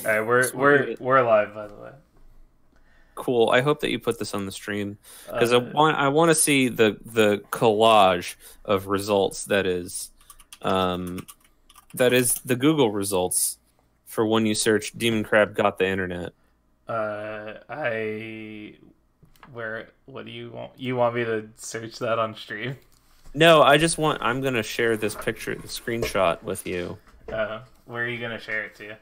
All right, we're live, by the way. Cool. I hope that you put this on the stream because I Uh, want to see the collage of results um that is the Google results for when you search Demon Crab got the internet. I where what do you want? You want me to search that on stream? No, I'm gonna share this picture, the screenshot with you Where are you gonna share it to?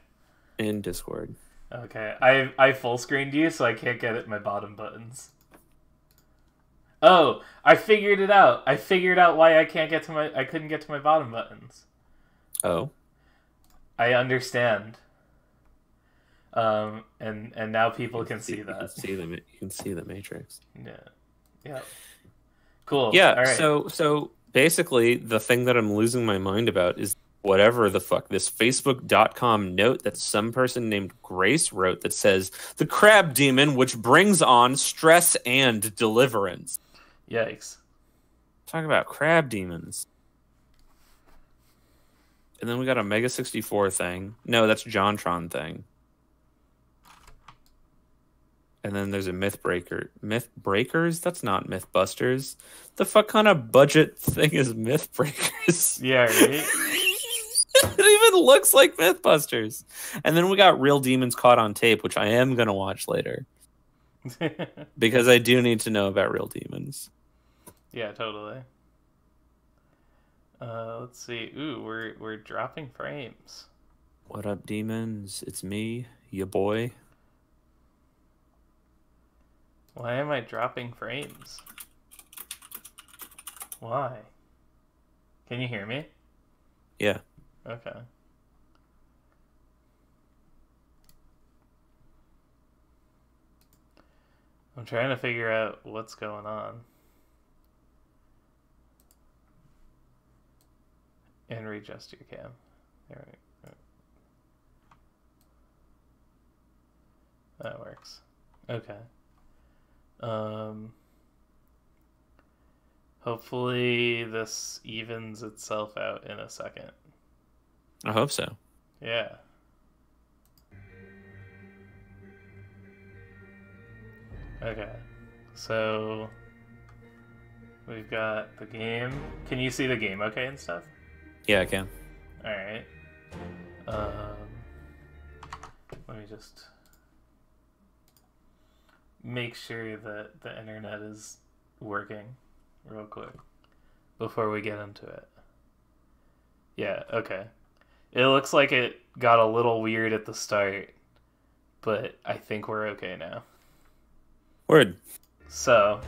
in Discord. Okay, I full screened you, so I can't get at my bottom buttons. Oh, I figured it out. I figured out why I couldn't get to my bottom buttons. Oh, I understand. And now people can see you that. can see them. You can see the matrix. Yeah. Yeah. Cool. Yeah. All right. So basically, the thing that I'm losing my mind about is whatever the fuck this Facebook.com note that some person named Grace wrote that says the crab demon which brings on stress and deliverance. Yikes. Talk about crab demons. And then we got a Mega 64 thing. No, that's JonTron thing. And then there's a Myth Breaker. Myth Breakers? That's not Mythbusters. The fuck kind of budget thing is Myth Breakers? Yeah, right? It even looks like Mythbusters. And then we got Real Demons Caught on Tape, which I am going to watch later. Because I do need to know about Real Demons. Yeah, totally. Let's see. Ooh, we're dropping frames. What up, demons? It's me, ya boy. Why am I dropping frames? Why? Can you hear me? Yeah. Okay. I'm trying to figure out what's going on. And readjust your cam. There we go. That works. Okay. Hopefully this evens itself out in a second. I hope so. Yeah. Okay. So we've got the game. Can you see the game okay and stuff? Yeah, I can. Alright. Um, Let me just make sure that the internet is working real quick before we get into it. Yeah, okay. It looks like it got a little weird at the start, but I think we're okay now. Word. So,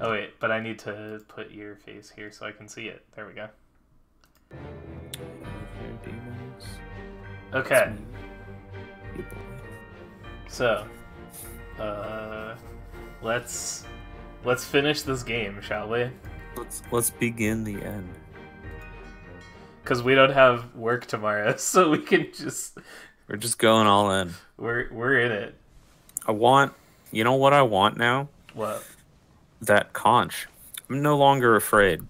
oh wait, but I need to put your face here so I can see it. There we go. Okay. So, let's finish this game, shall we? Let's begin the end. Because we don't have work tomorrow, so we can just We're just going all in. we're in it. You know what I want now? What? That conch. I'm no longer afraid.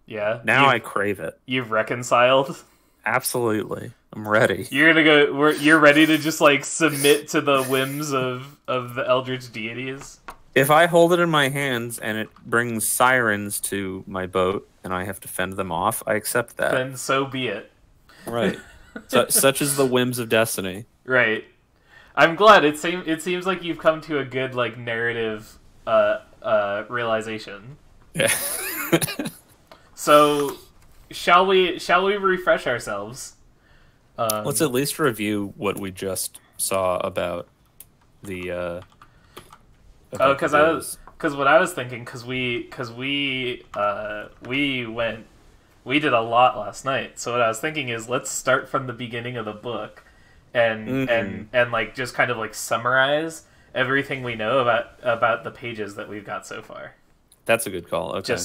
Yeah. Now I crave it. You've reconciled. Absolutely. I'm ready. You're gonna go. You're ready to just like submit to the whims of the eldritch deities. If I hold it in my hands and it brings sirens to my boat and I have to fend them off, I accept that. Then so be it. Right. Such is the whims of destiny. Right. I'm glad. It seems like you've come to a good like narrative realization. Yeah. So, shall we refresh ourselves? Let's at least review what we just saw about the. Because what I was thinking, because we did a lot last night. So what I was thinking is let's start from the beginning of the book, and like just kind of like summarize everything we know about the pages that we've got so far. That's a good call. Okay.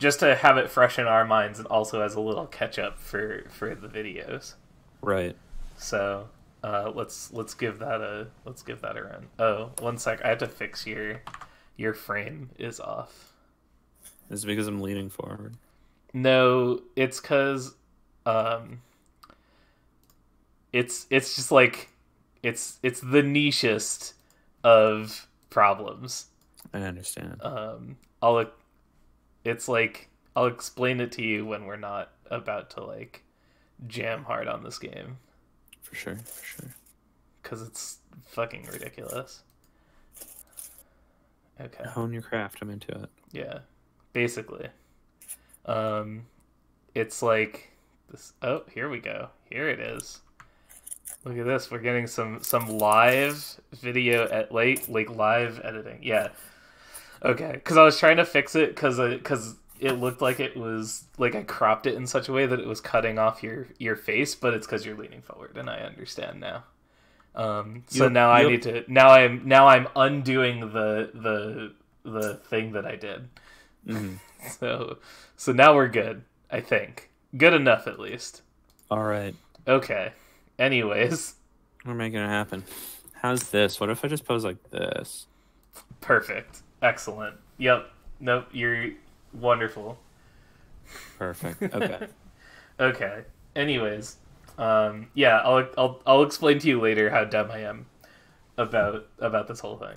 Just to have it fresh in our minds, and also as a little catch up for the videos. Right. So let's give that a run. Oh, one sec. I have to fix your frame is off. Is it because I'm leaning forward? No, it's because it's just like it's the nichest of problems. I understand. I'll it's like I'll explain it to you when we're not about to like jam hard on this game For sure, for sure. because it's fucking ridiculous. Okay. Hone your craft. I'm into it. Yeah. Basically. It's like this. Oh, here we go. Here it is. Look at this. We're getting some live video at like live editing. Yeah. Okay. Because I was trying to fix it because it looked like it was like I cropped it in such a way that it was cutting off your face, but it's because you're leaning forward, and I understand now. So now I need to now I'm undoing the thing that I did. Mm-hmm. So now we're good. I think good enough at least. All right. Okay. Anyways, We're making it happen. How's this? What if I just pose like this? perfect. Excellent. Yep. Nope. You're wonderful. Perfect. Okay. Okay. Anyways, yeah, I'll explain to you later how dumb I am about this whole thing.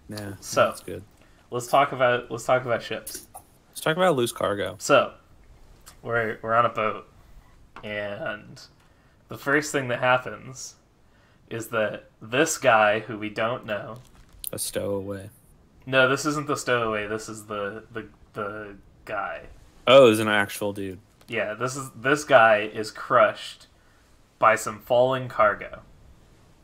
Yeah. So That's good. let's talk about ships. Let's talk about loose cargo. So we're on a boat, and the first thing that happens is that this guy who we don't know. A stowaway. No, this isn't the stowaway. This is the guy. Oh, is an actual dude. Yeah, this guy is crushed by some falling cargo.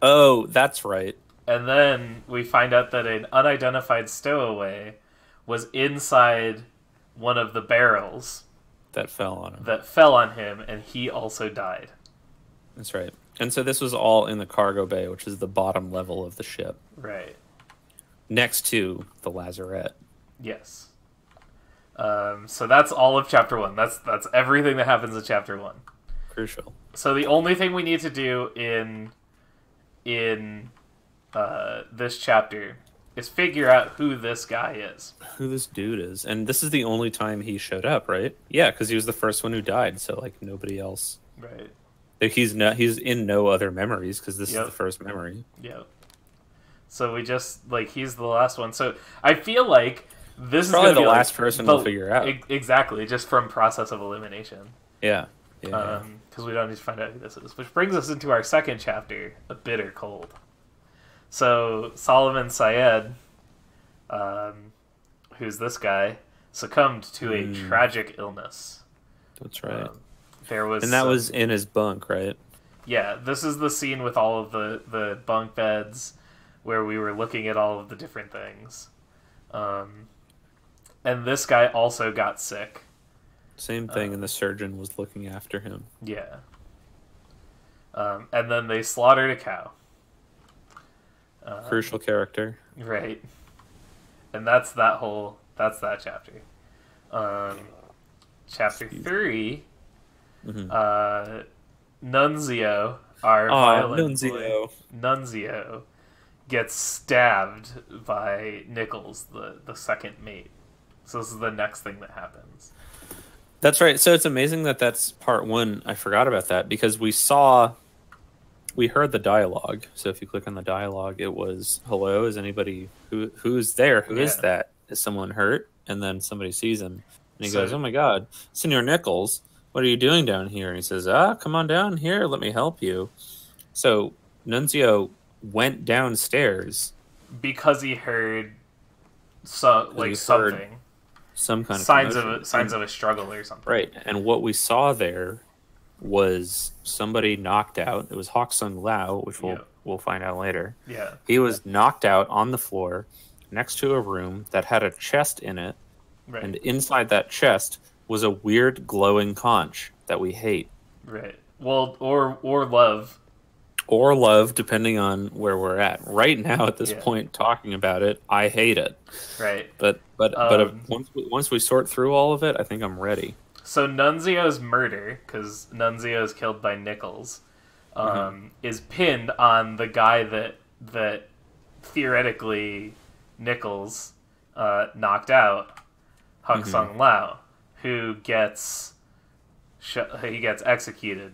Oh, that's right. And then we find out that an unidentified stowaway was inside one of the barrels That fell on him. that fell on him, and he also died. That's right. And so this was all in the cargo bay, which is the bottom level of the ship, Right. next to the lazarette. Yes. So that's all of chapter 1. That's everything that happens in chapter 1. Crucial. So the only thing we need to do in this chapter is figure out who this guy is. Who this dude is. And this is the only time he showed up, right? Yeah, because he was the first one who died, so like nobody else. Right. He's in no other memories because this is Yep. the first memory. Yep. So we just like he's the last one. So I feel like this Probably is gonna the be last person we'll figure out. Exactly, just from process of elimination. Yeah. Because we don't need to find out who this is. Which brings us into our second chapter, A Bitter Cold. So Solomon Syed, who's this guy, succumbed to a tragic illness. That's right. There was, and that was in his bunk, right? Yeah, this is the scene with all of the bunk beds where we were looking at all of the different things. And this guy also got sick. Same thing, and the surgeon was looking after him. Yeah. And then they slaughtered a cow. Crucial character. Right. And that's that chapter. Chapter 3, Nunzio, our violent boy, Nunzio, gets stabbed by Nichols, the second mate. So this is the next thing that happens. That's right. So it's amazing that that's part 1. I forgot about that because we heard the dialogue. So if you click on the dialogue, it was, "Hello, is anybody who's there? Who is that? Is someone hurt?" And then somebody sees him, and he goes, "Oh my God, Senor Nichols, what are you doing down here?" And he says, "Come on down here. Let me help you." So Nunzio went downstairs because he heard something, some kind of signs of a struggle or something. Right, and what we saw there was somebody knocked out. It was Hawk Sung Lao, which we'll find out later. Yeah, he was knocked out on the floor next to a room that had a chest in it, right. And inside that chest was a weird glowing conch that we hate. Right. Well, or love. Or love, depending on where we're at. Right now, at this point, talking about it, I hate it. Right. But once we sort through all of it, I think I'm ready. So Nunzio's murder, because Nunzio is killed by Nichols, is pinned on the guy that theoretically Nichols knocked out, Huk Sung Lao, who gets executed.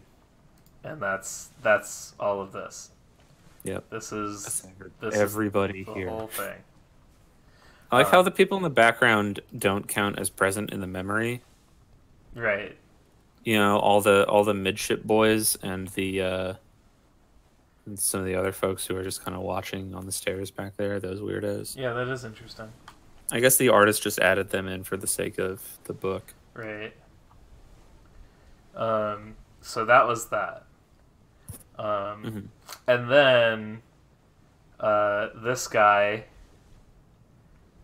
and that's all of this. Yep. This That's is everybody the here. whole thing. I like how the people in the background don't count as present in the memory. Right. You know, all the midship boys and and some of the other folks who are just kind of watching on the stairs back there, those weirdos. Yeah, that is interesting. I guess the artist just added them in for the sake of the book. Right. So that was that. And then this guy,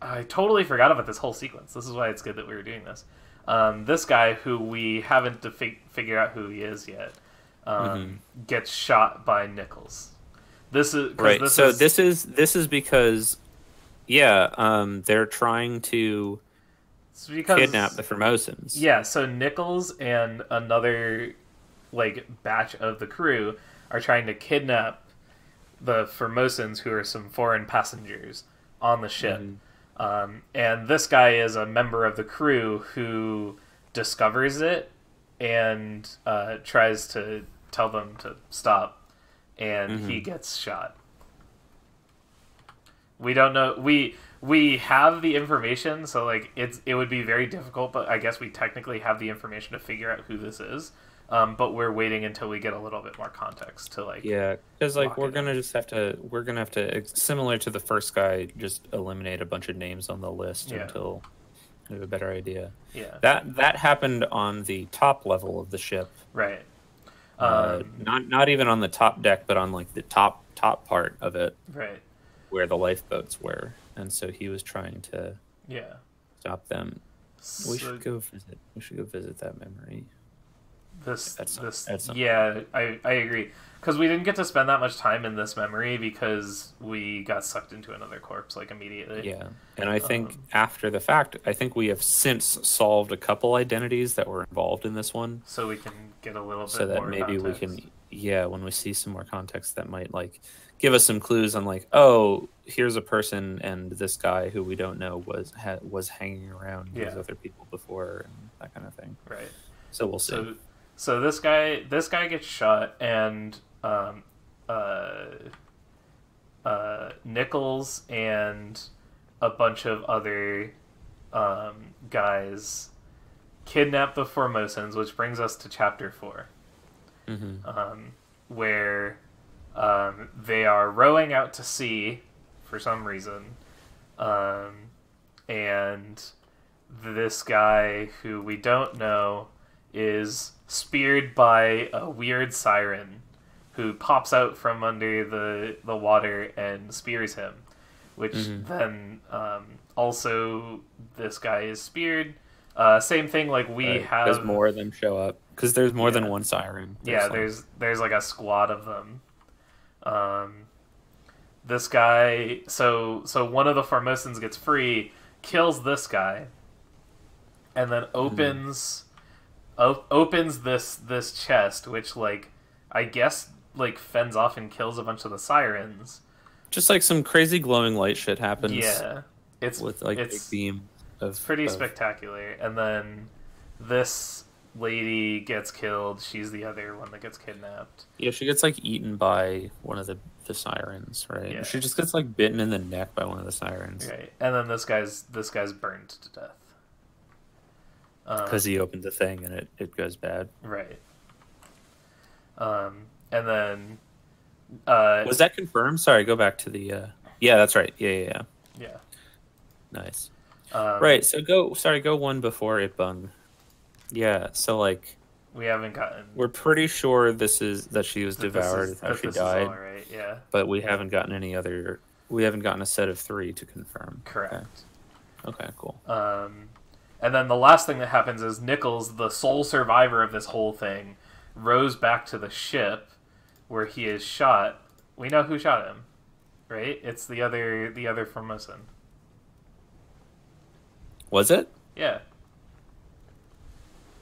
I totally forgot about this whole sequence. This is why it's good that we were doing this. This guy, who we haven't figure out who he is yet, gets shot by Nichols. This is right. This is because, they're trying to kidnap the Formosans. Yeah. So Nichols and another batch of the crew are trying to kidnap the Formosans, who are some foreign passengers on the ship. And this guy is a member of the crew who discovers it and tries to tell them to stop, and he gets shot. We don't know. We have the information, so it would be very difficult, but I guess we technically have the information to figure out who this is. But we're waiting until we get a little bit more context to because we're gonna have to, similar to the first guy, just eliminate a bunch of names on the list until we have a better idea. Yeah, that happened on the top level of the ship, right? Not even on the top deck, but on the top part of it, right, where the lifeboats were, and so he was trying to stop them. We should go visit that memory. Yeah, I agree, because we didn't get to spend that much time in this memory because we got sucked into another corpse immediately. Yeah, and I think after the fact, I think we have since solved a couple identities that were involved in this one, so we can get a little bit so that more maybe context. we can, when we see some more context, that might give us some clues on oh, here's a person, and this guy who we don't know was hanging around with other people before, and that kind of thing. Right. So we'll see. So this guy gets shot, and Nichols and a bunch of other guys kidnap the Formosans, which brings us to chapter 4, where they are rowing out to sea for some reason, and this guy, who we don't know, is speared by a weird siren who pops out from under the water and spears him, which then also this guy is speared. Same thing, have... There's more of them show up, because there's more than one siren. There's a squad of them. This guy... So one of the Formosans gets free, kills this guy, and then opens this chest, which I guess fends off and kills a bunch of the sirens. Just some crazy glowing light shit happens. Yeah, it's with big beam. It's pretty spectacular. And then this lady gets killed. She's the other one that gets kidnapped. Yeah, she gets eaten by one of the sirens, right? Yeah. She just gets bitten in the neck by one of the sirens. Right, and then this guy's burned to death. Because he opened the thing and it goes bad. Right. And then... was that confirmed? Sorry, go back to the... Yeah, that's right. Yeah. Nice. Right, so go one before it bung. Yeah, so we haven't gotten... We're pretty sure that she was devoured after she died. All right, yeah. But we haven't gotten any other... We haven't gotten a set of 3 to confirm. Correct. Okay, cool. And then the last thing that happens is Nichols, the sole survivor of this whole thing, rows back to the ship where he is shot. We know who shot him, right? It's the other Formosan. Was it? Yeah.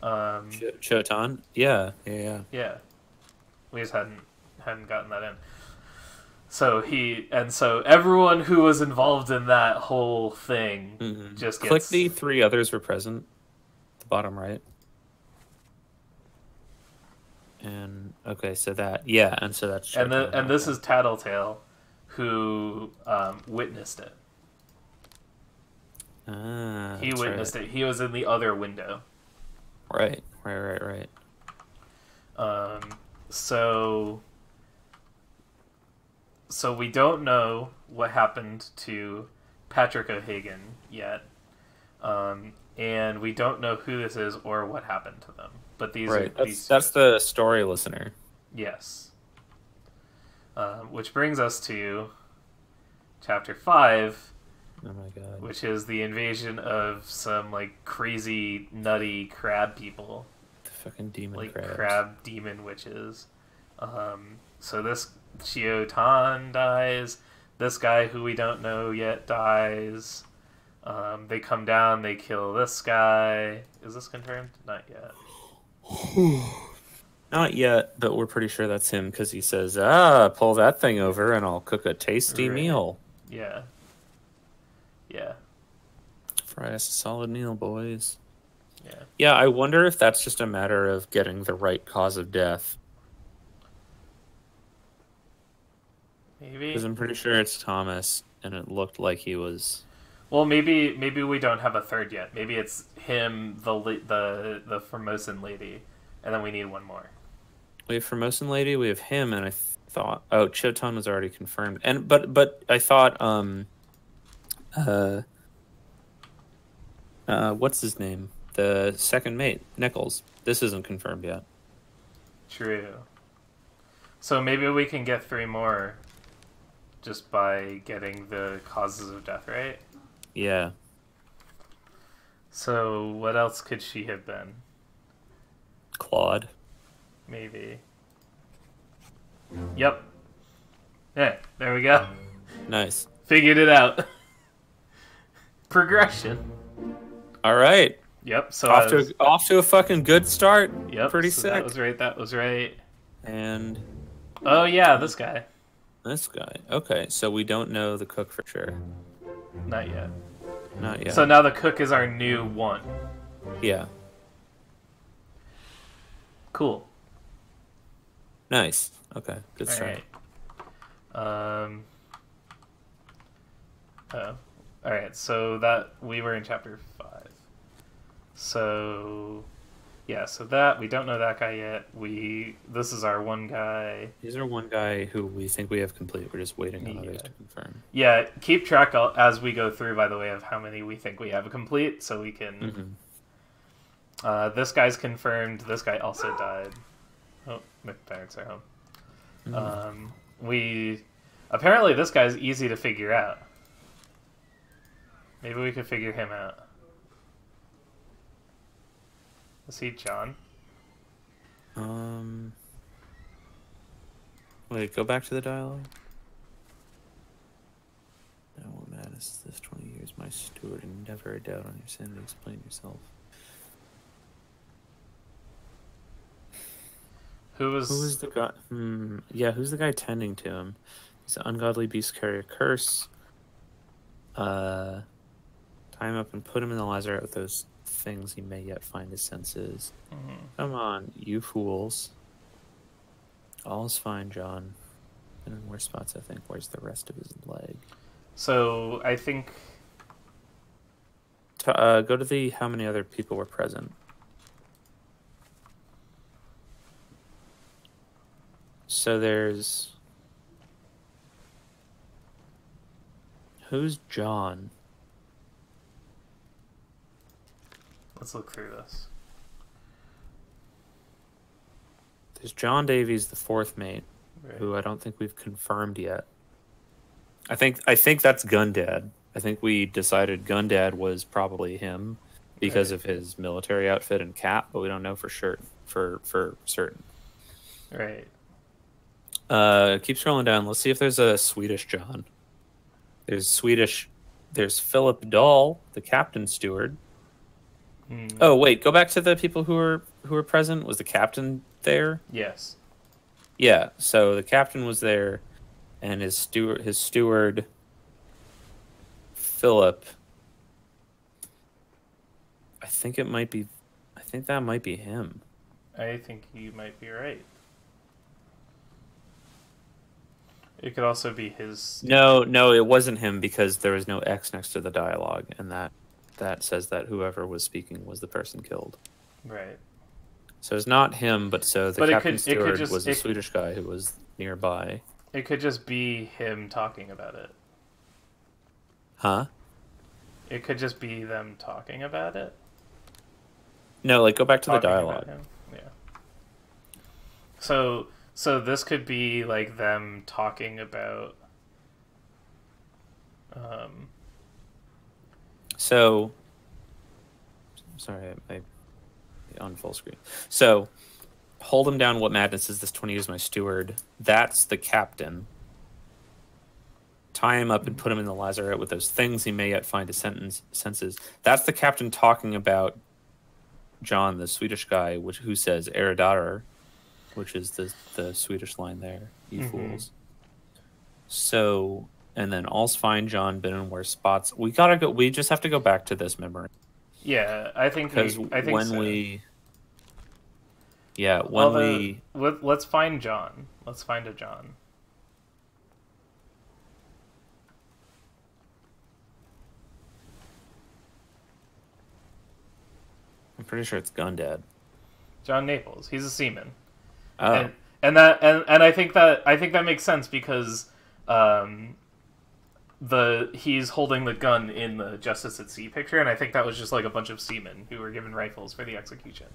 Chotan? Yeah. Yeah. We just hadn't gotten that in. So everyone who was involved in that whole thing just gets... Click the 3 others were present. The bottom right. And Okay, so that, yeah, and so that's And this okay. is Tattletale, who witnessed it. Ah, He that's right. witnessed it. He was in the other window. Right. Um, so so we don't know what happened to Patrick O'Hagan yet, and we don't know who this is or what happened to them. But these are Right. these two. That's the story listener. Yes. Which brings us to chapter 5, Oh my god. which is the invasion of some like crazy, nutty crab people, The fucking demon like crabs. crab demon witches. So this Chio Tan dies. This guy who we don't know yet dies. They come down. They kill this guy. Is this confirmed? Not yet. Not yet, but we're pretty sure that's him because he says, pull that thing over and I'll cook a tasty Right. meal. Yeah. Yeah. Fry us a solid meal, boys. Yeah. Yeah, I wonder if that's just a matter of getting the right cause of death. Maybe. Because I'm pretty sure it's Thomas, and it looked like he was... Well, maybe we don't have a third yet. Maybe it's him, the Formosan lady, and then we need one more. We have Formosan Lady, we have him, and I thought... Oh, Choton was already confirmed. And But I thought, what's his name? The second mate, Nichols. This isn't confirmed yet. True. So maybe we can get 3 more just by getting the causes of death right. Yeah. So what else could she have been? Claude. Maybe. Yep. Yeah, there we go. Nice. Figured it out. Progression. All right. Yep. So Off to a fucking good start. Yep. Pretty so sick. That was right. That was right. And Oh yeah, this guy. this guy. Okay, so we don't know the cook for sure. Not yet. Not yet. So now the cook is our new one. Yeah. Cool. Nice. Okay. Good All start. right. Oh. All right. So that we were in chapter 5. So yeah. So that we don't know that guy yet. This is our one guy. These are one guy who we think we have complete. We're just waiting on others Yeah. to confirm. Yeah. Keep track as we go through. By the way, of how many we think we have complete, so we can. Mm-hmm. This guy's confirmed. This guy also died. Oh, my parents are home. Mm-hmm. Apparently this guy's easy to figure out. Maybe we could figure him out. Is he John? Wait, go back to the dialogue. No, what matters is this 20 years, my steward, and never a doubt on your sanity. Explain yourself. Who was the guy? Yeah, who's the guy tending to him? He's an ungodly beast carrier curse. Tie him up and put him in the lazarette with those things he may yet find his senses. Come on, you fools. All's fine, John. And in worse spots, I think. Where's the rest of his leg? So I think Go to the how many other people were present. So there's... Who's John? let's look through this. There's John Davies, the fourth mate, Right. who I don't think we've confirmed yet. I think that's Gundad. I think we decided Gundad was probably him because of his military outfit and cap, but we don't know for sure. For certain. Right. Keep scrolling down. Let's see if there's a Swedish John. There's Philip Dahl, the captain steward. Oh wait, go back to the people who were present. Was the captain there? Yes. Yeah. So the captain was there, and his steward Philip. I think that might be him. I think you might be right. It could also be his. No, it wasn't him because there was no X next to the dialogue, and that says that whoever was speaking was the person killed. Right. So it's not him, but so the But captain steward was a Swedish guy who was nearby. It could just be him talking about it. Huh? It could just be them talking about it. No, like go back to the Talking about dialogue. him. Yeah. So this could be like them talking about. So, sorry, I on full screen. So, hold him down. What madness is this? 20 years my steward. That's the captain. Tie him up and put him in the lazaret with those things he may yet find his senses. That's the captain talking about John, the Swedish guy, who says "Eredarer," which is the Swedish line there. You fools. So, and then all's fine, John. Been and wear spots. We gotta go. We just have to go back to this memory. Yeah, I think Because when so. Let's find John. Let's find a John. I'm pretty sure it's Gundad. John Naples. He's a seaman. Oh. And I think that makes sense because he's holding the gun in the Justice at Sea picture, and I think that was just like a bunch of seamen who were given rifles for the execution.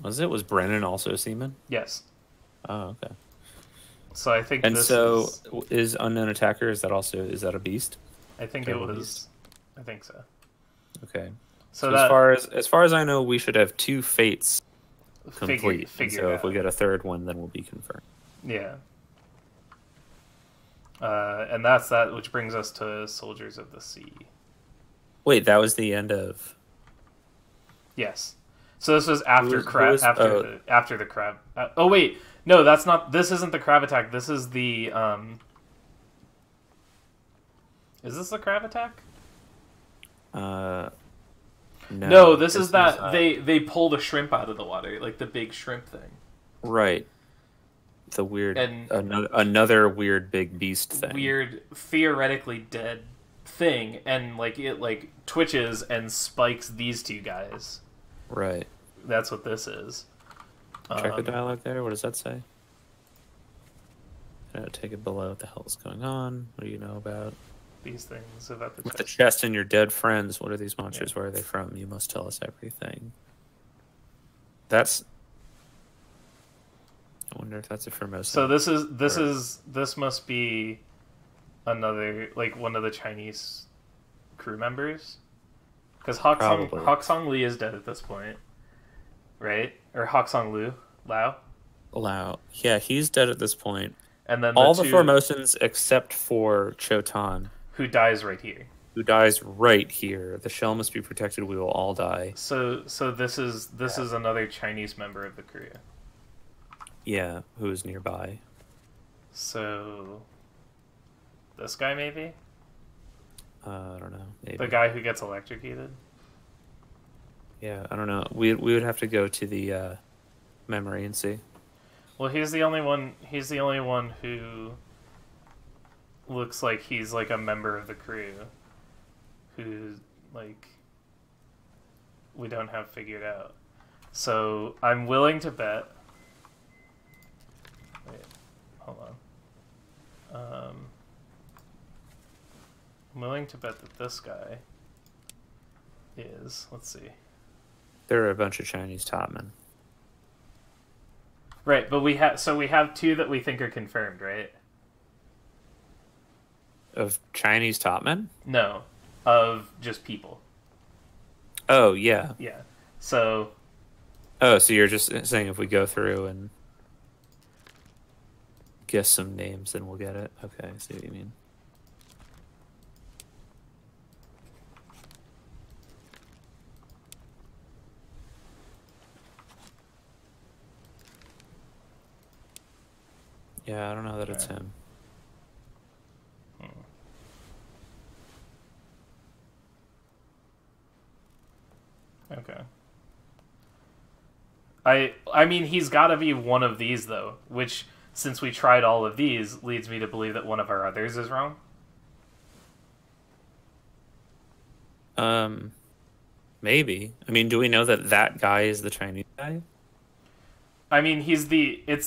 Was Brennan also a seaman? Yes. Oh, okay. So I think. And so is Unknown Attacker? Is that a beast? I think it was. Beast? I think so. Okay. So as far as I know, we should have 2 fates complete. So if we get a third one, then we'll be confirmed. Yeah. And that's that, which brings us to Soldiers of the Sea. Wait, that was the end of. Yes. So this was after after the crab. Oh wait, no, that's not. This isn't the crab attack. This is the. Is this the crab attack? No, this is that they pulled a shrimp out of the water, like the big shrimp thing. Right. The weird another weird big beast thing. Weird, theoretically dead thing, and like it like twitches and spikes these 2 guys. Right. That's what this is. Check the dialogue there. What does that say? Take it below. What the hell is going on? What do you know about these things about the with the chest and your dead friends? What are these monsters? Yeah. Where are they from? You must tell us everything. That's. I wonder if that's a Formosa. So this must be another like one of the Chinese crew members, because Hok Song Lee is dead at this point, right? Or Hok Song Lao. Yeah, he's dead at this point. And then all the Formosans except for Chotan, who dies right here. The shell must be protected. We will all die. So this is another Chinese member of the crew. Yeah, who is nearby. So this guy maybe? I don't know. Maybe. The guy who gets electrocuted? Yeah, I don't know. We would have to go to the memory and see. Well, he's the only one who looks like he's like a member of the crew who like we don't have figured out. So I'm willing to bet. Wait, hold on. I'm willing to bet that this guy is. Let's see. There are a bunch of Chinese topmen. Right, but we have 2 that we think are confirmed, right? Of Chinese topmen? No, of just people. Oh yeah. Yeah. So. Oh, so you're just saying if we go through and guess some names, then we'll get it. Okay, I see what you mean. Yeah, I don't know that it's him. Okay. I mean, he's got to be one of these though. Which since we tried all of these, leads me to believe that one of our others is wrong. Maybe. I mean, do we know that that guy is the Chinese guy? I mean, it's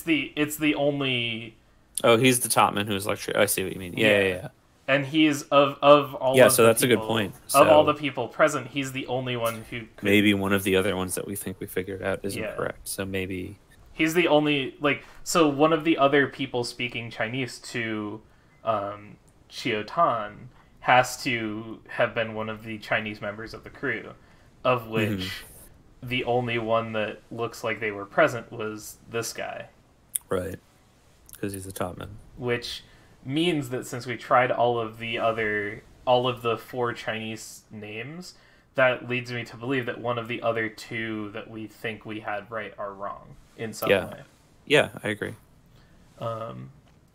the only. Oh, he's the topman who's lecturing. I see what you mean. Yeah. And he's of all Yeah, of so the that's a people, good point. Of all So the people present, he's the only one who could, maybe one of the other ones that we think we figured out isn't Yeah. correct. So maybe he's the only, like, so one of the other people speaking Chinese to Chiotan has to have been one of the Chinese members of the crew, of which the only one that looks like they were present was this guy. right, because he's the topman. Which means that since we tried all of the 4 Chinese names, that leads me to believe that one of the other 2 that we think we had right are wrong in some way. Yeah, I agree.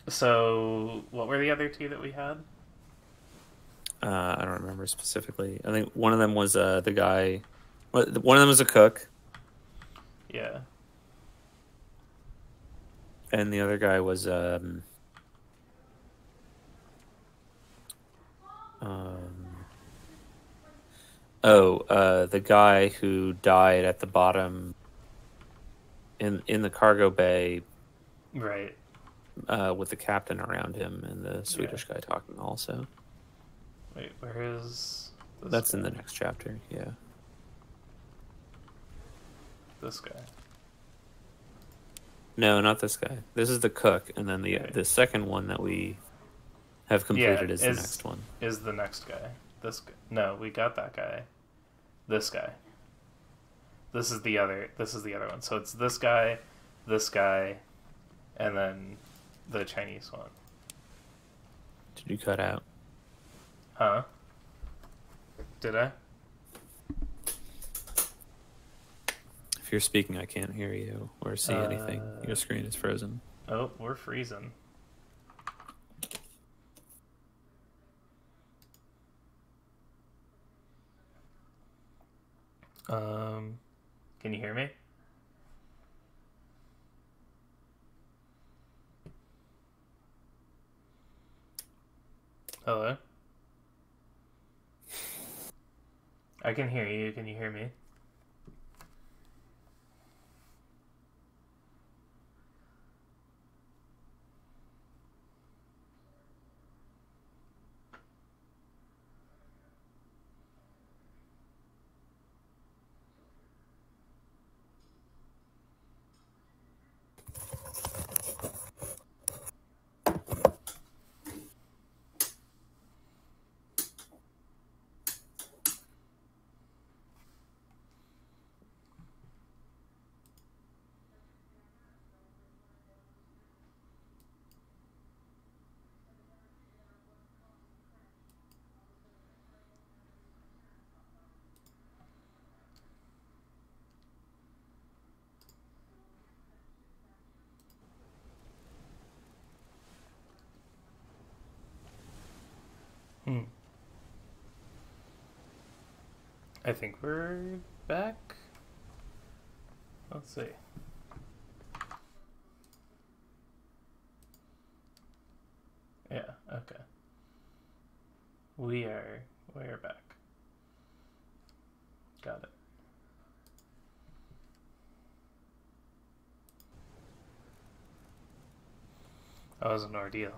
So what were the other 2 that we had? I don't remember specifically. I think one of them was the guy. One of them was a cook. Yeah. And the other guy was the guy who died at the bottom in the cargo bay, Right. with the captain around him and the Swedish guy talking also. Wait, where is this That's guy? in the next chapter. Yeah. This guy. No, not this guy. This is the cook, and then the second one that we have completed is the next one. Is the next guy. This guy. No, we got that guy. This guy. This is the other one. So it's this guy, and then the Chinese one. Did you cut out? Huh? Did I? If you're speaking, I can't hear you or see anything. Your screen is frozen. Oh, we're freezing. Can you hear me? Hello? I can hear you. Can you hear me? I think we're back. Let's see. Yeah, okay. We're back. Got it. That was an ordeal.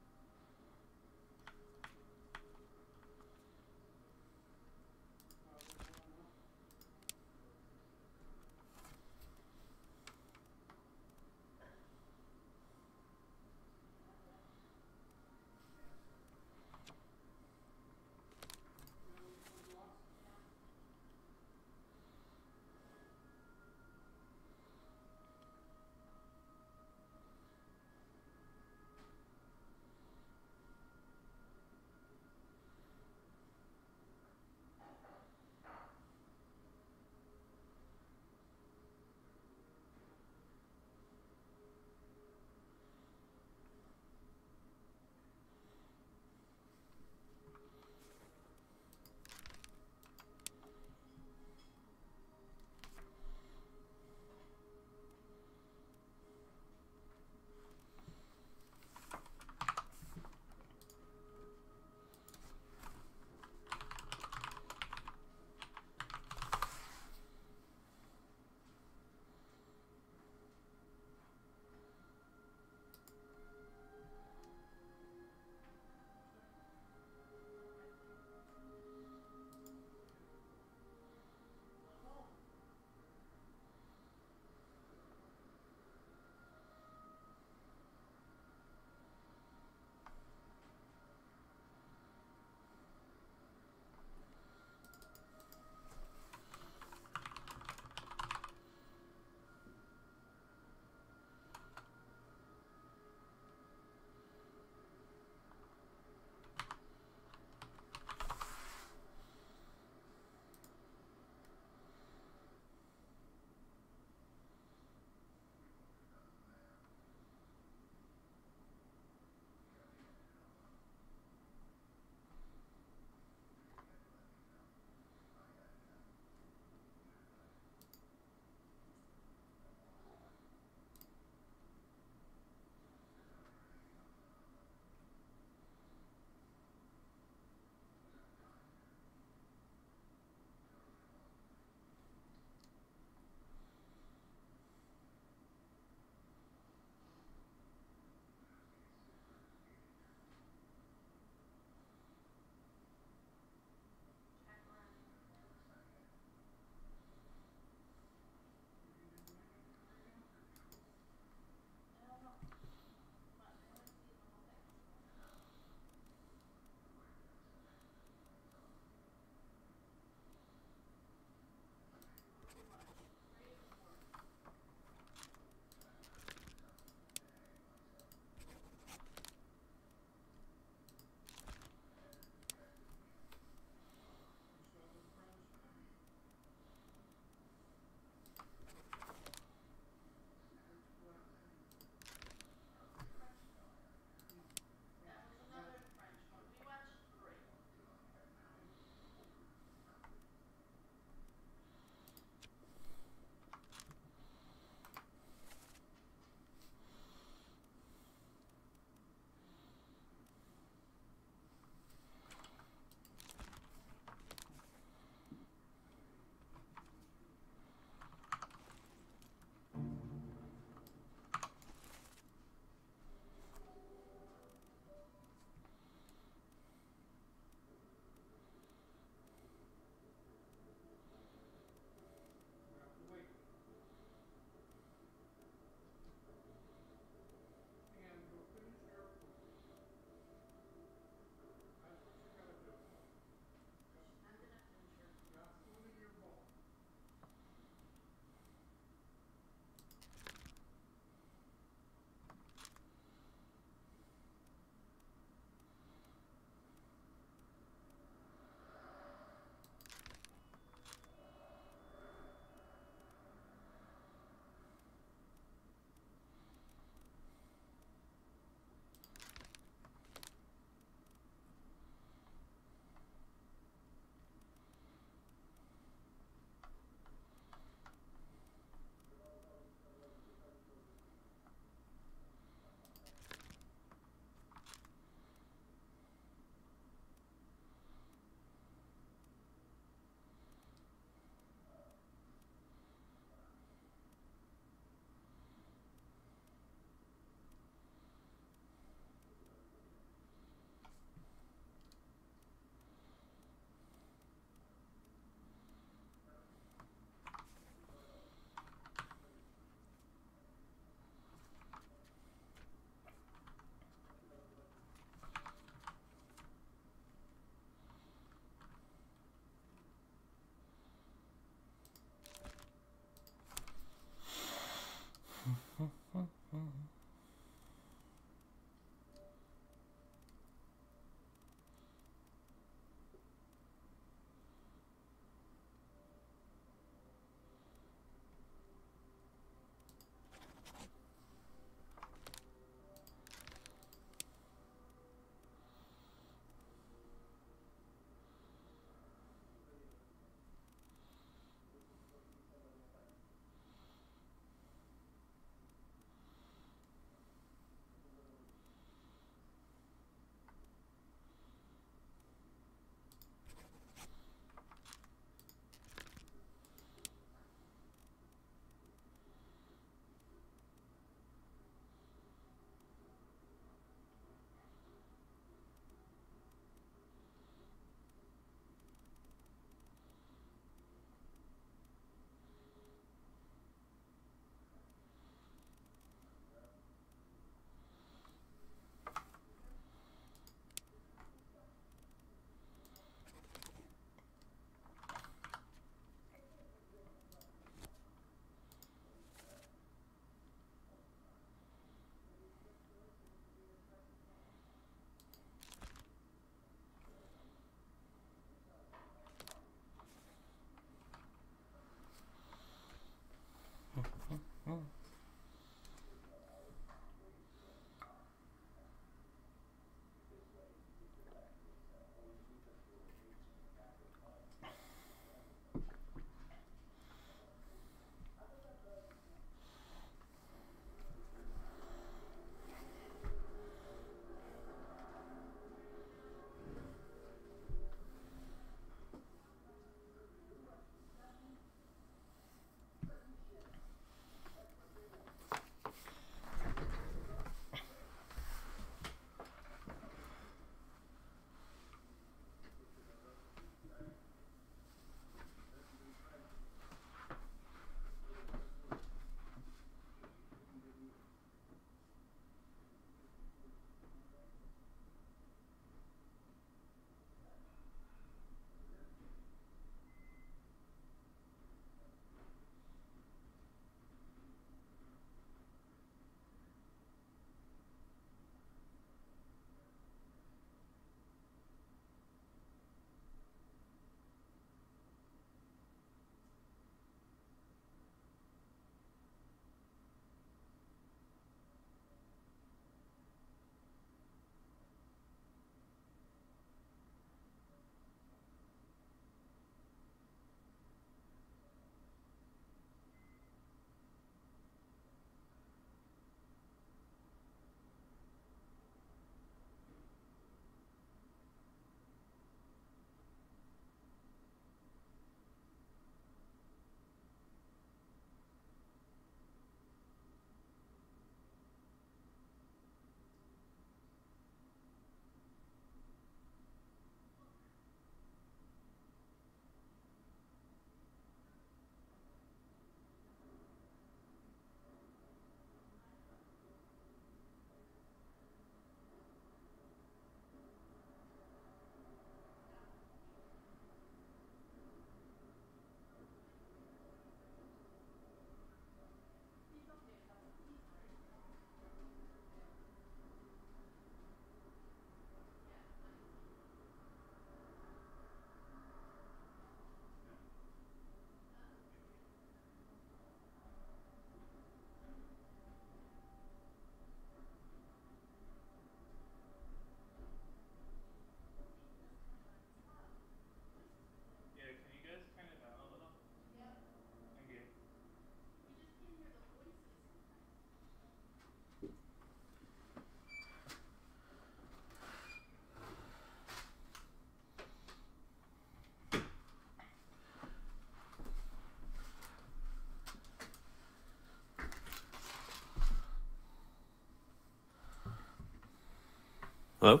Hello?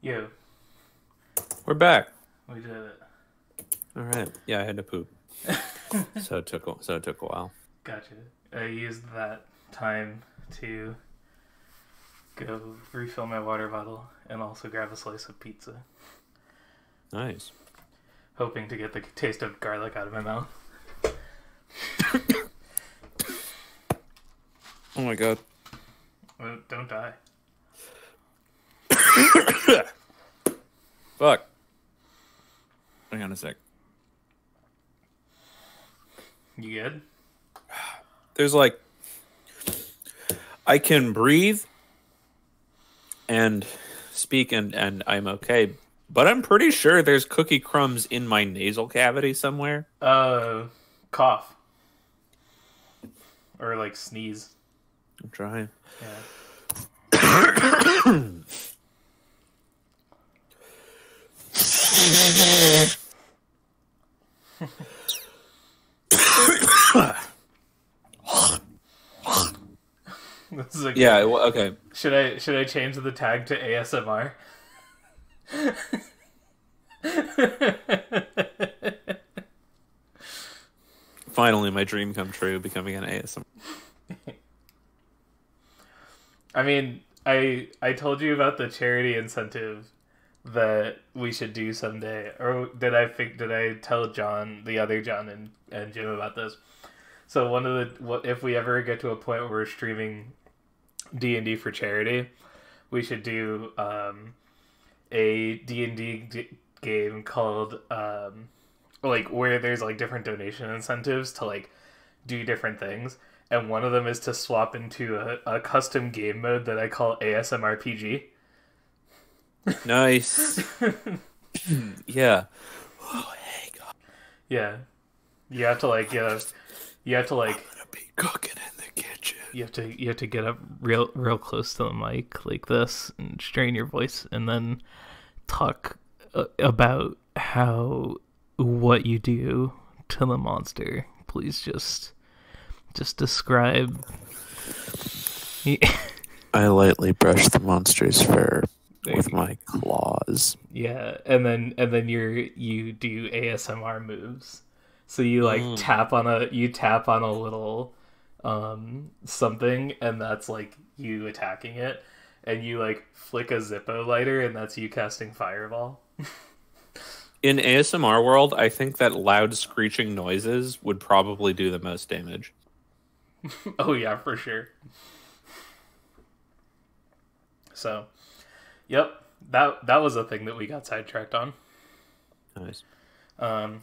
Yo, We're back. we did it. All right. Yeah, I had to poop. so it took a while. Gotcha. I used that time to go refill my water bottle and also grab a slice of pizza, Nice. hoping to get the taste of garlic out of my mouth. Oh my god. Don't die. Fuck. Hang on a sec. You good? There's like, I can breathe and speak and I'm okay, but I'm pretty sure there's cookie crumbs in my nasal cavity somewhere. Cough. Or like sneeze. I'm trying. Yeah. This is Yeah, well, okay. Should I change the tag to ASMR? Finally, my dream come true, becoming an ASMR. I mean, I told you about the charity incentive that we should do someday, or did I tell John, the other John and Jim about this? So if we ever get to a point where we're streaming D&D for charity, we should do a D&D game called like where there's like different donation incentives to like do different things, and one of them is to swap into a custom game mode that I call ASMRPG. Nice. Yeah. Oh, hey, God. Yeah, you have to like I'm gonna be cooking in the kitchen. You have to get up real close to the mic like this and strain your voice, and then talk about what you do to the monster. Please just describe. I lightly brush the monster's fur with my claws. Yeah, and then you do ASMR moves. So you like tap on a little something, and that's like you attacking it, and you like flick a Zippo lighter, and that's you casting Fireball. In ASMR world, I think that loud screeching noises would probably do the most damage. Oh yeah, for sure. So, yep, that was a thing that we got sidetracked on. Nice. The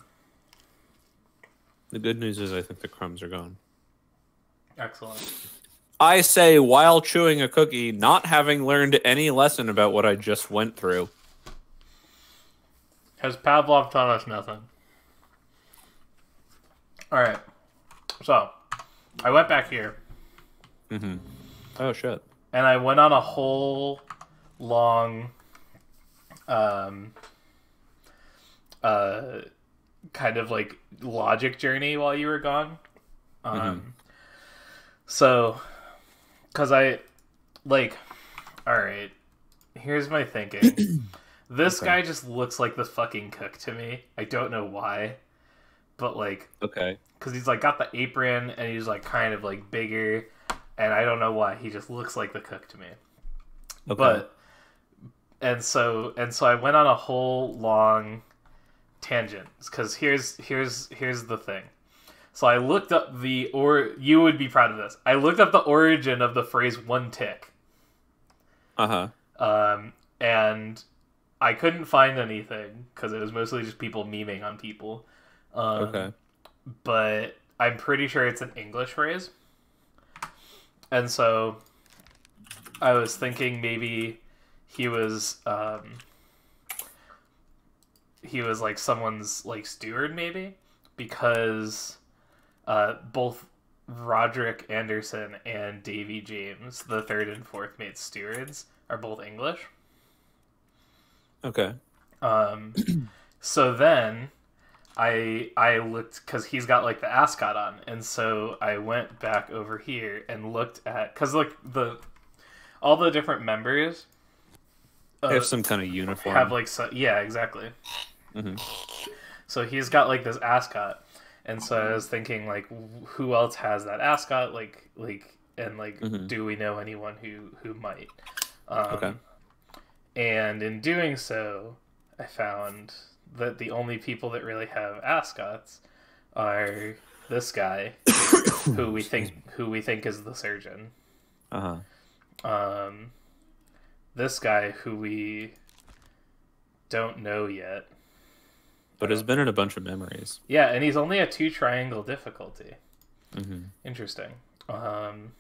good news is I think the crumbs are gone. Excellent. I say while chewing a cookie, not having learned any lesson about what I just went through. Has Pavlov taught us nothing? Alright. So, I went back here. Mm-hmm. Oh, shit. And I went on a whole long kind of like logic journey while you were gone. So, because I, like, alright, here's my thinking. This guy just looks like the fucking cook to me. I don't know why, but like, okay, because he's like got the apron and he's like kind of like bigger, and I don't know why he just looks like the cook to me. Okay. But and so I went on a whole long tangent because here's the thing. So I looked up you would be proud of this. I looked up the origin of the phrase "one tick." And I couldn't find anything because it was mostly just people memeing on people. Okay. But I'm pretty sure it's an English phrase. And so I was thinking maybe he was like someone's like steward, maybe, because both Roderick Anderson and Davy James, the third and fourth mate stewards, are both English. Okay. So then I looked, because he's got like the ascot on, and so I went back over here and looked at, because like all the different members have some kind of uniform. Have like yeah, exactly. Mm-hmm. So he's got like this ascot, and so I was thinking like, who else has that ascot? Like, and like, do we know anyone who might? Okay. And in doing so, I found that the only people that really have ascots are this guy, who we think is the surgeon. Uh-huh. Um, this guy who we don't know yet. But has been in a bunch of memories. Yeah, and he's only a 2 triangle difficulty. Mm-hmm. Interesting. And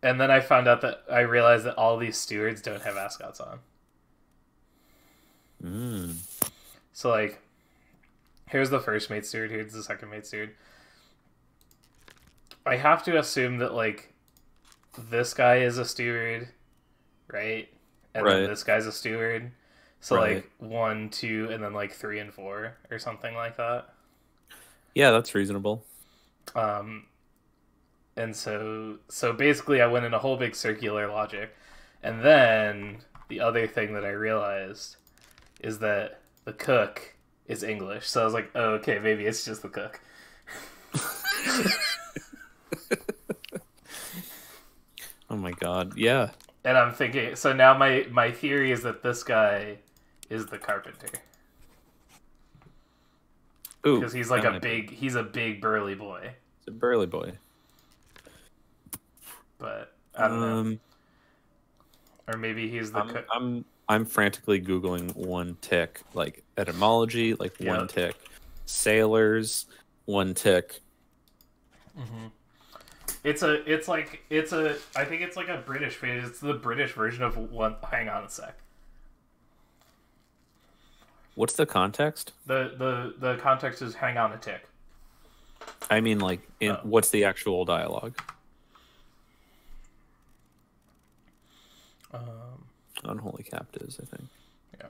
then I realized that all these stewards don't have ascots on. Mm. So, like, here's the first mate steward, here's the second mate steward. I have to assume that, like, this guy is a steward, right? And then this guy's a steward. So, like, 1, 2, and then, like, 3 and 4, or something like that. Yeah, that's reasonable. And so basically I went in a whole big circular logic. And then the other thing that I realized is that the cook is English. So I was like, oh, okay, maybe it's just the cook. Oh my god, yeah. And I'm thinking, so now my theory is that this guy is the carpenter. Ooh, because he's like he's a big burly boy. It's a burly boy. But I don't know. Or maybe he's the cook. I'm frantically Googling one tick, like etymology, like one tick. Sailors, one tick. Mm-hmm. I think it's like a British phrase. It's the British version of one. Hang on a sec. What's the context? The context is hang on a tick. I mean, like, what's the actual dialogue? Unholy captives, I think. Yeah.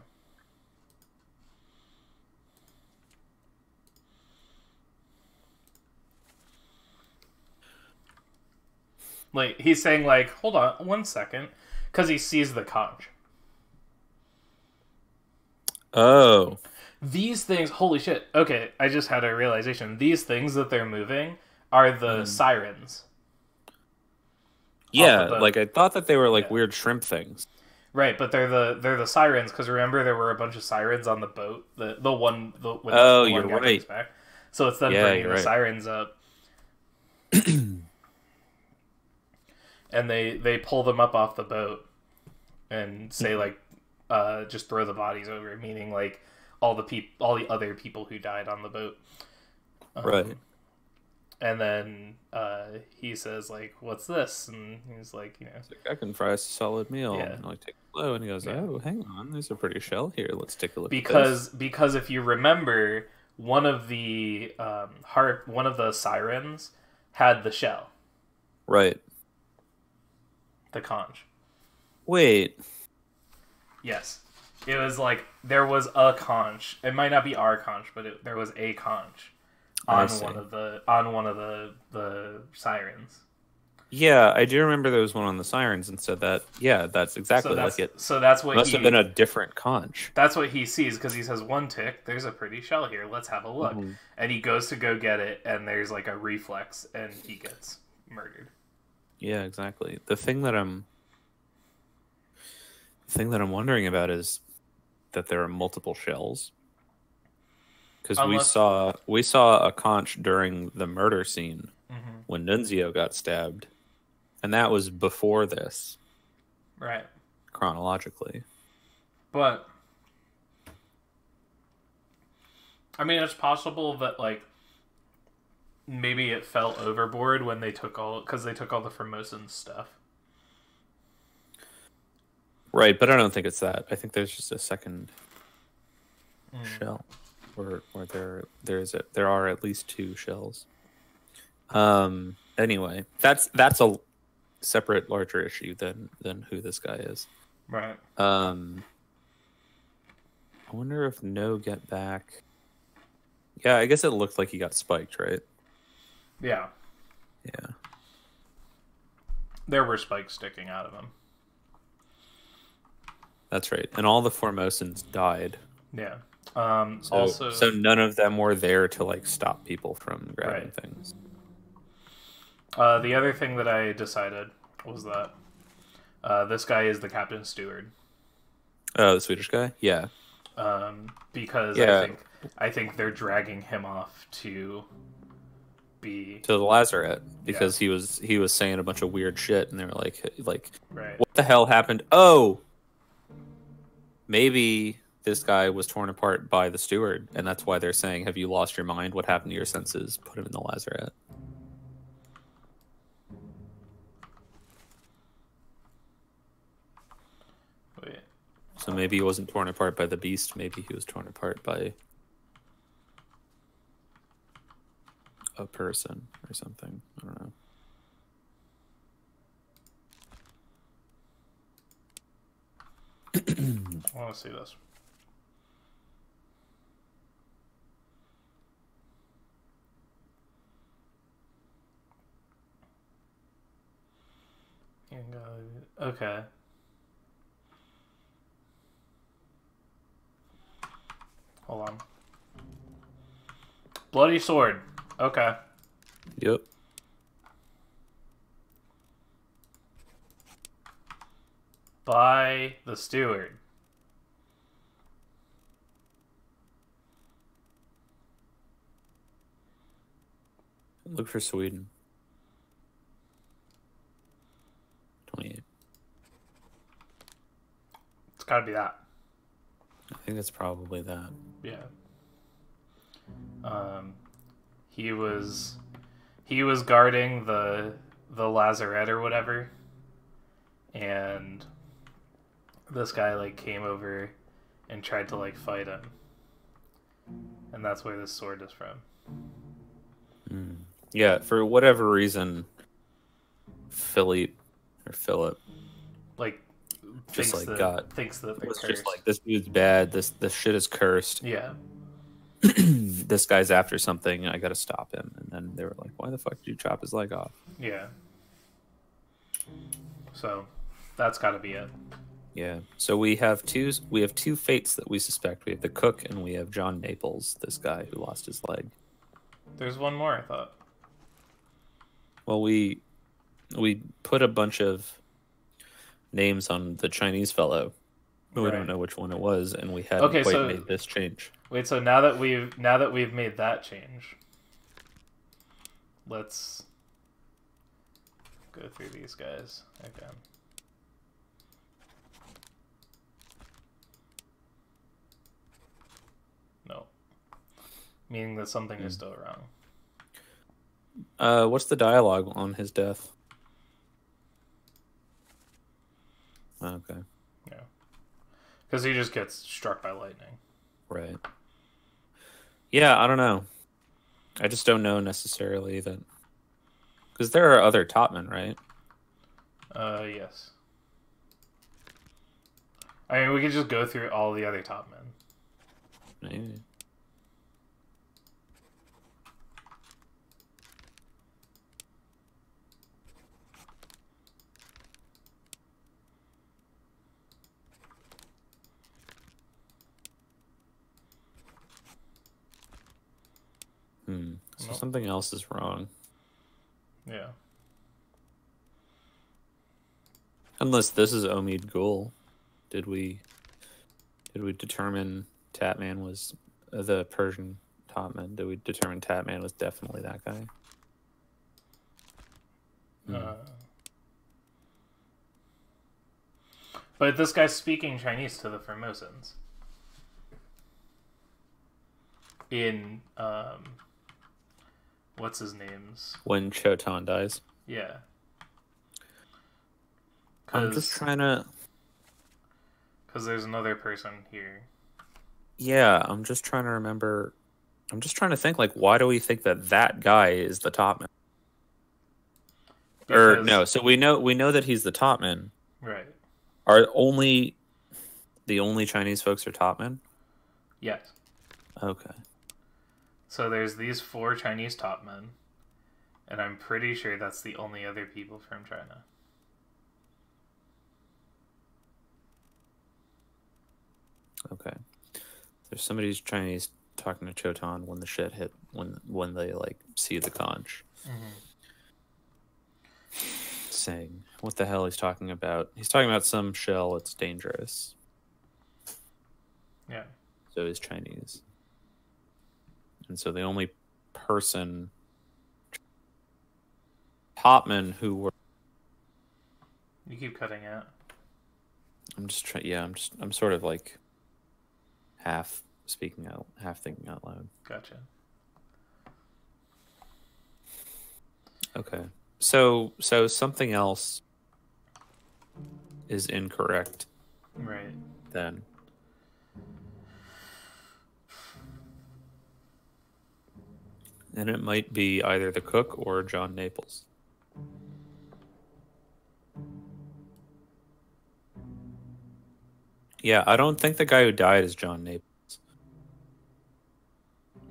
Like, he's saying, like, hold on 1 second, because he sees the conch. Oh. These things, holy shit. Okay, I just had a realization. These things that they're moving are the sirens. Yeah, like, I thought that they were, like, weird shrimp things. Right, but they're the sirens, because remember there were a bunch of sirens on the boat? The one with you're guy right. comes back. So it's them bringing the sirens up. And they pull them up off the boat and say, like, just throw the bodies over, meaning, like, all the other people who died on the boat. Right. And then he says, like, what's this? And he's like, you know, I can fry us a solid meal. Yeah. And, like, take a blow. And he goes, oh, hang on, there's a pretty shell here. Let's take a look at this. Because if you remember, one of the sirens had the shell. Right. The conch. Wait. Yes. It was like, there was a conch. It might not be our conch, but there was a conch on one of the sirens. Yeah, I do remember there was one on the sirens, and so that's exactly like it. So that's what must have been a different conch. That's what he sees, because he says, one tick, there's a pretty shell here, let's have a look. Mm-hmm. And he goes to go get it, and there's like a reflex, and he gets murdered. Yeah, exactly. The thing that I'm wondering about is that there are multiple shells. Because we saw a conch during the murder scene when Nunzio got stabbed, and that was before this, right? Chronologically, but I mean, it's possible that, like, maybe it fell overboard when they took all the Formosan stuff. Right, but I don't think it's that. I think there's just a second shell. Or there are at least 2 shells. Anyway, that's a separate, larger issue than who this guy is. Right. I wonder if no get back. Yeah, I guess it looked like he got spiked, right? Yeah. Yeah. There were spikes sticking out of him. That's right, and all the Formosans died. Yeah. So none of them were there to, like, stop people from grabbing things. The other thing that I decided was that this guy is the captain's steward. Oh, the Swedish guy? Yeah. Because I think they're dragging him off to be to the Lazaret because he was saying a bunch of weird shit, and they were like right. what the hell happened? Oh, maybe this guy was torn apart by the steward, and that's why they're saying, "Have you lost your mind? What happened to your senses? Put him in the Lazaret." Wait. So maybe he wasn't torn apart by the beast. Maybe he was torn apart by a person or something. I don't know. I want to see this. Okay. Hold on. Bloody sword. Okay. Yep. By the steward. Look for Sweden. 28. It's got to be that. I think that's probably that. Yeah. He was guarding the lazaret or whatever, and this guy like came over and tried to like fight him, and that's where this sword is from. Yeah, for whatever reason, Philip Like just thinks thinks that they're was cursed. just like, this dude's bad. This shit is cursed. Yeah. This guy's after something. I got to stop him. And then they were like, "Why the fuck did you chop his leg off?" Yeah. So that's got to be it. Yeah. So we have two fates that we suspect. We have the cook and we have John Naples, this guy who lost his leg. There's one more, I thought. Well, we put a bunch of names on the Chinese fellow, but we don't know which one it was, and we hadn't quite made this change. Wait, so now that we've made that change, let's go through these guys again. No. Meaning that something is still wrong. What's the dialogue on his death? Okay. Yeah. Because he just gets struck by lightning. Right. Yeah, I don't know. I just don't know necessarily that... Because there are other topmen, right? Yes. I mean, we could just go through all the other top men. Maybe. So something else is wrong. Yeah. Unless this is Omid Gul. Did we determine Tatman was the Persian topman? Did we determine Tatman was definitely that guy? But this guy's speaking Chinese to the Formosans. In what's his name's? When Chotan dies. Yeah. I'm just trying to... Because there's another person here. Yeah, I'm just trying to remember... I'm just trying to think, like, why do we think that that guy is the topman? Or, no, so we know that he's the topman. Right. Are the only Chinese folks are topmen? Yes. Okay. So there's these 4 Chinese topmen, and I'm pretty sure that's the only other people from China. Okay. There's somebody who's Chinese talking to Chotan when the shit hit, when they like see the conch. Saying what the hell he's talking about. He's talking about some shell. It's dangerous. Yeah. So he's Chinese. And so the only person topmen who were. You keep cutting out. I'm just trying. Yeah, I'm sort of like half speaking out, half thinking out loud. Gotcha. Okay. So something else is incorrect Right. then. And it might be either the cook or John Naples. Yeah, I don't think the guy who died is John Naples.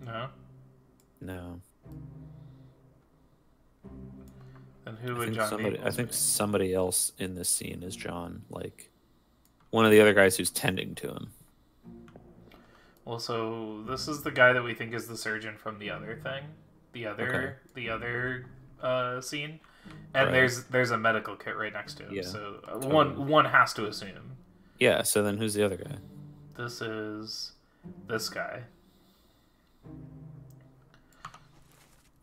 No? No. Then who would John Naples I think be? somebody else in this scene is John, like one of the other guys who's tending to him. Well, so this is the guy that we think is the surgeon from the other thing, the other scene, and Right. there's a medical kit right next to him. Yeah, So totally. one has to assume Yeah, so then who's the other guy? this is this guy.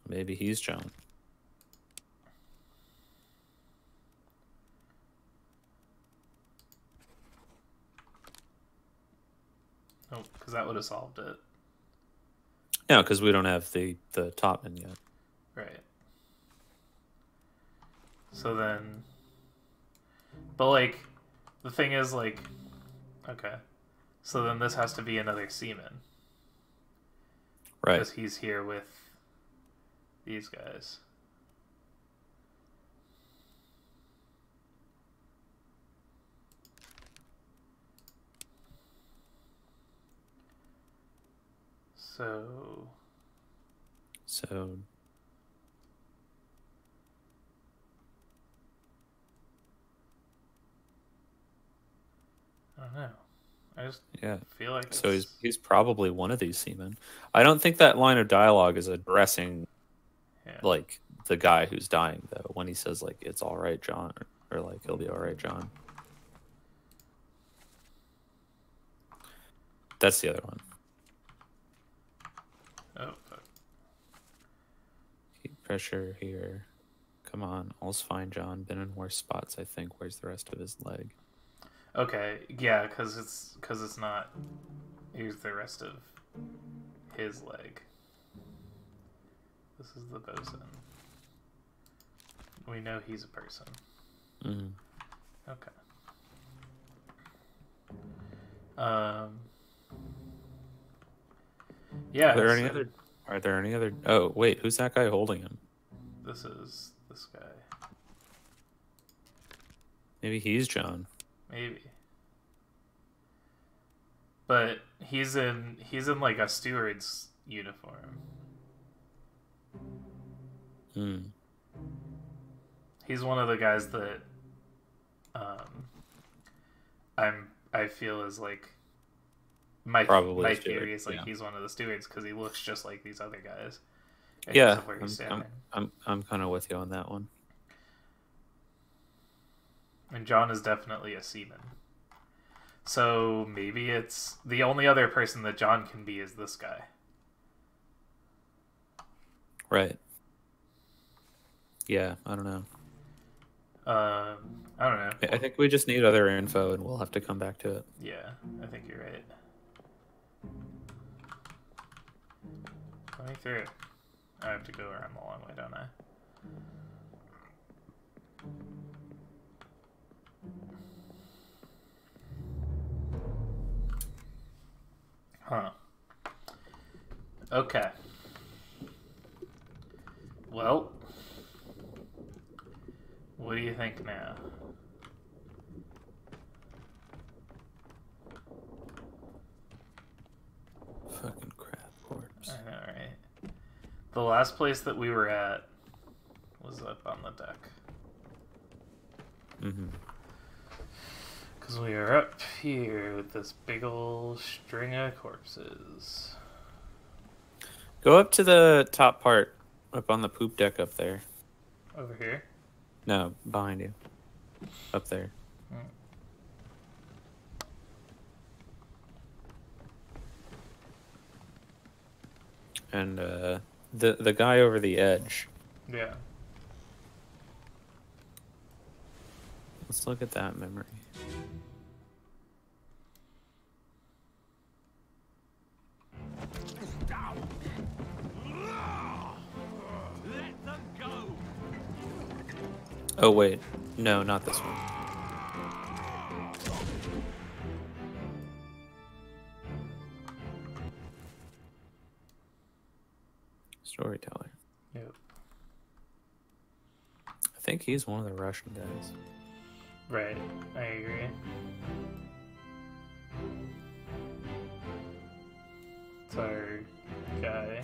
Maybe he's John. Oh, because that would have solved it. No, because we don't have the topman yet. Right. So then, but like, the thing is like, okay, so then this has to be another seaman. Right. Because he's here with these guys. So I don't know. I just feel like so he's probably one of these seamen. I don't think that line of dialogue is addressing like the guy who's dying though. When he says like it's all right, John, or like he'll be all right, John. That's the other one. Oh, fuck. Keep pressure here. Come on, all's fine, John. Been in worse spots, I think. Where's the rest of his leg? Okay, yeah, because it's not. Here's the rest of his leg. This is the bosun. We know he's a person. Mm-hmm. Okay. Yeah. Are there any other? Oh wait, who's that guy holding him? This is this guy. Maybe he's John. Maybe. But he's in like a steward's uniform. Hmm. He's one of the guys that I feel is like my theory is like he's one of the stewards because he looks just like these other guys. Yeah, I'm kind of with you on that one. And John is definitely a seaman. So maybe it's the only other person that John can be is this guy. Right. Yeah, I don't know. I don't know. I think we just need other info, and we'll have to come back to it. Yeah, I think you're right. Let me through. I have to go around the long way, don't I? Huh. Okay. Well, what do you think now? Fucking crap corpse. I know, right? The last place that we were at was up on the deck. Mm-hmm. Because we are up here with this big old string of corpses. Go up to the top part, up on the poop deck up there. Over here? No, behind you. Up there. And the guy over the edge. Yeah. Let's look at that memory. Let them go. Oh wait, no, not this one. Storyteller. Yep. I think he's one of the Russian guys. Right. I agree. It's our guy.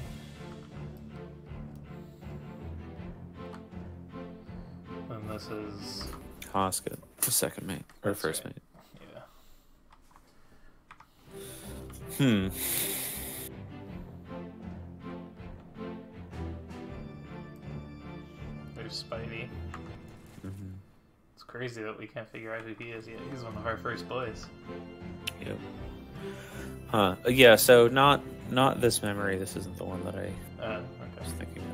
And this is... Hoskett, the second mate. Or That's first right. mate. Yeah. There's Spidey. Mm-hmm. It's crazy that we can't figure out who he is yet. He's one of our first boys. Yep. Huh. Yeah, so not this memory. This isn't the one that I Okay. was thinking of.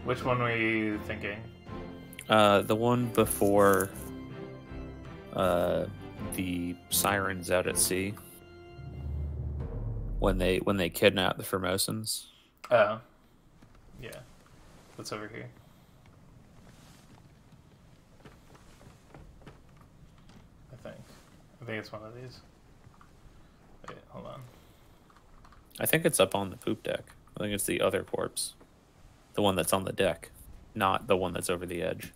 Which one were you thinking? The one before the sirens out at sea. When they kidnap the Formosans. Oh. Yeah. That's over here. I think it's one of these. Wait, hold on. I think it's up on the poop deck. I think it's the other corpse. The one that's on the deck. Not the one that's over the edge.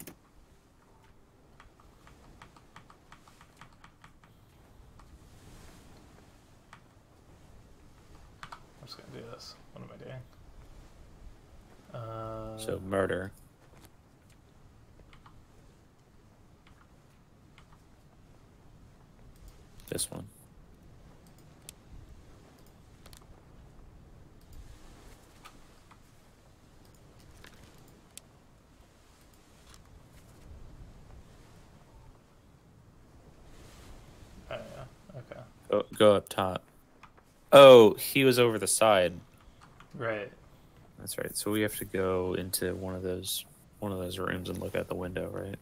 I'm just gonna do this. What am I doing? So murder. This one. Oh, yeah. Okay. Go up top. Oh, he was over the side. Right. That's right. So we have to go into one of those rooms and look out the window, right?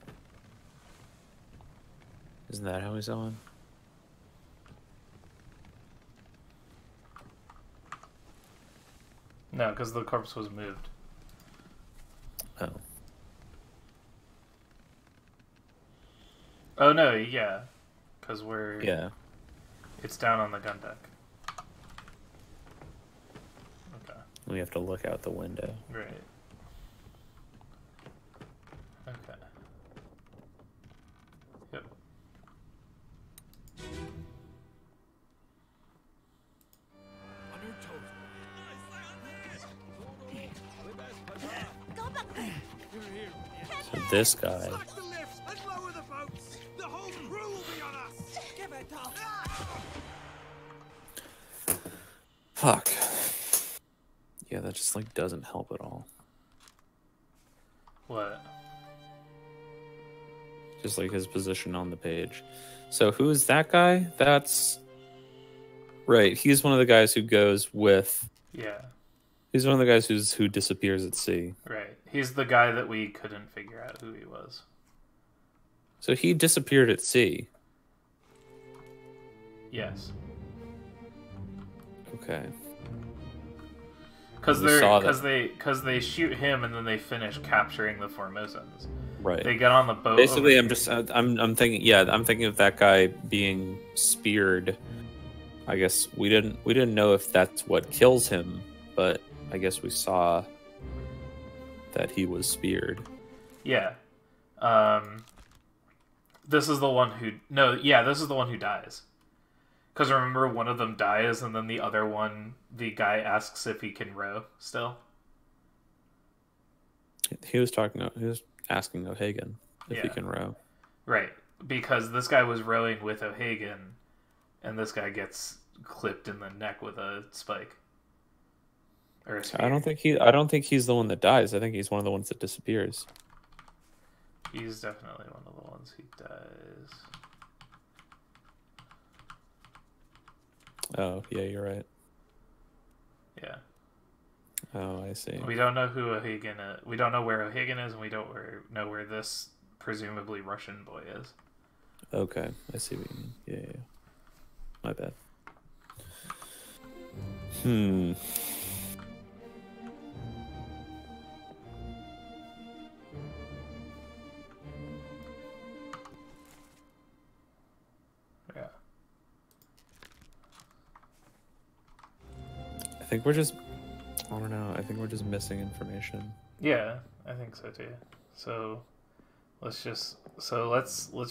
Isn't that how he's on? No, because the corpse was moved. Oh. Oh no, yeah. Because Yeah. It's down on the gun deck. Okay. We have to look out the window. Right. Okay. Yep. On your toes. So this guy. Slack the lifts and lower the boats. The whole crew will be on us. Give it up. Fuck. Yeah, that just like doesn't help at all. What? Just like his position on the page. So who is that guy? That's right. He's one of the guys who goes with. Yeah. He's one of the guys who disappears at sea. Right. He's the guy that we couldn't figure out who he was. So he disappeared at sea. Yes. Okay. Because We saw that. they shoot him and then they finish capturing the Formosans. Right. They get on the boat. Basically, over I'm thinking. Yeah, I'm thinking of that guy being speared. I guess we didn't know if that's what kills him, but I guess we saw that he was speared. Yeah. This is the one who... No, yeah, this is the one who dies. Because remember, one of them dies, and then the other one, the guy asks if he can row still. He was asking O'Hagan if he Yeah. can row. Right. Because this guy was rowing with O'Hagan, and this guy gets clipped in the neck with a spike. Or a spear. I don't think he's the one that dies. I think he's one of the ones that disappears. He's definitely one of the ones who dies. Oh, yeah, you're right. Yeah. Oh, I see. We don't know who O'Hagan is. We don't know where O'Hagan is, and we don't know where this presumably Russian boy is. Okay, I see what you mean. Yeah. My bad. Yeah. I think we're just... I don't know. I think we're just missing information. Yeah, I think so too. So let's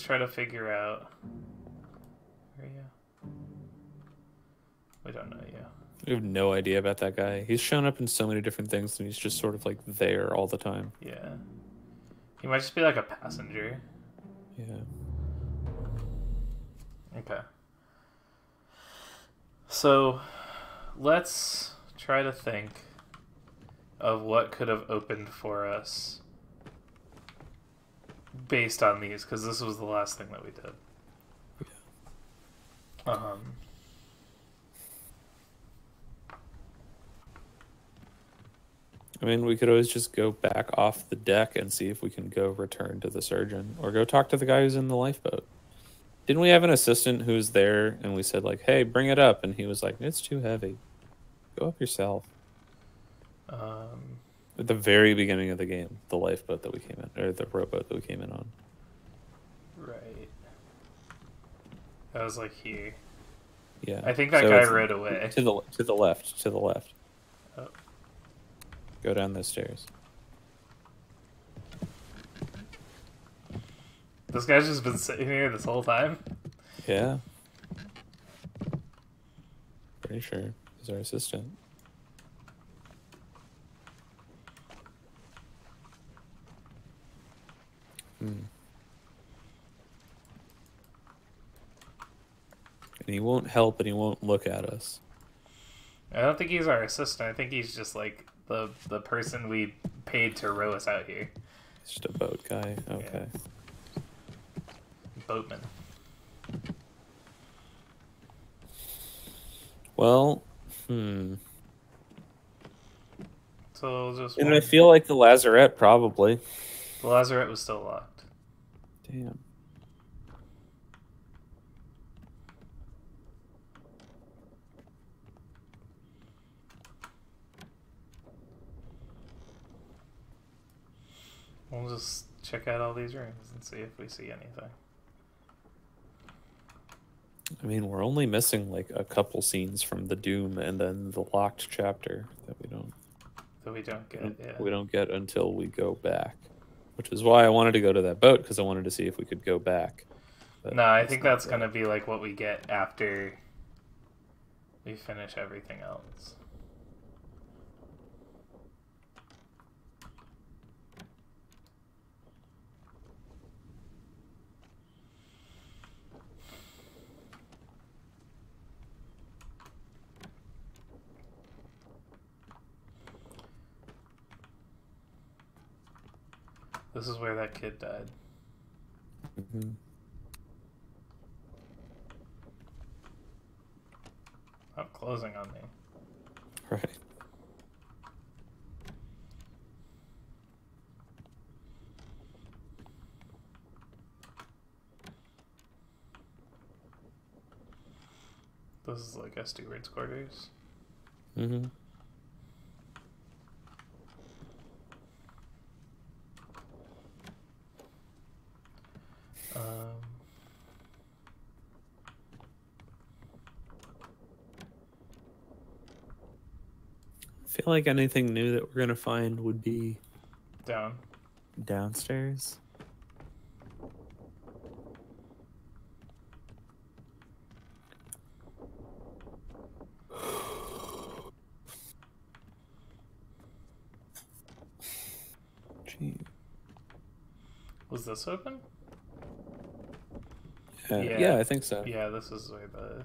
try to figure out. Where are you? We don't know yet. We have no idea about that guy. He's shown up in so many different things, and he's just sort of like there all the time. Yeah. He might just be like a passenger. Yeah. Okay. So let's try to think of what could have opened for us based on these, because this was the last thing that we did. Yeah. I mean, we could always just go back off the deck and see if we can go return to the surgeon, or go talk to the guy who's in the lifeboat. Didn't we have an assistant who was there and we said, like, hey, bring it up? And he was like, it's too heavy. Go up yourself. At the very beginning of the game, the lifeboat that we came in, or the rowboat that we came in on. Right. That was like here. Yeah. I think that guy rode away. To the left. To the left. Oh. Go down those stairs. This guy's just been sitting here this whole time? Yeah. Pretty sure he's our assistant. And he won't help and he won't look at us. I don't think he's our assistant. I think he's just like the person we paid to row us out here. He's just a boat guy. Okay. Yeah. Boatman. Well, So just. And I feel like the lazarette probably. The lazarette was still locked. Damn. We'll just check out all these rooms and see if we see anything. I mean, we're only missing like a couple scenes from the Doom and then the locked chapter that we don't get. Yeah. We don't get until we go back, which is why I wanted to go to that boat, because I wanted to see if we could go back. But no, I think that's gonna be like what we get after we finish everything else. This is where that kid died. Mm-hmm. Oh, closing on me. Right. This is like a steward's quarters. Mm-hmm. I feel like anything new that we're gonna find would be downstairs. Gee. Was this open? Yeah, I think so. Yeah, this is where the.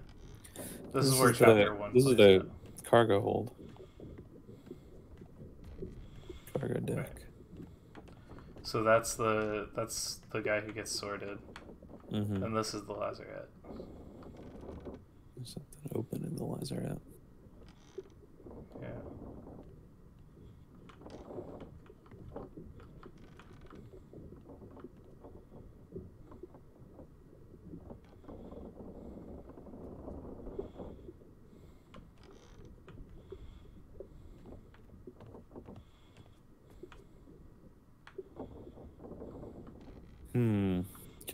This is where chapter 1. This is the cargo hold. Cargo deck. Right. So that's the guy who gets sorted, and this is the lazarette. There's something open in the lazarette. Yeah.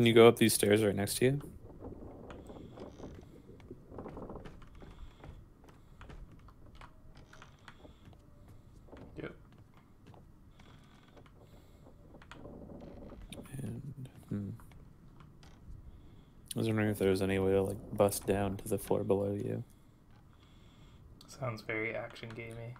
Can you go up these stairs right next to you? Yep. And I was wondering if there was any way to like bust down to the floor below you. Sounds very action gamey.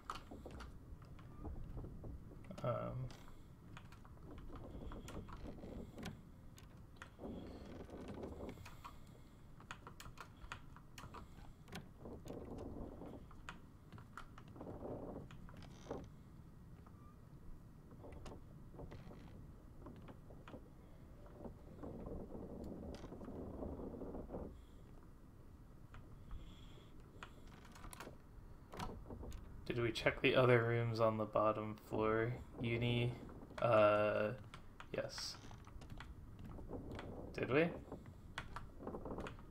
Did we check the other rooms on the bottom floor? Uni? Yes. Did we?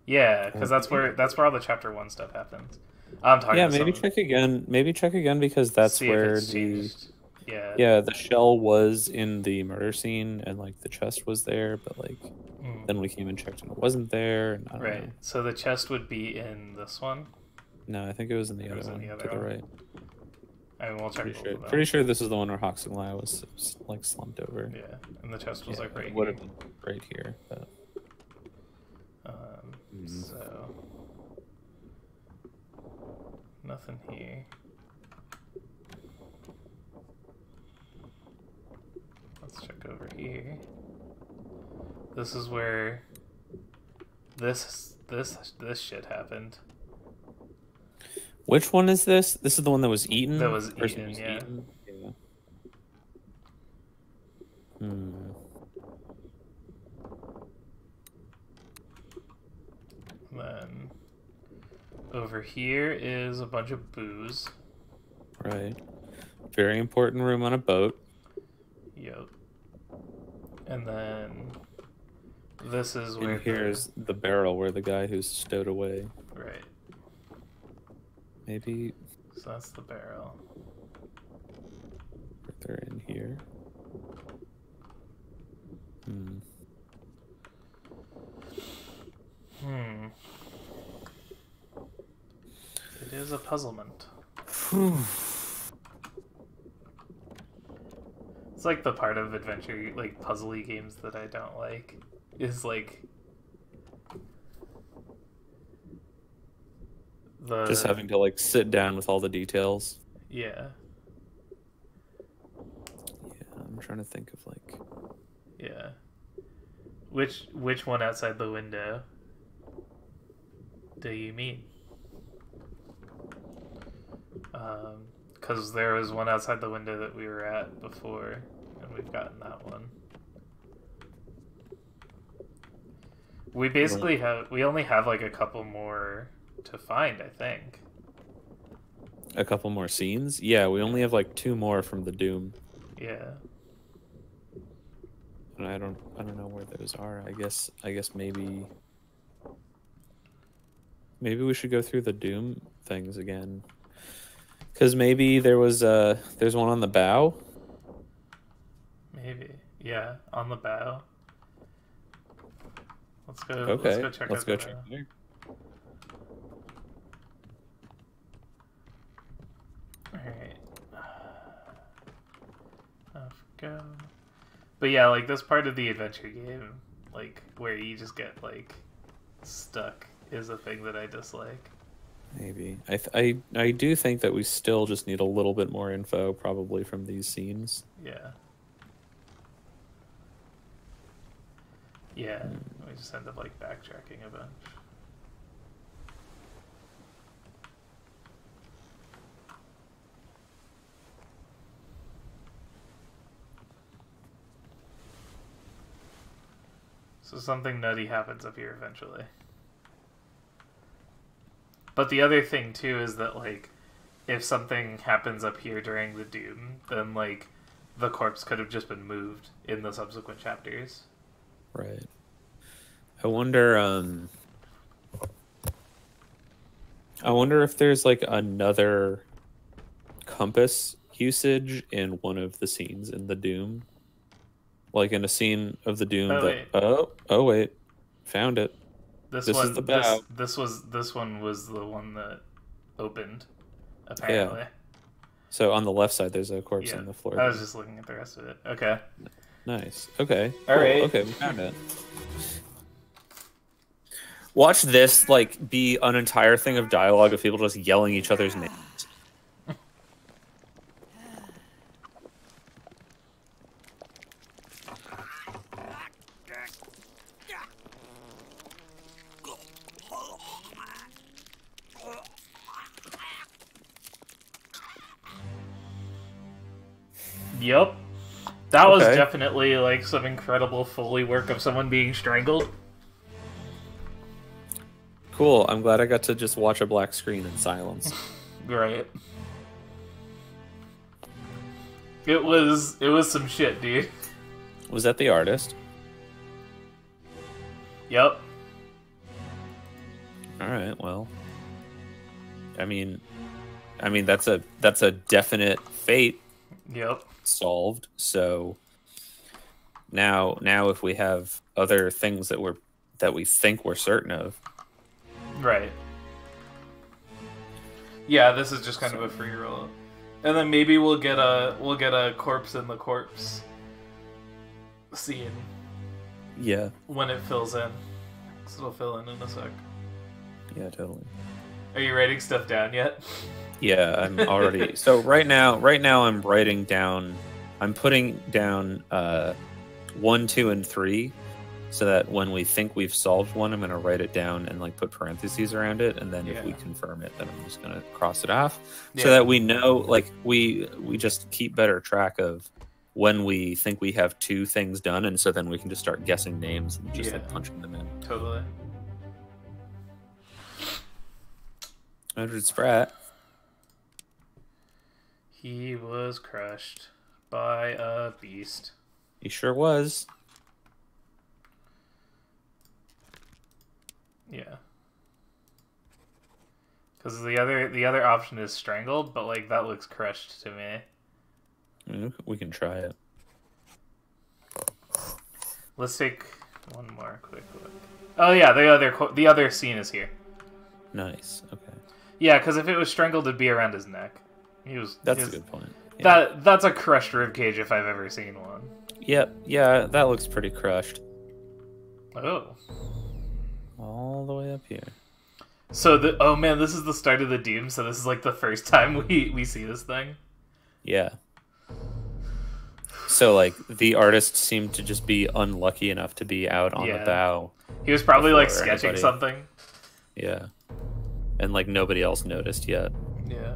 Yeah, because that's where all the chapter 1 stuff happens. I'm talking. Yeah, maybe check again. Maybe check again because that's see if where it's the changed. Yeah. yeah the shell was in the murder scene and like the chest was there, but like then we came and checked and it wasn't there. And I don't Right. know. So the chest would be in this one. No, I think it was in the It other was in one the other to the one? right. I mean, we'll check both of them. Pretty sure this is the one where Hoxingly was like slumped over. Yeah, and the chest was like right it would here. have been right here, but So nothing here. Let's check over here. This is where this shit happened. which one is this? This is the one that was eaten. That was Person eaten, yeah. eaten? Yeah. Then over here is a bunch of booze. Right. Very important room on a boat. Yep. And then this is where And here's the barrel where the guy who's stowed away. right. Maybe So that's the barrel. they're in here. It is a puzzlement. It's like the part of adventure, like puzzly games that I don't like, is like Just having to like sit down with all the details. Yeah. Yeah, I'm trying to think of like. Yeah. Which one outside the window do you mean? Because there was one outside the window that we were at before, and we've gotten that one. We basically we only have like a couple more to find, I think. A couple more scenes? Yeah, we only have like 2 more from the Doom. Yeah. And I don't know where those are. I guess maybe we should go through the Doom things again. Cuz maybe there's one on the bow. Maybe. Yeah, on the bow. Let's go. Okay. Let's go check Let's out go the check bow. there. Alright. Off go. But yeah, like this part of the adventure game, like where you just get like stuck, is a thing that I dislike. Maybe. I do think that we still just need a little bit more info probably from these scenes. Yeah. Yeah, we just end up like backtracking a bunch. So something nutty happens up here eventually. But the other thing too is that like if something happens up here during the Doom, then like the corpse could have just been moved in the subsequent chapters. Right. I wonder if there's like another compass usage in one of the scenes in the Doom. Like in a scene of the Doom Oh, that wait. oh wait. Found it. This This one, is the bow. this one was the one that opened, Yeah. apparently. So on the left side there's a corpse Yeah. on the floor. I was just looking at the rest of it. Okay. Nice. Okay. All Cool. right. Okay, we found it. Watch this like be an entire thing of dialogue of people just yelling each other's names. Yep. That was Okay. definitely like some incredible Foley work of someone being strangled. Cool. I'm glad I got to just watch a black screen in silence. Right. It was some shit, dude. Was that the artist? Yep. All right. Well, I mean that's a definite fate Yep. solved. So now if we have other things that we think we're certain of, Right. Yeah, this is just kind of a free roll. And then maybe we'll get a corpse in the corpse scene yeah, when it fills in. 'Cause it'll fill in a sec. yeah, totally. Are you writing stuff down yet? Yeah, I'm already. So right now I'm writing down. I'm putting down 1, 2, and 3, so that when we think we've solved one, I'm gonna write it down and like put parentheses around it, and then if we Yeah. confirm it, then I'm just gonna cross it off, Yeah. so that we know. Like we just keep better track of when we think we have 2 things done, and so then we can just start guessing names and just like Yeah. punching them in. Totally. Edward Spratt. He was crushed by a beast. He sure was. Yeah. Because the other option is strangled, but like that looks crushed to me. We can try it. Let's take one more quick look. Oh yeah, the other scene is here. Nice. Okay. Yeah, because if it was strangled, it'd be around his neck. That's a good point. Yeah. That's a crushed ribcage if I've ever seen one. Yep. Yeah, that looks pretty crushed. Oh. All the way up here. So oh man, this is the start of the Doom. So this is like the first time we see this thing. Yeah. So like the artist seemed to just be unlucky enough to be out on Yeah. the bow. He was probably like Before sketching anybody- something. Yeah. And like nobody else noticed yet. Yeah.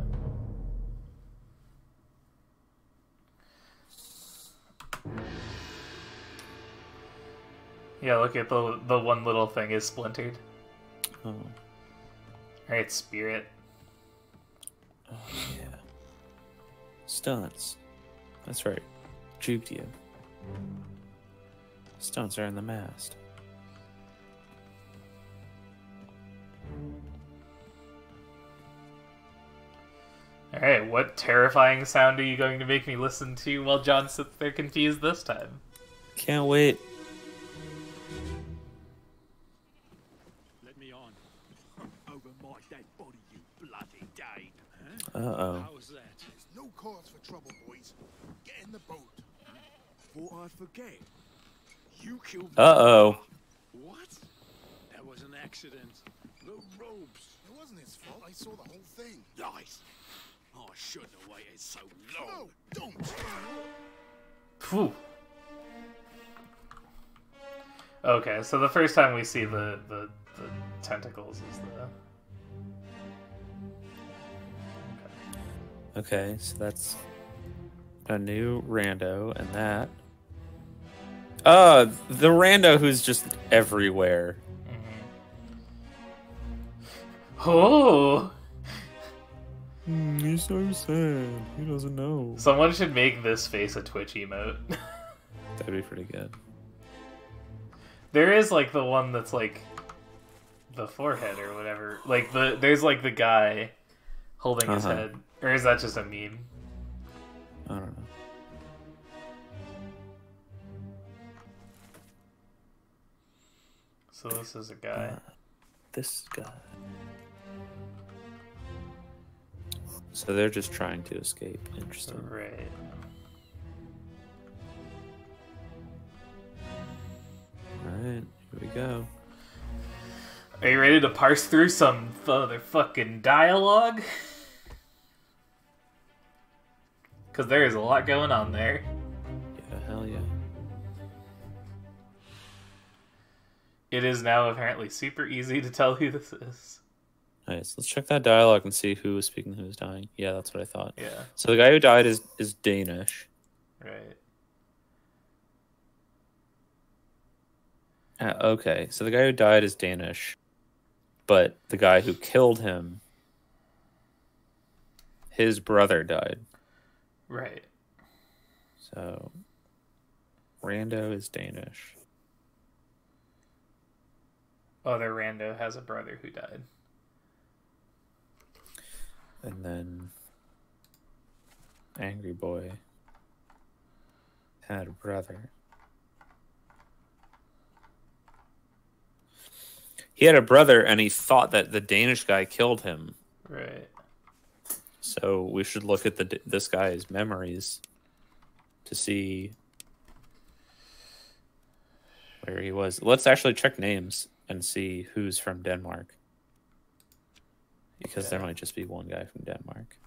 Yeah, look at the one little thing is splintered. Oh. Alright, spirit. Oh yeah. Stunts. That's right. Juked you. Stunts are in the mast. Alright, what terrifying sound are you going to make me listen to while John sits there confused this time? Can't wait. Let me on. Over my dead body, you bloody Dane. Uh-oh. How was that? There's no cause for trouble, boys. Get in the boat. Thought I'd forget. You killed me. Uh-oh. What? That was an accident. The ropes. It wasn't his fault. I saw the whole thing. Lies. I shouldn't have waited so long. No, don't. Phew. Okay, so the first time we see the tentacles is the... Okay, so that's a new rando, and that... the rando who's just everywhere. Oh! He's so sad. He doesn't know. Someone should make this face a Twitch emote. That'd be pretty good. There is like the one that's like the forehead or whatever. Like there's like the guy holding his Uh-huh. head. Or is that just a meme? I don't know. So this is a guy. This guy. So they're just trying to escape. Interesting. Right. Alright, here we go. Are you ready to parse through some motherfucking dialogue? Because there is a lot going on there. Yeah, hell yeah. It is now apparently super easy to tell who this is. Nice. Let's check that dialogue and see who was speaking, who was dying. Yeah, that's what I thought. Yeah, So the guy who died is Danish. right. Okay, so the guy who died is Danish, but the guy who killed him, his brother died. Right. So Rando is Danish. Other rando has a brother who died. And then Angry Boy had a brother. He had a brother, and he thought that the Danish guy killed him. Right. So we should look at this guy's memories to see where he was. Let's actually check names and see who's from Denmark. Because there might just be one guy from Denmark.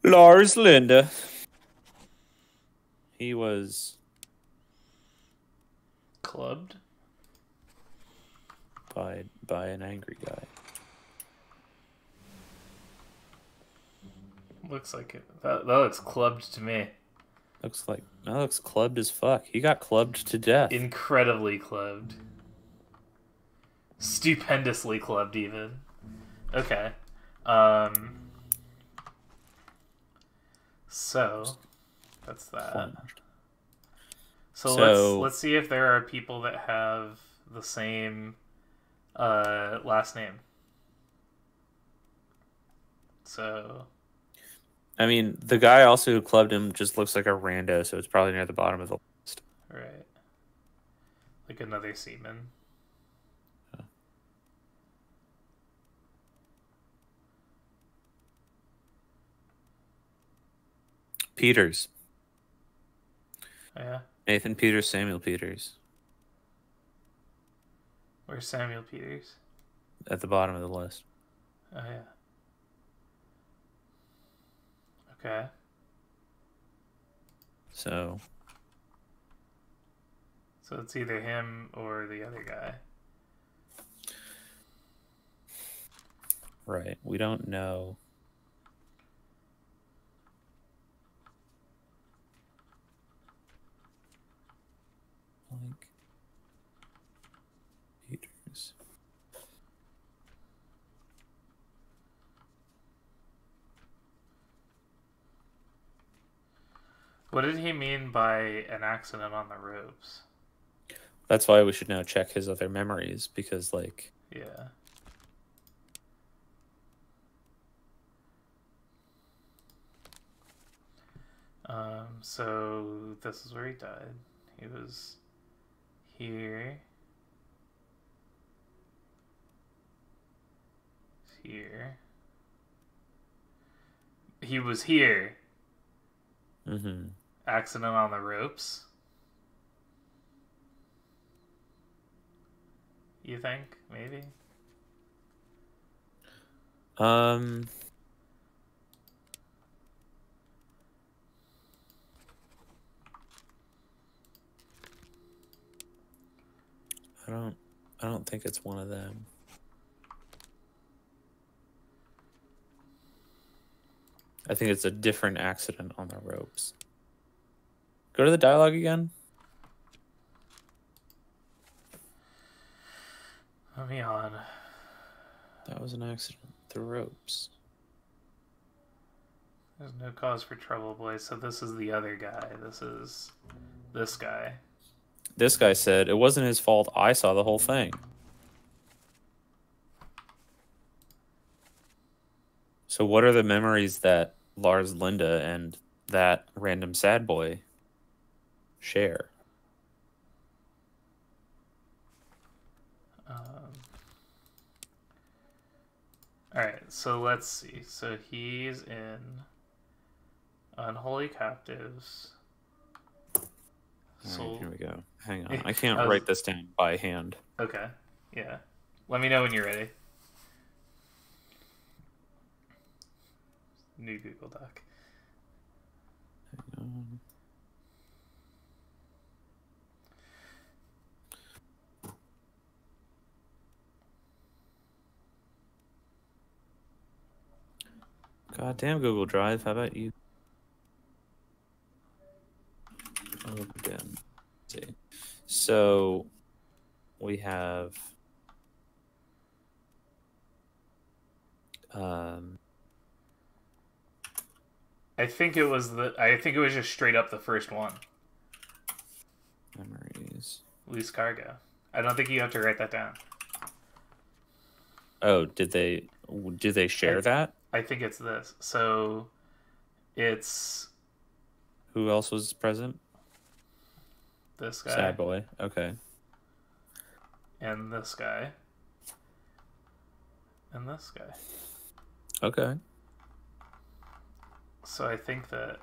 Lars Linde. He was Clubbed? by an angry guy. Looks like it. That looks clubbed to me. That looks clubbed as fuck. He got clubbed to death. Incredibly clubbed. Stupendously clubbed, even. Okay. So that's that. Plunged. So let's see if there are people that have the same last name. So I mean, the guy also who clubbed him just looks like a rando, so it's probably near the bottom of the list. right. Like another seaman. Peters. Yeah. Nathan Peters, Samuel Peters. Where's Samuel Peters? At the bottom of the list. Oh yeah. Okay. So it's either him or the other guy. right. We don't know. Like Peters. What did he mean by an accident on the ropes? That's why we should now check his other memories, because like Yeah. So this is where he died. He was here. Here. He was here. mm-hmm. Accident on the ropes. You think? Maybe? I don't think it's one of them. I think it's a different accident on the ropes. Go to the dialogue again. Let me on. That was an accident. The ropes. There's no cause for trouble, boys. So this is the other guy. This is this guy. This guy said, it wasn't his fault. I saw the whole thing. So what are the memories that Lars, Linda, and that random sad boy share? All right, so let's see. So he's in Unholy Captives. All right, here we go. Hang on. I I can't was- write this down by hand. Okay, yeah. Let me know when you're ready. New Google Doc. Goddamn Google Drive. How about you? Obra Dinn. Let's see. So we have I think it was just straight up the first one. memories. Loose cargo. I don't think you have to write that down. Oh, do they share that? I think it's this. So it's Who else was present? this guy Sad boy. Okay. and this guy and this guy. Okay. So I think that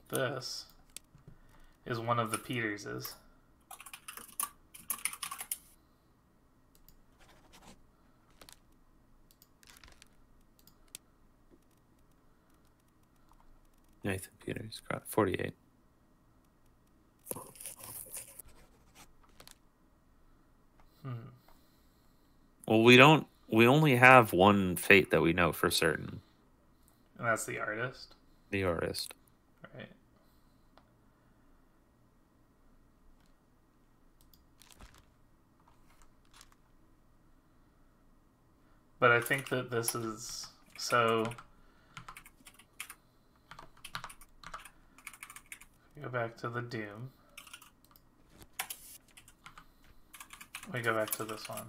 this is one of the Peterses. Nathan Peters, 48. Well, we only have one fate that we know for certain. And that's the artist, The artist. right? But I think that this is so. Go back to the Doom. We go back to this one.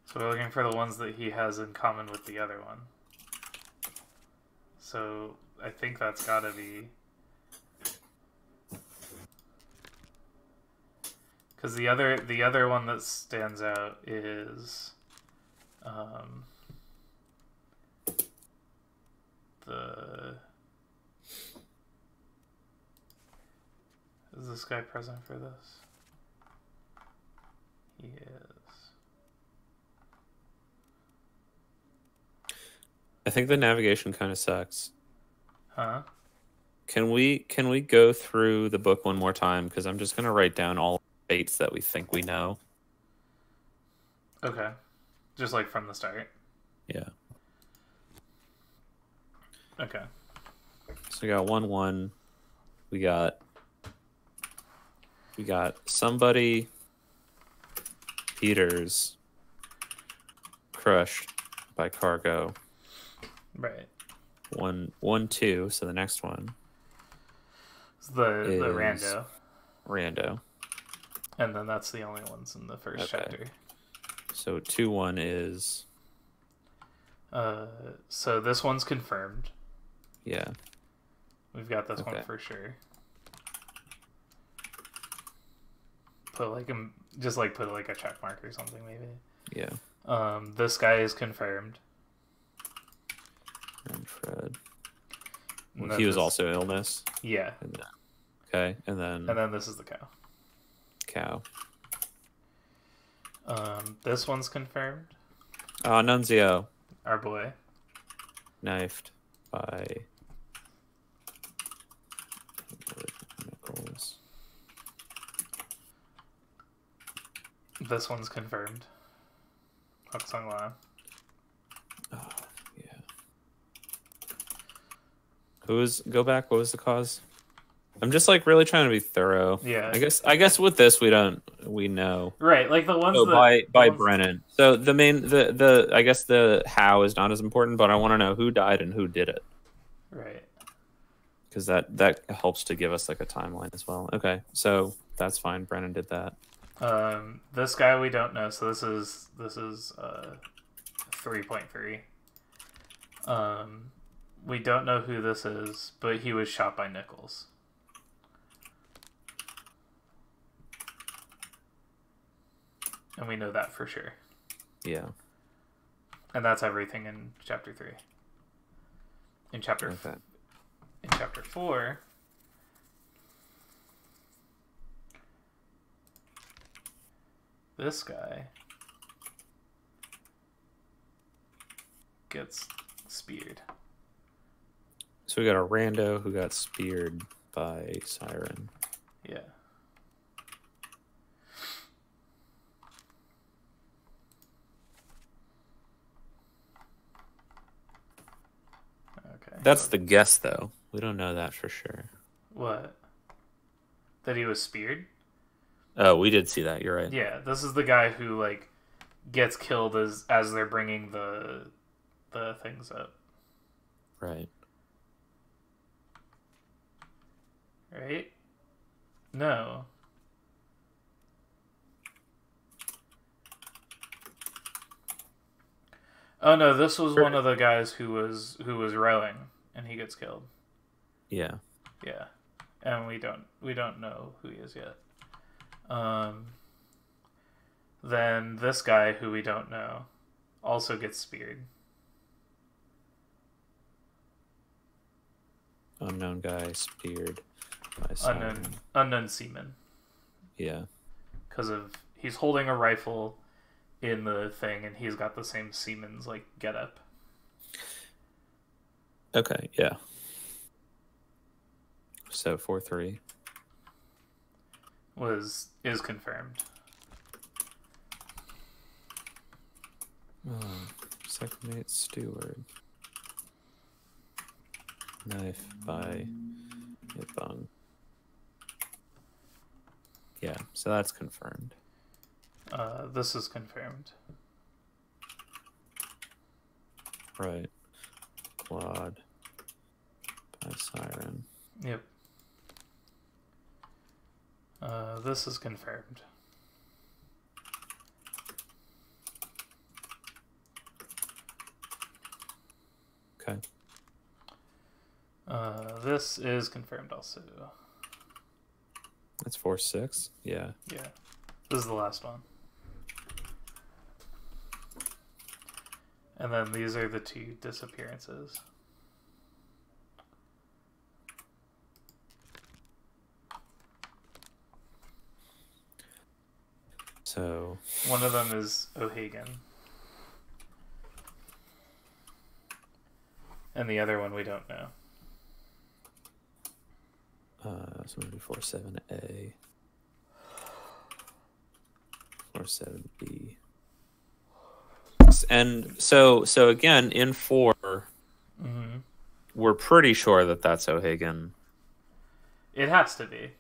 So we're looking for the ones that he has in common with the other one. So I think that's got to be, because the other one that stands out is the is this guy present for this? He is. I think the navigation kind of sucks. Huh? Can we go through the book one more time? Because I'm just gonna write down all the fates that we think we know. Okay. Just like from the start. Yeah. Okay. So we got 1-1. We got somebody Peters crushed by cargo. Right. 1-2. So the next one It's the is rando. Rando. And then that's the only ones in the first Okay. chapter. So 2-1 is So this one's confirmed. yeah. We've got this Okay. one for sure. Put like a check mark or something maybe. Yeah. This guy is confirmed. And Fred. And Well, then he was this- also illness. Yeah. Okay, and then this is the cow. cow. This one's confirmed. Oh, Nunzio Our boy. knifed by Nichols. This one's confirmed. Hook Sung Lam. Oh, yeah. Go back? What was the cause? I'm just like really trying to be thorough. Yeah. I guess with this we know. Right, like the ones Oh, that by the ones- Brennan. So the I guess the how is not as important, but I want to know who died and who did it. Right. because that helps to give us like a timeline as well. Okay, so that's fine. Brennan did that. This guy we don't know, so this is 3.3. We don't know who this is, but he was shot by Nichols. And we know that for sure. Yeah. And that's everything in chapter 3. In chapter 4, this guy gets speared. So we got a rando who got speared by Siren. Yeah. Okay. That's the guess, though. We don't know that for sure. What? That he was speared? Oh, we did see that. You're right. Yeah, this is the guy who like gets killed as they're bringing the things up. Right. Right? No. Oh no, this was one of the guys who was rowing and he gets killed. Yeah. Yeah. And we don't know who he is yet. Then this guy who we don't know also gets speared. Unknown guy speared by Siren. Unknown seaman. Yeah. Because he's holding a rifle in the thing and he's got the same seaman's like getup. Okay, yeah. So 4-3 is confirmed. Second mate steward. Knife by Bung. Yeah, so that's confirmed. This is confirmed. Right. Quad by Siren. Yep. This is confirmed. Okay. This is confirmed also. That's 4-6. Yeah. Yeah. This is the last one. And then these are the 2 disappearances. So one of them is O'Hagan. And the other one we don't know. so maybe 4-7A. 4-7B. And so again in 4, we're pretty sure that that's O'Hagan. It has to be.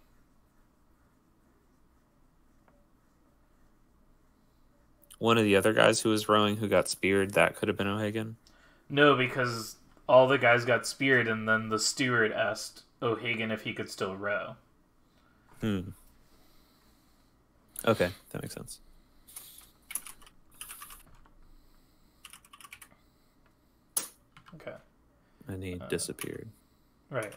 One of the other guys who was rowing who got speared, that could have been O'Hagan? No, because all the guys got speared and then the steward asked O'Hagan if he could still row. Okay, that makes sense. Okay. And he disappeared. Right.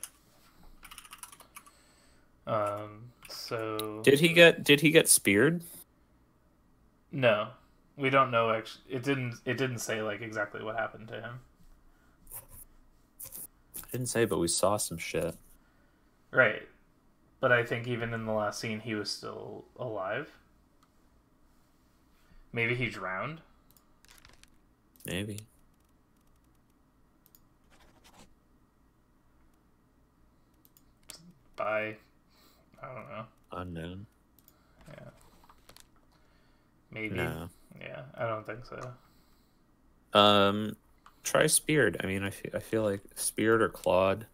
So Did he get speared? No. We don't know actually. It didn't say like exactly what happened to him. I didn't say, but we saw some shit. Right. But I think even in the last scene he was still alive. Maybe he drowned. Maybe. By I don't know. Unknown. Yeah. Maybe. No. Yeah, I don't think so. Try speared. I mean, I feel like speared or clawed.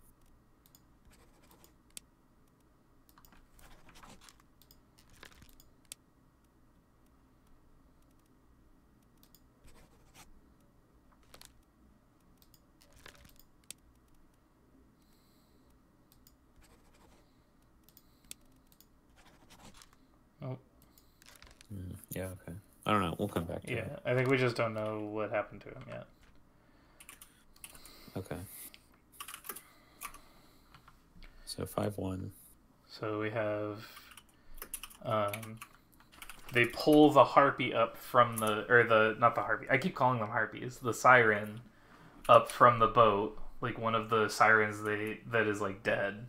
Yeah, okay. I don't know. We'll come back to Yeah, it. I think we just don't know what happened to him yet. Okay. So 5-1. So we have, they pull the harpy up from not the harpy. I keep calling them harpies. The siren up from the boat, like one of the sirens that is like dead,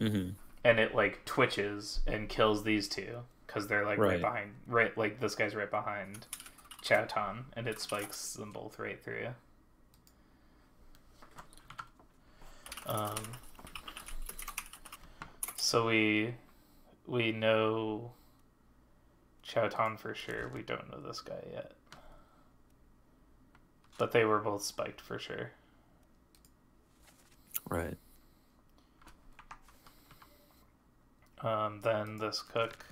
Mm-hmm. and it like twitches and kills these two because they're like right behind, like this guy's right behind Chowton, and it spikes them both right through you. So we know Chowton for sure. We don't know this guy yet. But they were both spiked for sure. Right. Then this cook.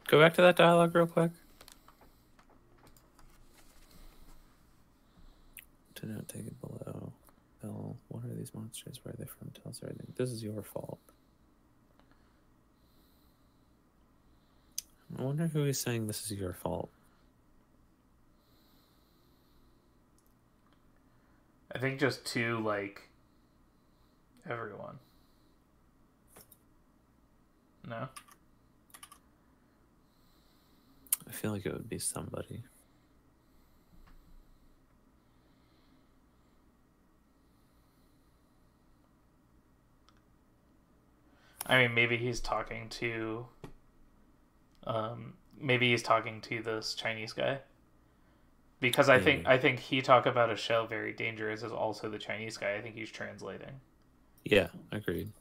Go back to that dialogue real quick. Do not take it below. Bill, what are these monsters? Where are they from? Tell us everything. This is your fault. I wonder who is saying this is your fault. I think just to, like, everyone. No? I feel like it would be somebody. I mean, maybe he's talking to... maybe he's talking to this Chinese guy. Because I think he talked about a shell very dangerous is also the Chinese guy. I think he's translating. Yeah, agreed.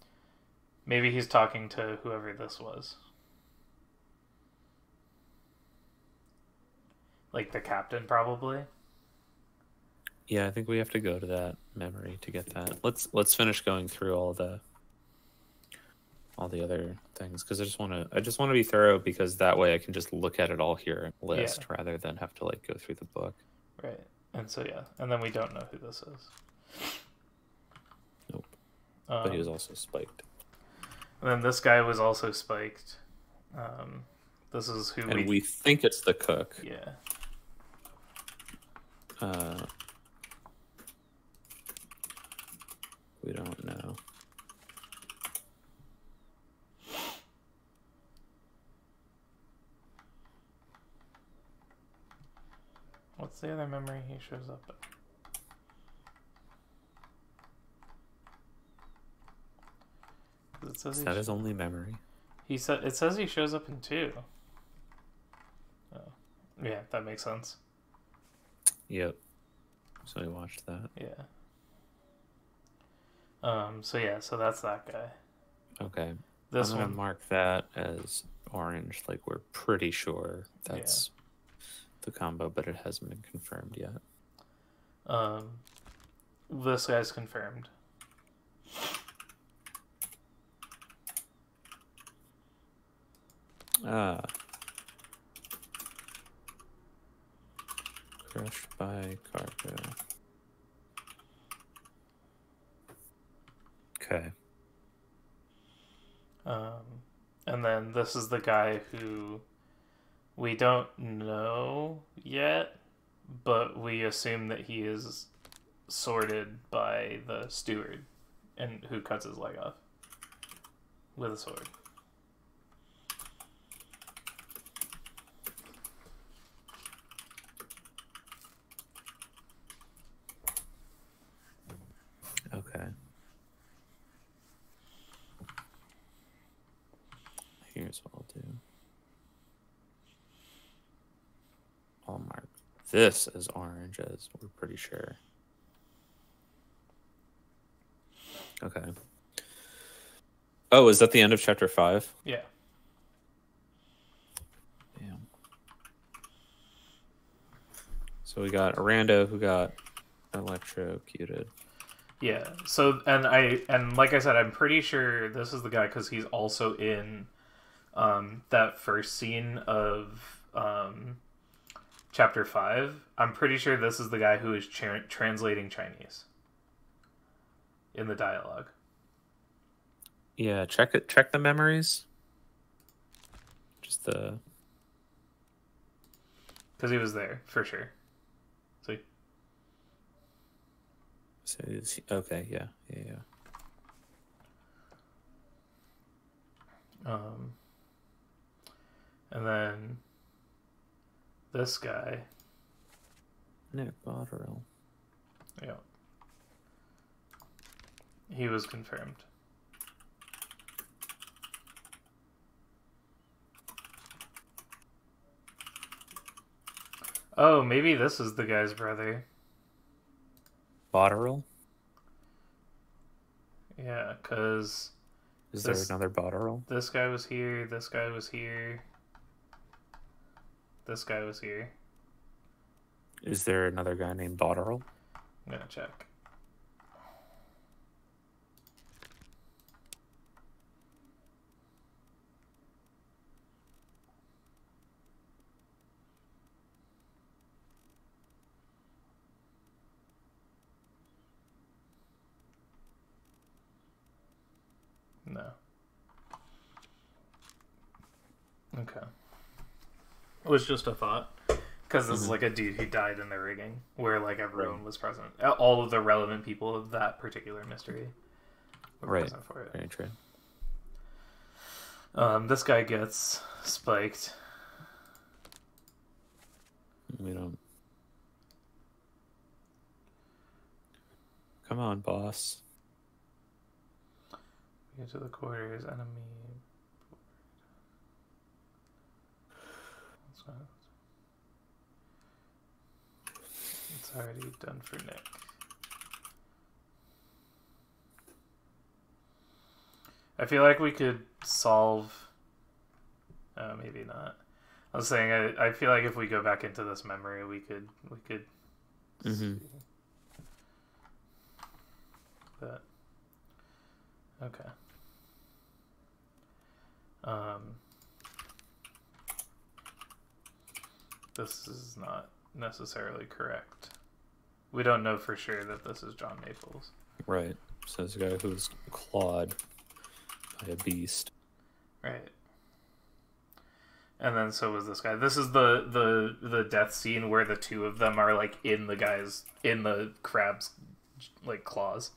Maybe he's talking to whoever this was. Like the captain, probably. Yeah, I think we have to go to that memory to get that. Let's finish going through all the other things because I just want to be thorough because that way I can just look at it all here and list rather than have to like go through the book. Right. And so and then we don't know who this is. Nope. But he was also spiked. And then this guy was also spiked. This is who we think it's the cook. Yeah. We don't know. What's the other memory he shows up in? It says is that his only memory? It says he shows up in 2. Oh. Yeah, that makes sense. Yep. So we watched that. Yeah. So that's that guy. Okay. This I'm gonna one mark that as orange, like we're pretty sure that's the combo, but it hasn't been confirmed yet. This guy's confirmed. Crushed by cargo. Okay. And then this is the guy who we don't know yet, but we assume that he is sorted by the steward and who cuts his leg off with a sword. Okay. Here's what I'll do. I'll mark this as orange, as we're pretty sure. Okay. Oh, is that the end of chapter 5? Yeah. Damn. So we got Arando who got electrocuted. Yeah. So and like I said, I'm pretty sure this is the guy because he's also in that first scene of chapter 5. I'm pretty sure this is the guy who is translating Chinese in the dialogue. Yeah, check it. Check the memories. Just the. Because he was there, for sure. See? So okay, yeah. And then this guy. Nick Botterill. Yeah. He was confirmed. Oh, maybe this is the guy's brother. Botterill? Yeah, because... Is there another Botterill? This guy was here, this guy was here. This guy was here. Is there another guy named Botterill? I'm gonna check. No. Okay. It was just a thought. Because this is like a dude who died in the rigging, where like everyone was present. All of the relevant people of that particular mystery were present for it. Very true. This guy gets spiked. We don't. Come on, boss. We get to the quarters, enemy. It's already done for Nick. I feel like we could solve... maybe not. I was saying, I feel like if we go back into this memory, we could see. But, okay. This is not necessarily correct. We don't know for sure that this is John Maples. Right. So it's a guy who was clawed by a beast. Right. And then so was this guy. This is the death scene where the two of them are like in the crab's like claws.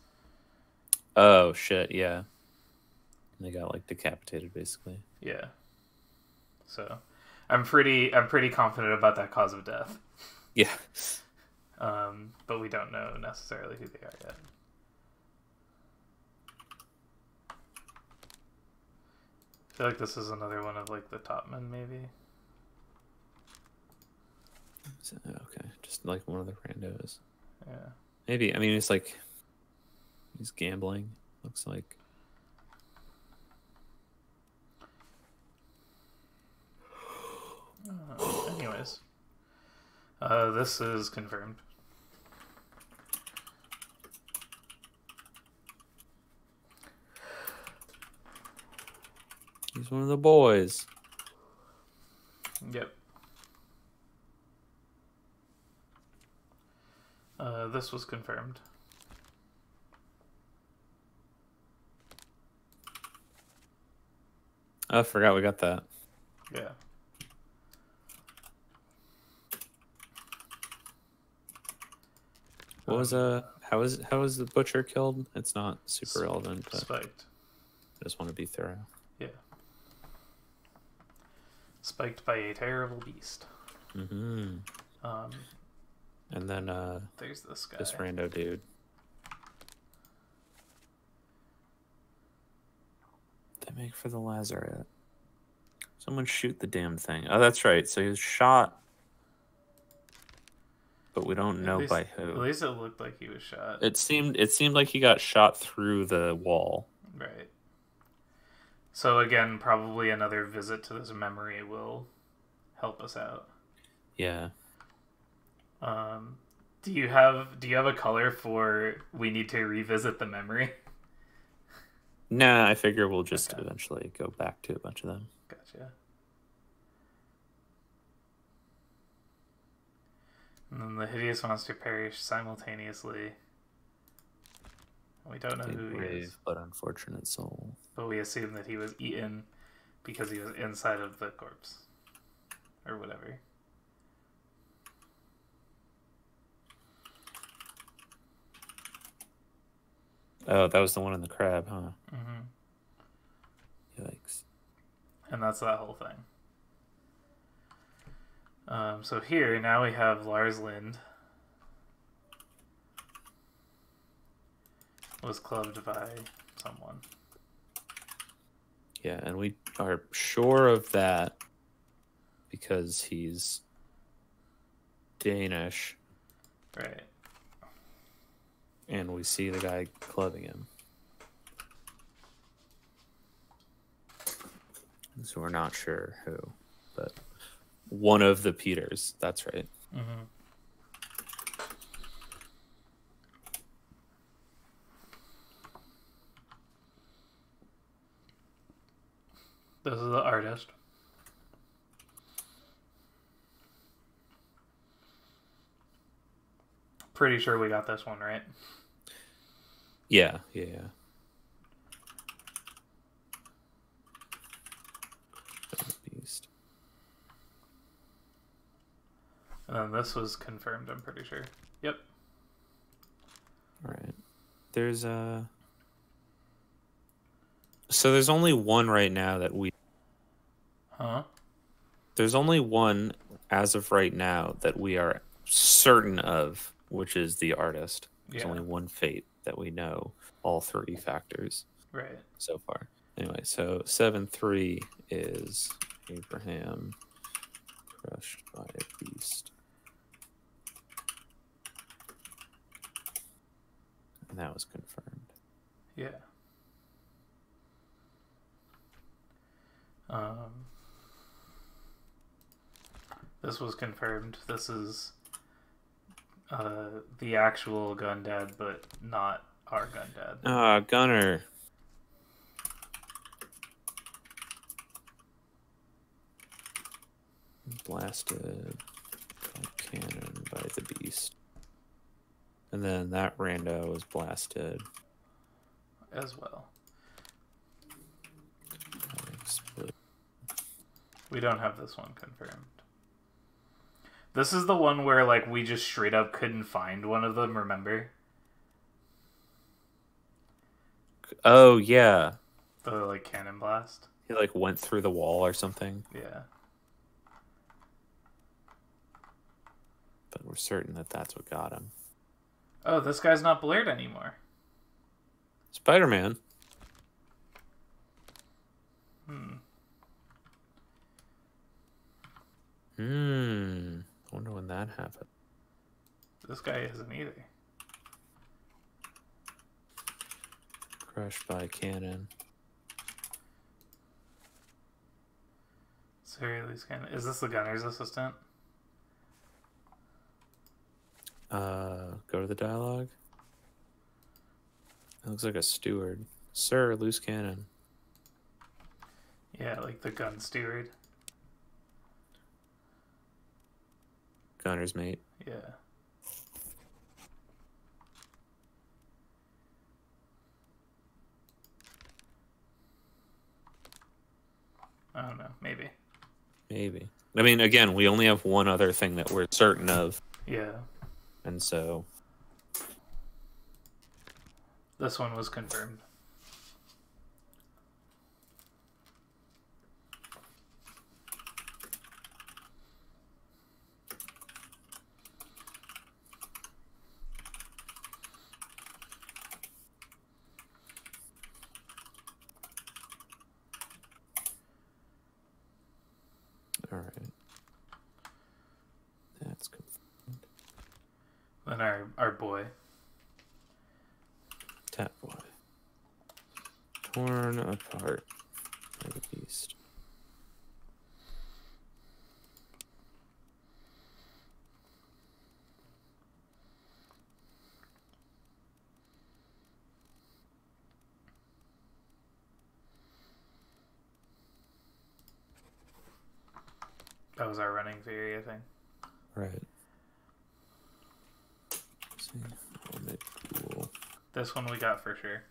Oh shit, yeah. They got like decapitated basically. Yeah. So I'm pretty confident about that cause of death. Yeah. But we don't know necessarily who they are yet. I feel like this is another one of like the top men, maybe. Okay, just like one of the randos. Yeah. Maybe. I mean, it's like he's gambling. Looks like. Anyways, this is confirmed. He's one of the boys. Yep. This was confirmed. Oh, I forgot we got that. Yeah. What was how was the butcher killed? It's not super relevant, but Spiked. I just want to be thorough. Yeah. Spiked by a terrible beast. Mm-hmm. And then There's this guy. this rando dude. They make for the lazaret. Someone shoot the damn thing. Oh, that's right. So he was shot, but we don't know by who. At least it looked like he was shot. It seemed like he got shot through the wall. Right. So again, probably another visit to this memory will help us out. Yeah. Do you have a color for we need to revisit the memory? Nah, I figure we'll just eventually go back to a bunch of them. Gotcha. And then the hideous monster perished simultaneously. We don't know who he is. But unfortunate soul. But we assume that he was eaten because he was inside of the corpse. Or whatever. Oh, that was the one in the crab, huh? Mm-hmm. Yikes. And that's that whole thing. So here, now we have Lars Lind was clubbed by someone. Yeah, and we are sure of that because he's Danish, Right. and we see the guy clubbing him. So we're not sure who, but one of the Peters. That's right. Mm-hmm. This is the artist. Pretty sure we got this one right. Yeah. Beast. And then this was confirmed, I'm pretty sure. Yep. All right. There's So there's only one right now that we. Huh? There's only one as of right now that we are certain of, which is the artist. There's Yeah. only one fate that we know all three factors Right. so far. Anyway, so 7-3 is Abraham crushed by a beast. And that was confirmed. Yeah. This was confirmed. This is the actual gun dad, but not our gun dad. Ah, Gunner. Blasted by cannon by the beast. And then that rando was blasted. As well. Split. We don't have this one confirmed. This is the one where like we just straight up couldn't find one of them, remember? Oh, yeah. The like cannon blast. He like went through the wall or something. Yeah. But we're certain that that's what got him. Oh, this guy's not blurred anymore. Spider-Man. I wonder when that happened. This guy isn't either. Crushed by cannon. Seriously, is this the gunner's assistant? Go to the dialogue. It looks like a steward. Sir, loose cannon. Yeah, like the gun steward. Gunner's mate. Yeah. I don't know. Maybe. Maybe. I mean, again, we only have one other thing that we're certain of. Yeah. And so... This one was confirmed. All right. That's confirmed. Then our boy. Tap boy. Torn apart by the beast. That was our running theory, I think. Right. Let's see. Helmet cool. This one we got for sure.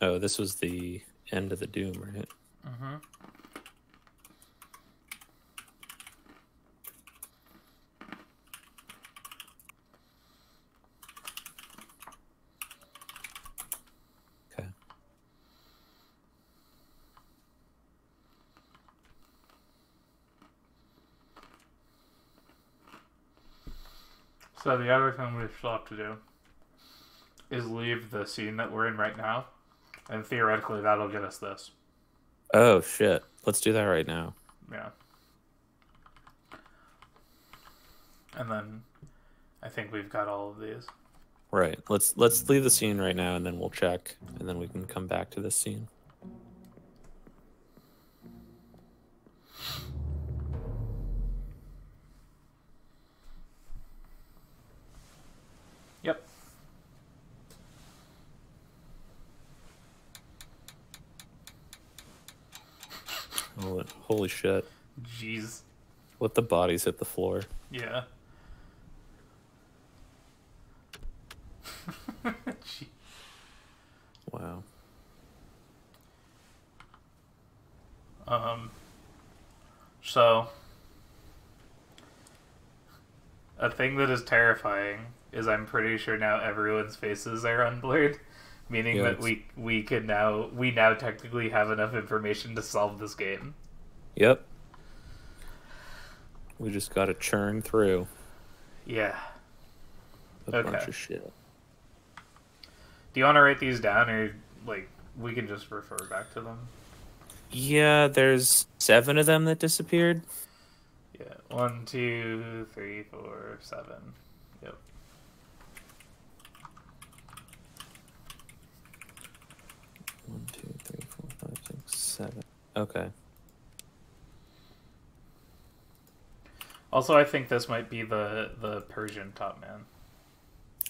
Oh, this was the end of the Doom, right? Mm-hmm. So the other thing we still have to do is leave the scene that we're in right now, and theoretically that'll get us this. Oh shit! Let's do that right now. Yeah. And then I think we've got all of these. Right. Let's leave the scene right now, and then we'll check, and then we can come back to this scene. Yep. Holy shit! Jeez. Let the bodies hit the floor. Yeah. Gee. Wow. So a thing that is terrifying is I'm pretty sure now everyone's faces are unblurred, meaning Yeah, that we now technically have enough information to solve this game. Yep. We just got to churn through Yeah. a Okay. bunch of shit. Do you want to write these down, or like we can just refer back to them? Yeah, there's 7 of them that disappeared. Yeah. 1, 2, 3, 4, 7. Yep. One, two, three, four, five, six, 7. Okay. Also, I think this might be the Persian top man.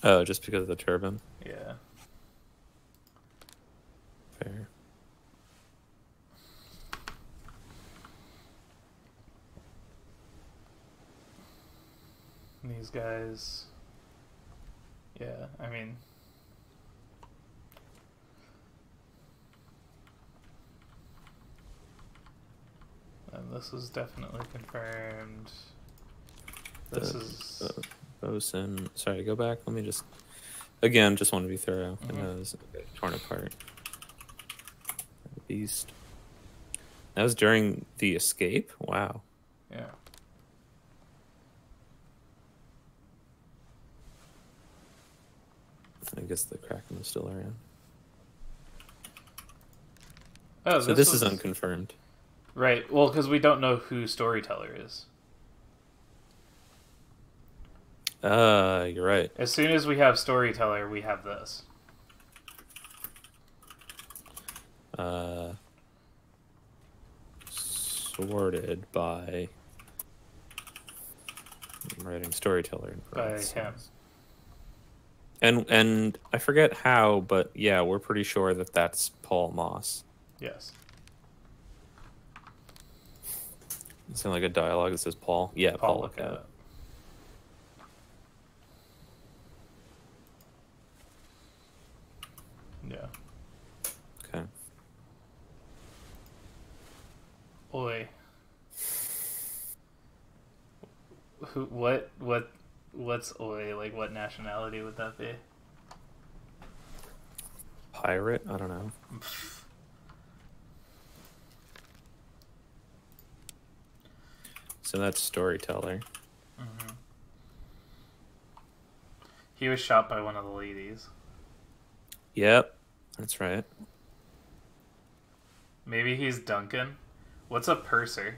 Oh, just because of the turban. Yeah. Fair. These guys. Yeah, I mean. And this is definitely confirmed. This is. Bosun. Sorry, go back. Let me just. Again, just want to be thorough. Mhm. The nose. Okay, torn apart. Beast. That was during the escape? Wow. Yeah. I guess the Kraken was still around. Oh, So this was- is unconfirmed. Right. Well, because we don't know who Storyteller is. You're right. As soon as we have Storyteller, we have this. Sorted by. I'm writing storyteller in By parentheses. him. And I forget how, but yeah, we're pretty sure that that's Paul Moss. Yes. It's in like a dialogue that says Paul. Yeah, Paul look Lookout. Yeah. Okay. Oi. What's Oi? Like, what nationality would that be? Pirate? I don't know. So that's storyteller. Mm-hmm. He was shot by one of the ladies. Yep, that's right. Maybe he's Duncan. What's a purser?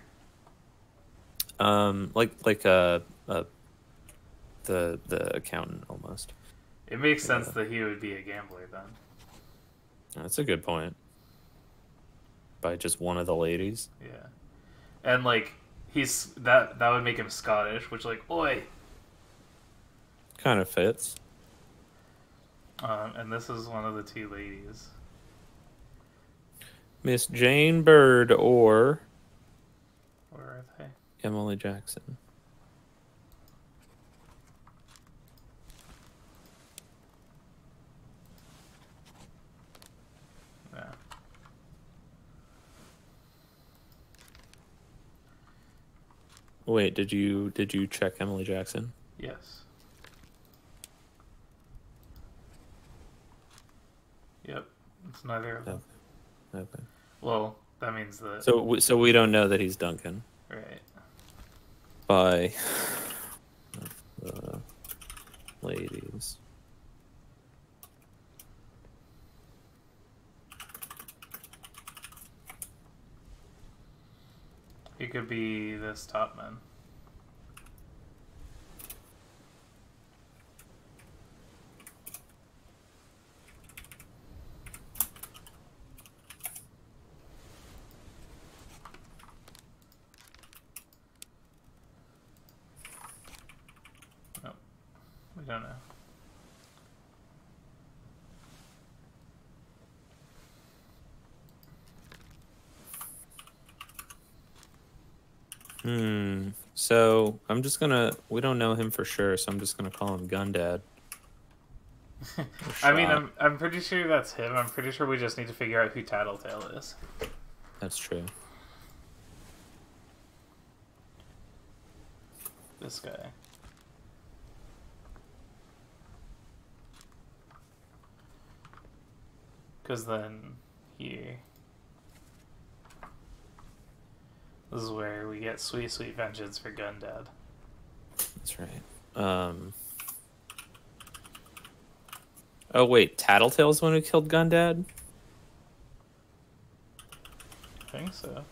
Like the accountant almost. It makes sense that he would be a gambler then. That's a good point. By just one of the ladies. Yeah. And like he's that would make him Scottish, which like oi. Kind of fits. And this is one of the two ladies. Miss Jane Bird or Where are they? Emily Jackson. Yeah. Wait, did you check Emily Jackson? Yes. Yep. It's neither of them. Okay. Well, that means that So we don't know that he's Duncan right. by ladies. He could be this top man. Nope. We don't know. So I'm just gonna. We don't know him for sure, so I'm just gonna call him Gundad. I mean, I'm pretty sure that's him. I'm pretty sure we just need to figure out who Tattletale is. That's true. This guy. Because then here. This is where we get sweet, sweet vengeance for Gundad. That's right. Oh wait, Tattletale's the one who killed Gundad? I think so.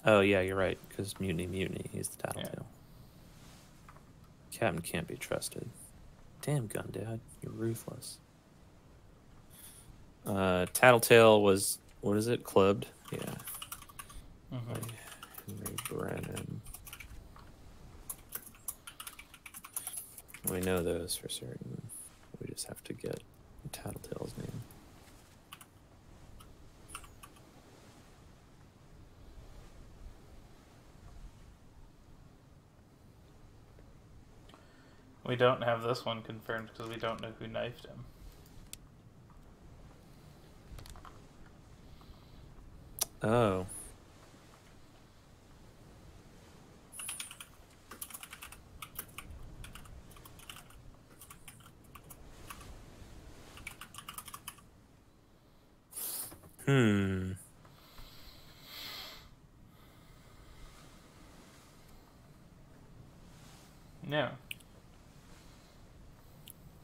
Oh yeah, you're right. Because mutiny, he's the Tattletale. Yeah. Captain can't be trusted. Damn, Gundad, you're ruthless. Tattletale was, what is it? Clubbed? Yeah. By Henry Brennan. We know those for certain. We just have to get Tattletale's name. We don't have this one confirmed because we don't know who knifed him. Oh. Yeah.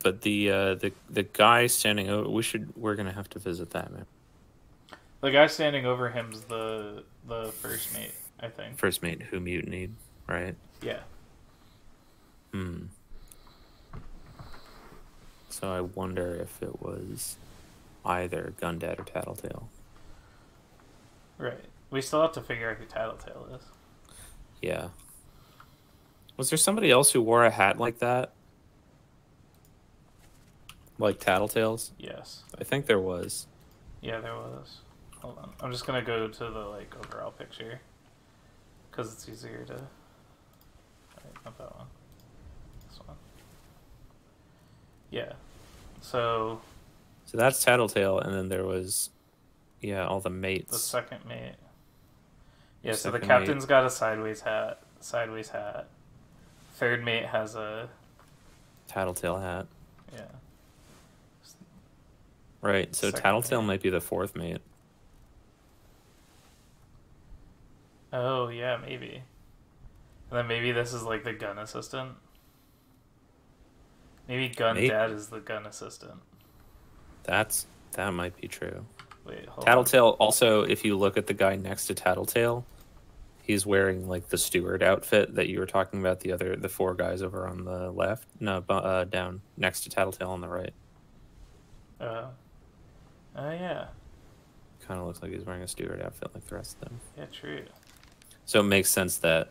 But the guy standing over, we're gonna have to visit that, man. The guy standing over him's the first mate, I think. First mate who mutinied, right? Yeah. So I wonder if it was either Gundad or Tattletale. Right. We still have to figure out who Tattletale is. Yeah. Was there somebody else who wore a hat like that? Like Tattletale's? Yes. I think there was. Yeah, there was. Hold on. I'm just gonna go to the like overall picture because it's easier to. Right, not that one. This one. Yeah. So that's Tattletale, and then there was, yeah, all the mates. the second mate. Yeah. So the Second captain's got a sideways hat. Third mate has a. Tattletale hat. Yeah. Right. So Second Tattletale mate. might be the fourth mate. Oh yeah, maybe. And then maybe this is like the gun assistant. Maybe Gundad is the gun assistant. That might be true. Wait, hold Tattletale also, if you look at the guy next to Tattletale, he's wearing like the steward outfit that you were talking about. The four guys over on the left. No, down next to Tattletale on the right. on. Oh yeah. Kind of looks like he's wearing a steward outfit like the rest of them. Yeah, true. So it makes sense that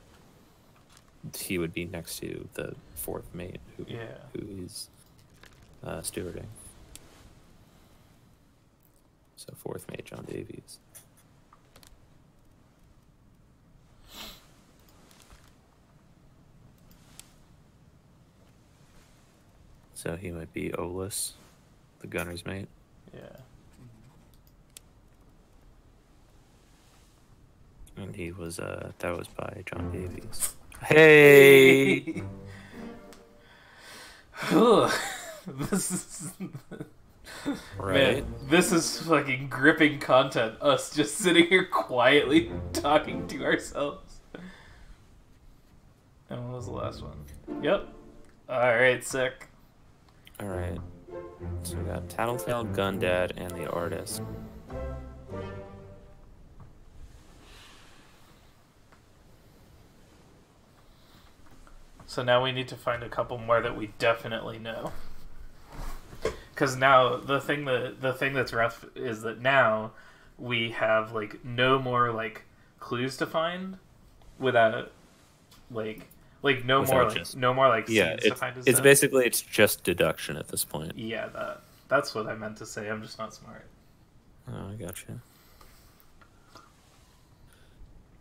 he would be next to the fourth mate who he's stewarding. So fourth mate John Davies. So he might be Olus, the gunner's mate. Yeah. And he was that was by John Davies. Hey. This is Right. Man, this is fucking gripping content. Us just sitting here quietly talking to ourselves. And what was the last one? Yep. Alright, sick. Alright. So we got Tattletale, Gundad, and the artist. So now we need to find a couple more that we definitely know. Because now the thing that's rough is that now we have like no more like clues to find without like no Without more like just- no more like Yeah, scenes to find. it's basically it's just deduction at this point. Yeah, that's what I meant to say. I'm just not smart. Oh, I gotcha.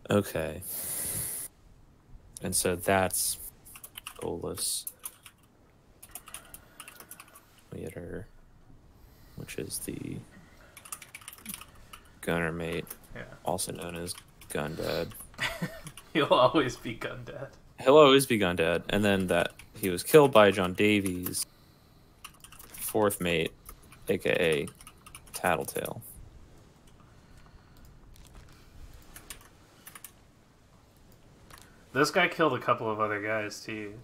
Okay. And so that's Goalless Leader, which is the gunner mate, Yeah, also known as Gundad. he'll always be Gundad. He'll always be Gundad. And then that he was killed by John Davies, fourth mate, aka Tattletale. This guy killed a couple of other guys too.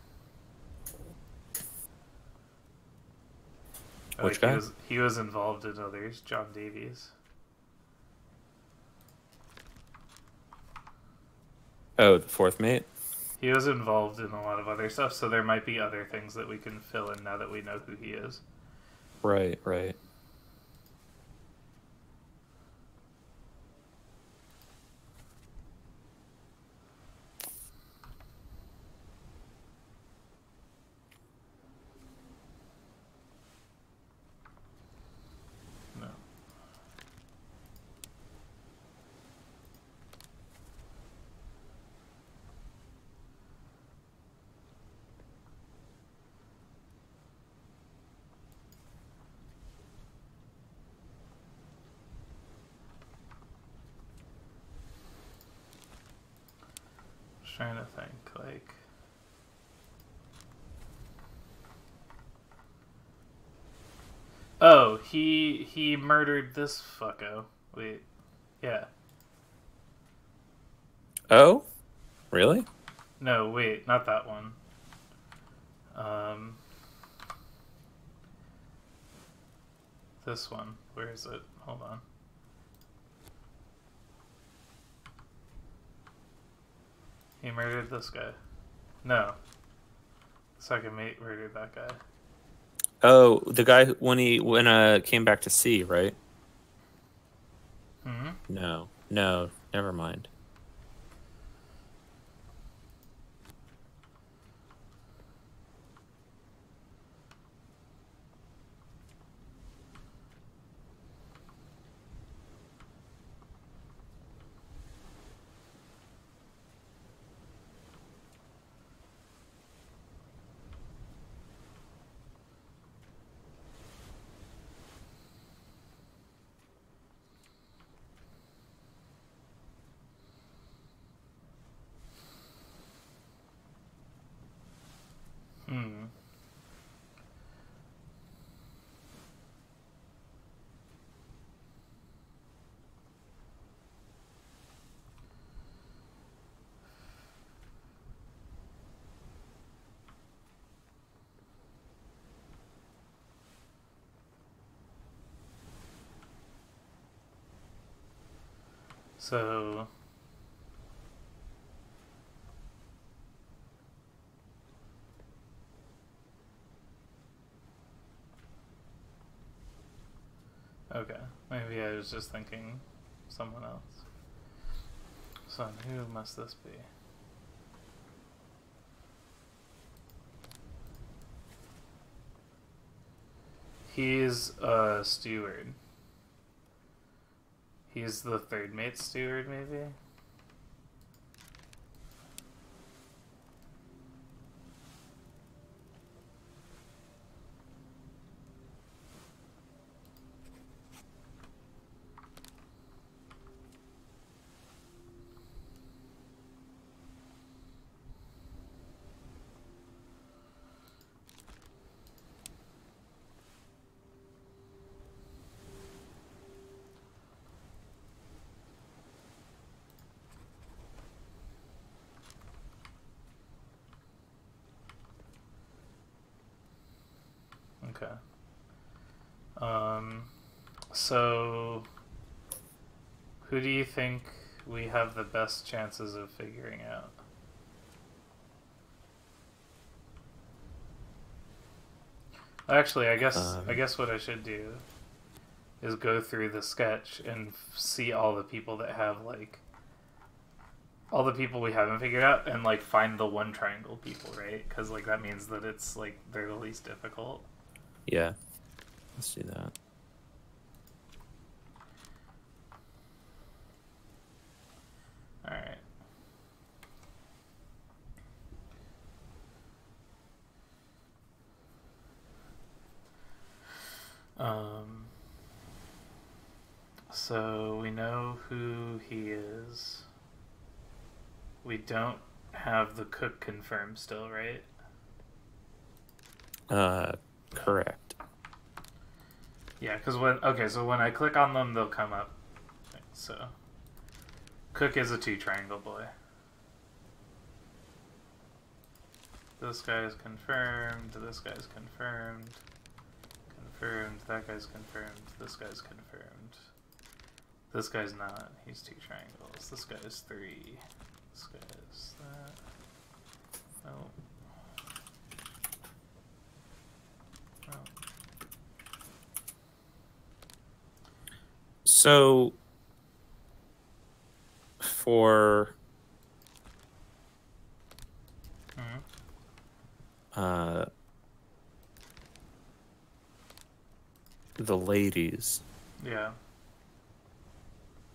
Which guy? He was involved in others. John Davies. Oh, the fourth mate? He was involved in a lot of other stuff, so there might be other things that we can fill in now that we know who he is. Right, right. No. Just trying to think, like... Oh, he murdered this fucko. Wait. Yeah. Oh? Really? No, wait, not that one. This one. Where is it? Hold on. He murdered this guy. No. Second mate murdered that guy. Oh, the guy when came back to sea, right? Hmm? No, never mind. Hmm. So... Okay, maybe I was just thinking someone else. So who must this be? He's a steward. He's the third mate steward, maybe? Okay. So who do you think we have the best chances of figuring out? Actually, I guess what I should do is go through the sketch and see all the people that have like all the people we haven't figured out, and like find the one triangle people, right? Because like that means that it's like they're the least difficult. Yeah. Let's do that. All right. So we know who he is. We don't have the cook confirmed still, right? Correct. Yeah, because when I click on them, they'll come up. So, cook is a 2 triangle boy. This guy is confirmed. This guy's confirmed. Confirmed. That guy's confirmed. This guy's confirmed. This guy's not. He's 2 triangles. This guy's 3. This guy's that. Oh. Oh. So, for the ladies, Yeah.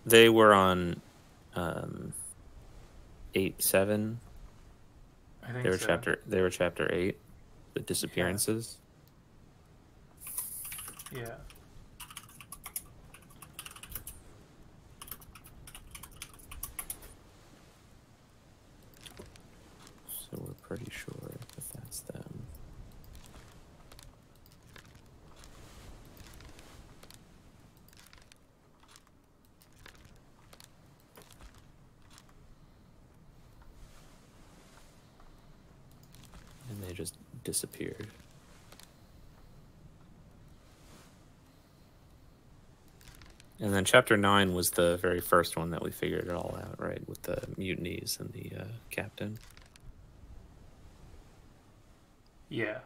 they were on 8-7. I think They were so. chapter 8, the disappearances. Yeah. So we're pretty sure that that's them. And they just disappeared. And then chapter 9 was the very first one that we figured it all out, right? With the mutinies and the captain. Yeah.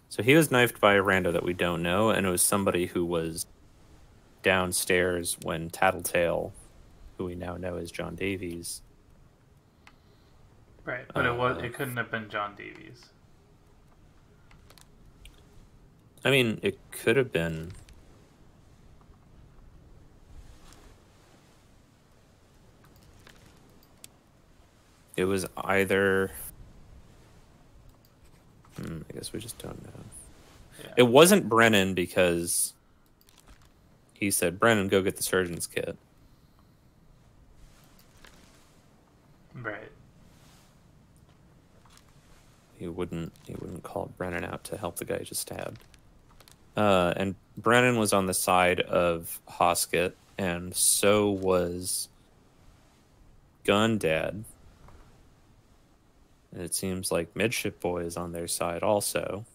So he was knifed by a rando that we don't know, and it was somebody who was downstairs when Tattletale, who we now know as John Davies. Right, but it couldn't have been John Davies. I mean, it could have been. It was either. I guess we just don't know. Yeah. It wasn't Brennan because he said, "Brennan, go get the surgeon's kit." Right. He wouldn't call Brennan out to help the guy he just stabbed. And Brennan was on the side of Hoskett, and so was Gun Dad. And it seems like Midship Boy is on their side also.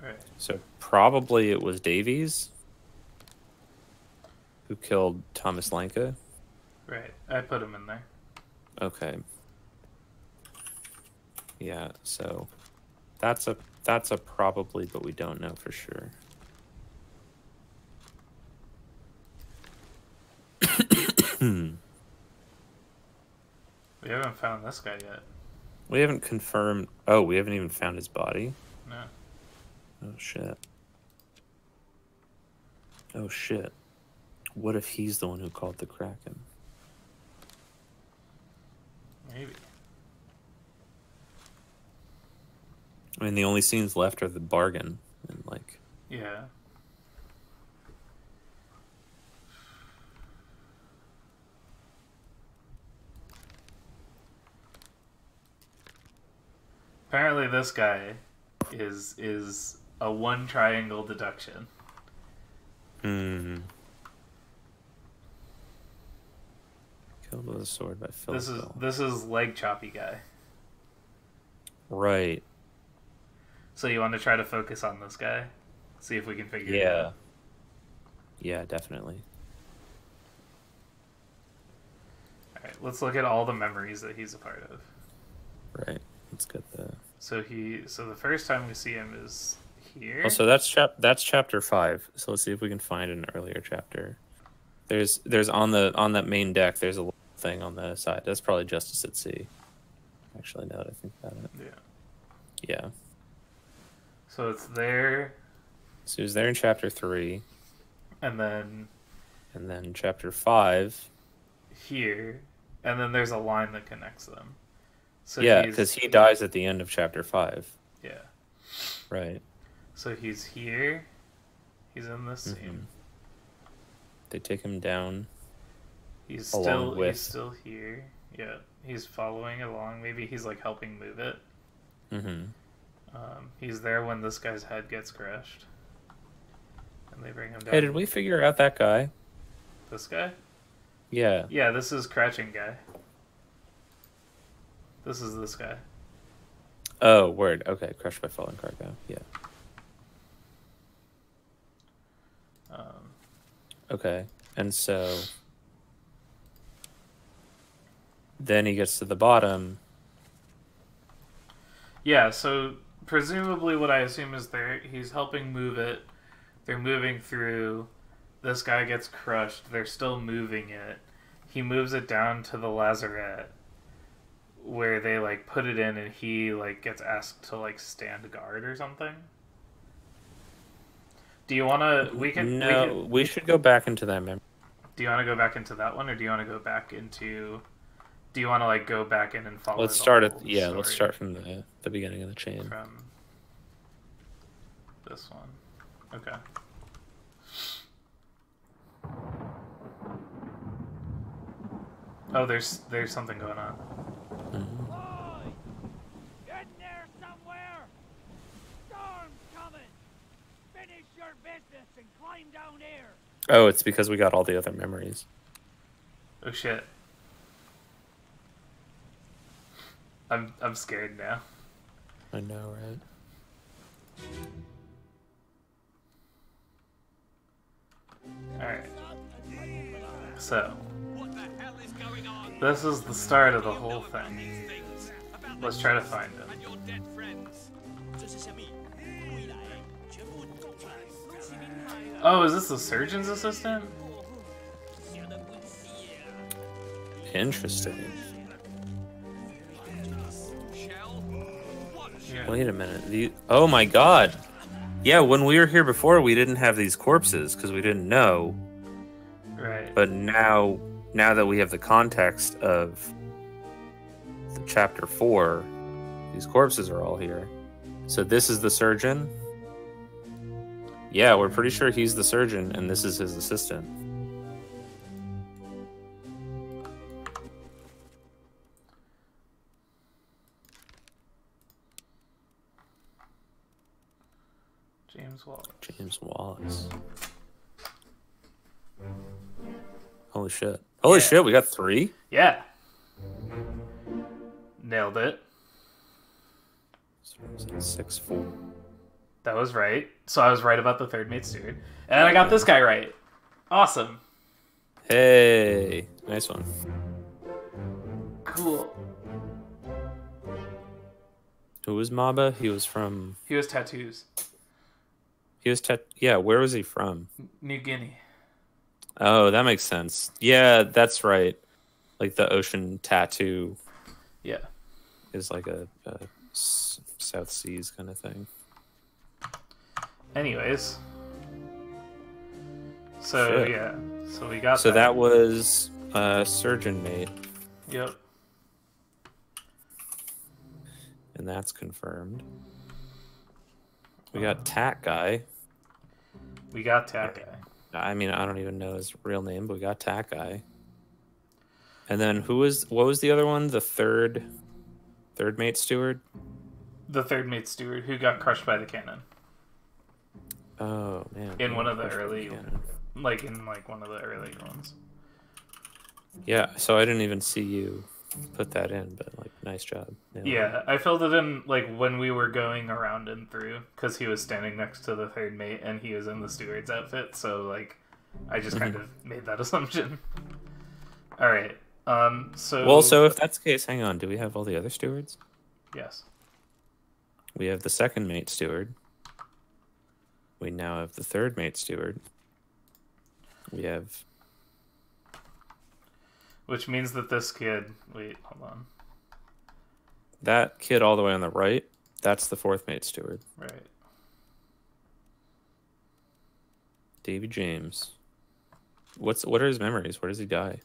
Right. So probably it was Davies who killed Thomas Lanka. Right. I put him in there. Okay. Yeah, so that's a probably, but we don't know for sure. We haven't found this guy yet. We haven't confirmed. Oh, we haven't even found his body. No. Oh shit. Oh shit. What if he's the one who called the Kraken? Maybe. I mean, the only scenes left are the bargain and like. Yeah. Apparently this guy is a 1 triangle deduction. Killed with a sword by Philip. This is leg choppy guy. Right. So you want to try to focus on this guy? See if we can figure it Yeah. out. Yeah, definitely. Alright, let's look at all the memories that he's a part of. Right. Let's get the. So the first time we see him is here. Oh, so that's chapter 5. So let's see if we can find an earlier chapter. There's on that main deck. There's a little thing on the side. That's probably Justice at Sea. Actually, now that I think about it. Yeah. Yeah. So it's there. So he was there in chapter 3. And then chapter 5. Here. And then there's a line that connects them. So Yeah, because he dies at the end of chapter 5. Yeah. Right. So he's here. He's in this scene. They take him down. He's along with... still here. Yeah. He's following along. Maybe he's like helping move it. Mm-hmm. He's there when this guy's head gets crushed. And they bring him down. Hey, did we figure out that guy? This guy? Yeah. Yeah, this is Crouching Guy. This is this guy. Oh, word. Okay, crushed by falling cargo. Yeah. Okay, and so then he gets to the bottom. Yeah, so presumably what I assume is he's helping move it. They're moving through. This guy gets crushed. They're still moving it. He moves it down to the lazarette where they like put it in, and he like gets asked to like stand guard or something. Do you want to? We should go back into that memory. Do you want to go back into that one, or do you want to go back into? Do you want to like go back in and follow? Let's start let's start from the beginning of the chain. From this one, okay. Oh, there's something going on. Mm-hmm. Oi! In there somewhere! Storm's coming! Finish your business and climb down here! Oh, it's because we got all the other memories. Oh shit! I'm scared now. I know, right? All right. So. What the hell is going on? This is the start of the whole thing. Let's try to find him. And your dead friends. Oh, is this the surgeon's assistant? Interesting. Shell? What? Yeah. Wait a minute. Oh my god. Yeah, when we were here before, we didn't have these corpses because we didn't know. Right. But now that we have the context of the chapter 4, these corpses are all here. So this is the surgeon? Yeah, we're pretty sure he's the surgeon, and this is his assistant. James Wallace. Holy shit. Holy shit, we got 3? Yeah. Nailed it. 6-4. That was right. So I was right about the third mate steward. And I got this guy right. Awesome. Hey, nice one. Cool. Who was Maba? He was tattoos. Yeah, where was he from? New Guinea. Oh, that makes sense. Yeah, that's right. Like the ocean tattoo. Yeah. Is like a South Seas kind of thing. Anyways. So, Shit. yeah. So we got So that was surgeon mate. Yep. And that's confirmed. We got Tat Guy. We got Tat Guy. I mean, I don't even know his real name, but we got Tat Guy. And then what was the other one? The third mate steward? The third mate steward who got crushed by the cannon. Oh, man. In one of the early, one of the early ones. Yeah, so I didn't even see you. put that in, but like, nice job. Nailed it. Yeah, I filled it in like when we were going around and through because he was standing next to the third mate and he was in the steward's outfit. So like, I just kind of made that assumption. All right. So Well, so if that's the case, hang on. Do we have all the other stewards? yes. We have the second mate steward. We now have the third mate steward. We have. Which means that this kid. Wait, hold on. That kid all the way on the right, that's the fourth mate steward. Right. Davy James. What are his memories? Where does he die?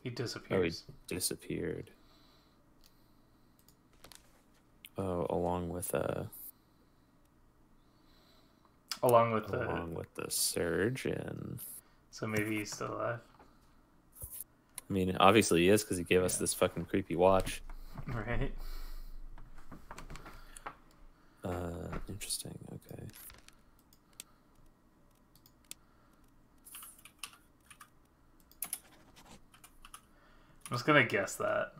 He Oh, he disappears. disappeared. Oh, along with Along with the surgeon. So maybe he's still alive. I mean, obviously he is because he gave us this fucking creepy watch. Right. Interesting. Okay. I'm just gonna guess that.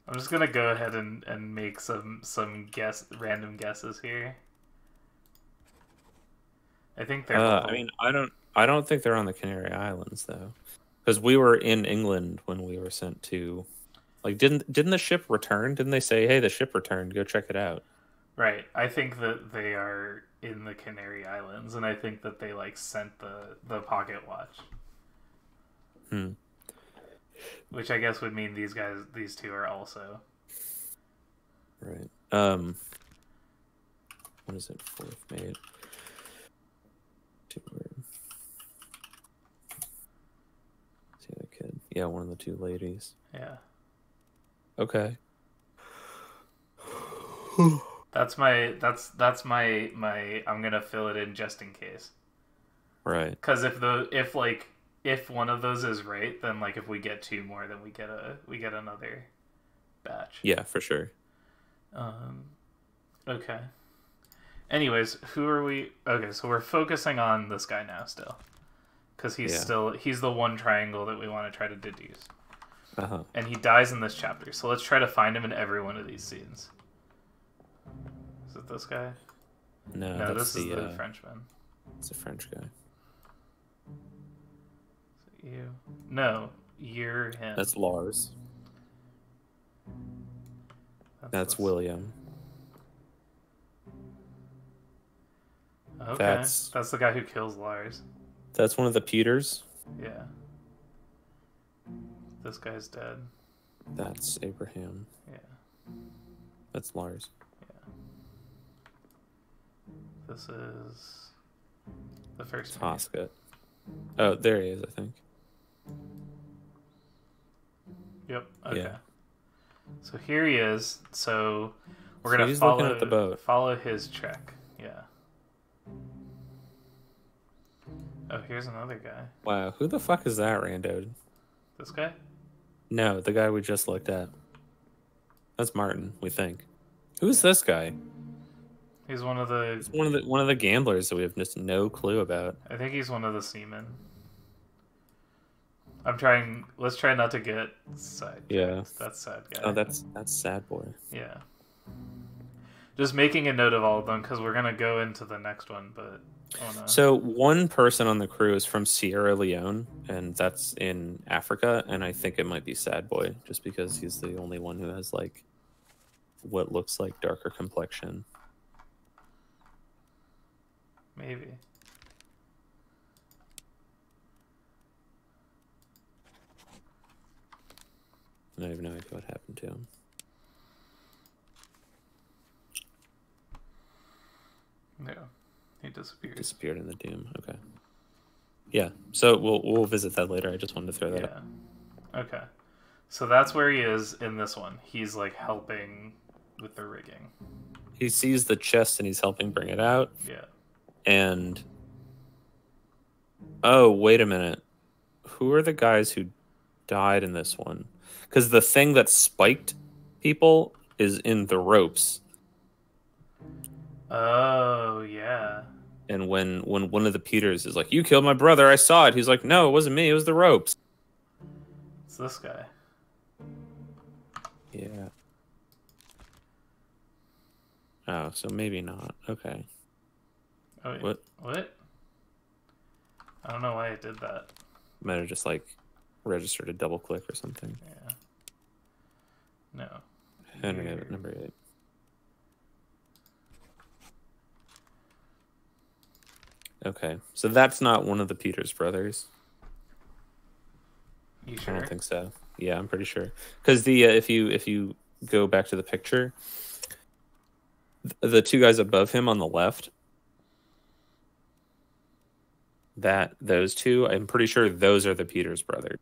I'm just gonna go ahead and make some random guesses here. I think they're. I mean, I don't think they're on the Canary Islands though, because we were in England when we were sent to. Like, didn't the ship return? Didn't they say, "Hey, the ship returned. Go check it out"? Right. I think that they are in the Canary Islands, and I think that they like sent the pocket watch. Which I guess would mean these two are also. Right. What is it? Fourth mate. Steward. See the kid? Yeah, one of the two ladies. Yeah. Okay. That's my I'm gonna fill it in just in case. Right. Because if one of those is right, then like if we get two more, then we get another batch. Yeah, for sure. Okay. Anyways, who are we? Okay, so we're focusing on this guy now still, because he's the one triangle that we want to try to deduce. And he dies in this chapter, so let's try to find him in every one of these scenes. Is it this guy? No, this is the Frenchman. It's a French guy. Is it you? No, you're him. That's Lars. That's William. Okay, That's the guy who kills Lars. That's one of the Peters. Yeah. This guy's dead. That's Abraham. Yeah. That's Lars. Yeah. This is the first. Tosca. Oh, there he is, I think. Yep. Okay. Yeah. So here he is. So we're So gonna he's looking at the follow boat. follow his check. Yeah. Oh, here's another guy. Wow, who the fuck is that rando? This guy? No, the guy we just looked at. That's Martin, we think. Who's this guy? He's one of the. He's one of the gamblers that we have just no clue about. I think he's one of the seamen. Let's try not to get sidetracked. Yeah. That's sad guy. Oh, that's Sad Boy. Yeah. Just making a note of all of them because we're gonna go into the next one, but. Oh no. So one person on the crew is from Sierra Leone, and that's in Africa, and I think it might be Sad Boy, just because he's the only one who has like what looks like darker complexion. Maybe. And I have no idea what happened to him. Yeah. He disappeared. Disappeared in the Doom. Okay. Yeah. So we'll visit that later. I just wanted to throw that up. Okay. So that's where he is in this one. He's like helping with the rigging. He sees the chest and he's helping bring it out. Yeah. And oh, wait a minute. Who are the guys who died in this one? Because the thing that spiked people is in the ropes. Oh, yeah. And when one of the Peters is like, "You killed my brother, I saw it," he's like, "No, it wasn't me, it was the ropes." It's this guy. Yeah. Oh, so maybe not. Okay. Oh, wait. What? What? I don't know why it did that. Might have just like registered a double click or something. Yeah. No. Internet number 8. Okay, so that's not one of the Peters brothers. You sure? I don't think so. Yeah, I'm pretty sure. Because the if you go back to the picture, the two guys above him on the left, those two, I'm pretty sure those are the Peters brothers.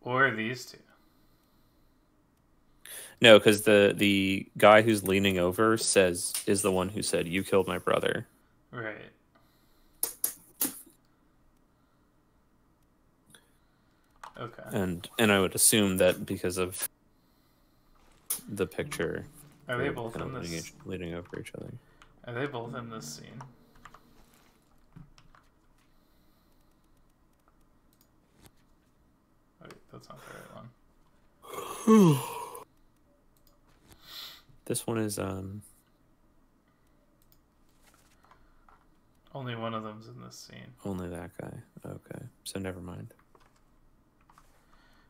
Or these two. No, because the guy who's leaning over is the one who said, "You killed my brother." Right. Okay. And I would assume that because of the picture, Are they they're both kind in of this? leaning over each other. Are they both in this scene? Wait, that's not the right one. This one is Only one of them's in this scene. only that guy. Okay, so never mind.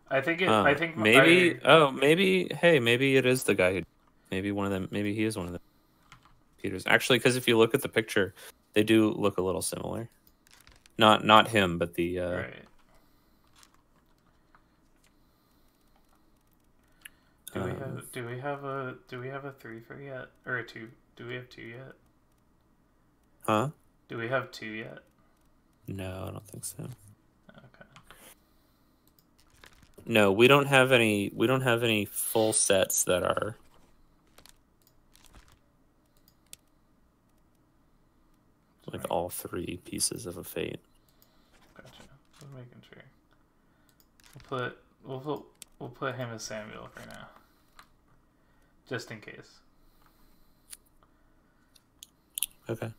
I think it. Maybe. Maybe. Hey, maybe it is the guy who. Maybe one of them. Maybe he is one of the Peters. Actually, because if you look at the picture, they do look a little similar. Not him, but the. Right. Do we have a 3 for yet, or a 2? Do we have 2 yet? Huh? Do we have 2 yet? No, I don't think so. Okay. No, we don't have any. We don't have any full sets that are. Like all 3 pieces of a fate. Gotcha. Just making sure. We'll put him as Samuel for now, just in case. Okay.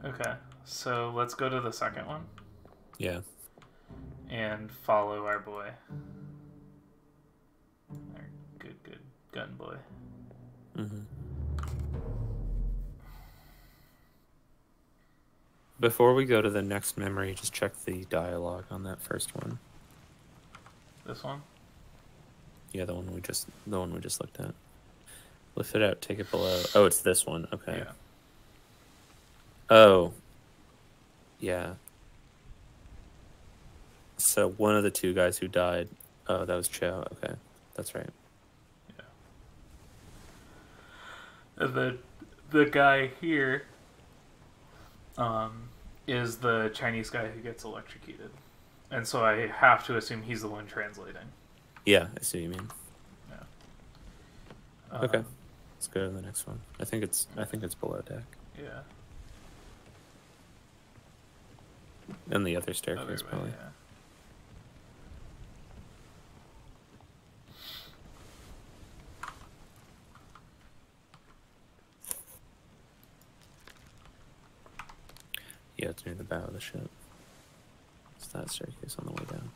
Okay. So let's go to the second one Yeah. and follow our boy. Our good gun boy. Mm-hmm. Before we go to the next memory, just check the dialogue on that first one. This one? Yeah, the one we just looked at. Lift it out, take it below. Oh, it's this one. Okay. Yeah. Oh. Yeah. So one of the 2 guys who died. Oh, that was Cho. Okay, that's right. Yeah. And the guy here is the Chinese guy who gets electrocuted. And so I have to assume he's the one translating. Yeah, I see what you mean. Yeah. Okay. Let's go to the next one. I think it's below deck. Yeah. And the other staircase, probably. Yeah. Yeah, it's near the bow of the ship. It's that staircase on the way down.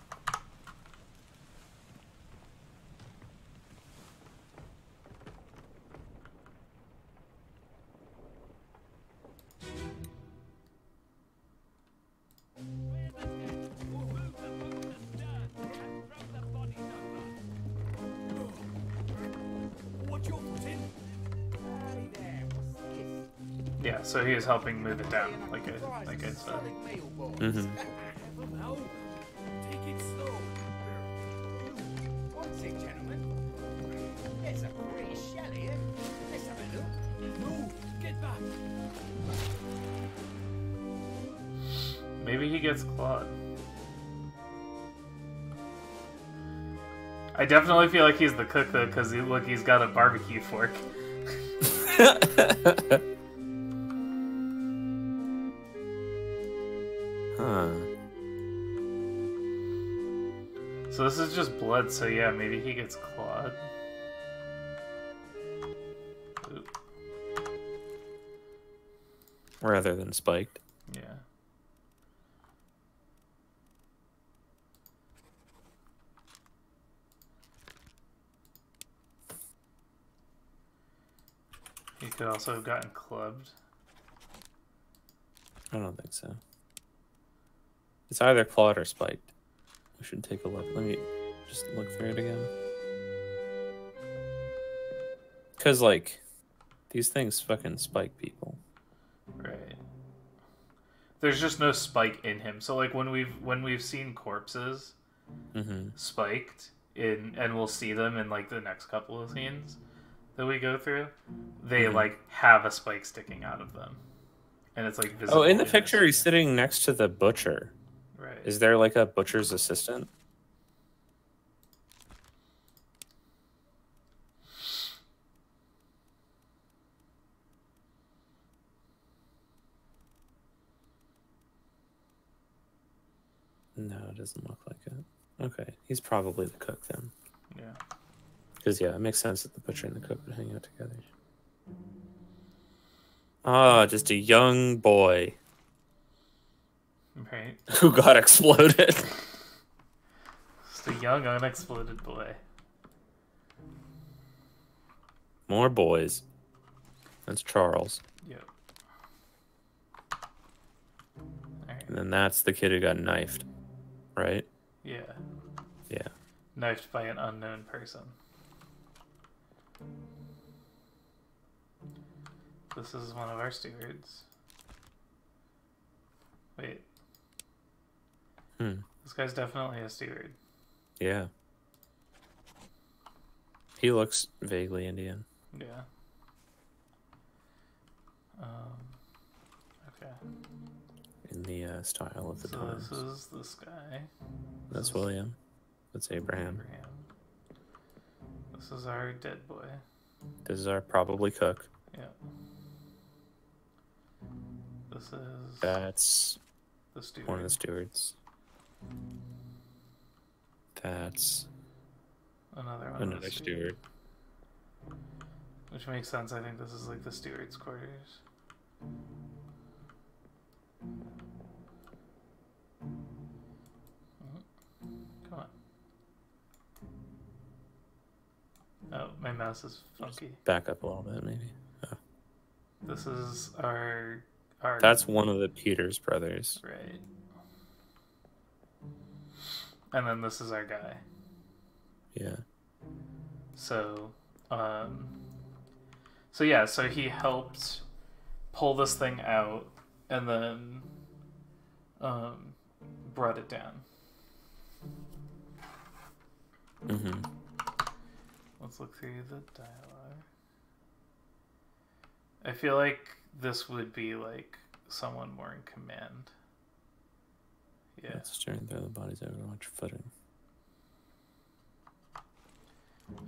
Yeah, so he is helping move it down, like I said. Mm-hmm. No, take it slow. What's it, gentlemen? There's a pretty shell here. Let's have a look. No, get back. Maybe he gets clawed. I definitely feel like he's the cook though, because he's got a barbecue fork. Huh. So this is just blood, so yeah, maybe he gets clawed. Oop. rather than spiked. Yeah. He could also have gotten clubbed. I don't think so. It's either clawed or spiked. We should take a look. Let me just look through it again. Because, like, these things fucking spike people. Right. There's just no spike in him. So like when we've seen corpses spiked in, and we'll see them in like the next couple of scenes that we go through, they like have a spike sticking out of them. And it's like visible. Oh, in the picture he's sitting next to the butcher. Right. Is there like a butcher's assistant? No, it doesn't look like it. Okay, he's probably the cook then. Yeah. Because, yeah, it makes sense that the butcher and the cook would hang out together. Ah, just a young boy Right. who got exploded. Just a young, unexploded boy. More boys. That's Charles. Yep. Alright. And then that's the kid who got knifed. Right? Yeah. Yeah. Knifed by an unknown person. This is one of our stewards. Wait. This guy's definitely a steward. Yeah. He looks vaguely Indian. Yeah. Okay. In the style of the So times. this is this guy. That's William. That's Abraham. This is our dead boy. This is our probably cook. Yeah. This is That's the steward. one of the stewards. That's Another one. another steward. Which makes sense. I think this is like the steward's quarters. Come on. Oh, my mouse is funky. Back up a little bit, maybe. Oh. This is our. That's one of the Peters brothers. Right. And then this is our guy. Yeah. So, so yeah, so he helped pull this thing out and then, brought it down. Let's look through the dialogue. I feel like this would be like someone more in command. Yeah. Let's turn through the bodies Overwatch footing.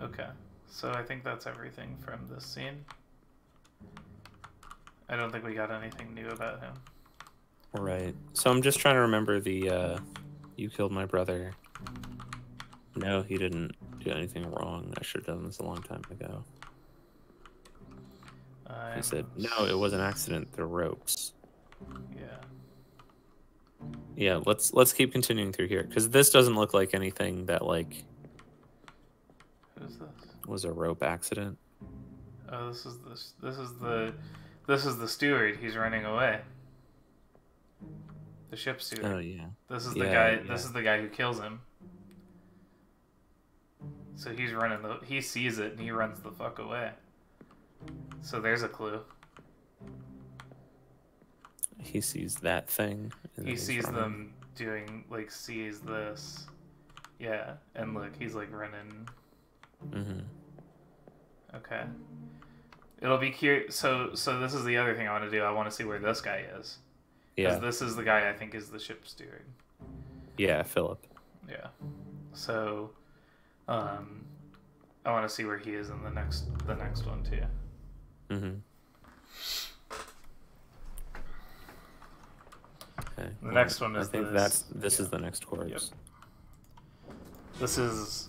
Okay. So I think that's everything from this scene. I don't think we got anything new about him. Right. So I'm just trying to remember the you killed my brother. No, he didn't do anything wrong. I should have done this a long time ago. He said, no, it was an accident. The ropes. Yeah. Yeah, let's keep continuing through here because this doesn't look like anything that like Who's this? was a rope accident. Oh, this is the steward. He's running away. The ship steward. Oh yeah. This is the guy. Yeah. This is the guy who kills him. So he's running he sees it and he runs the fuck away. So there's a clue. He sees that thing. And He then he's sees running. them doing sees this. Yeah, and look, he's like running. Okay. It'll be curious. So this is the other thing I want to do. I want to see where this guy is. Yeah. Because this is the guy I think is the ship steward. Yeah, Philip. Yeah. So, I want to see where he is in the next one too. Okay. The next one is I think this is the next corpse. Yep. This is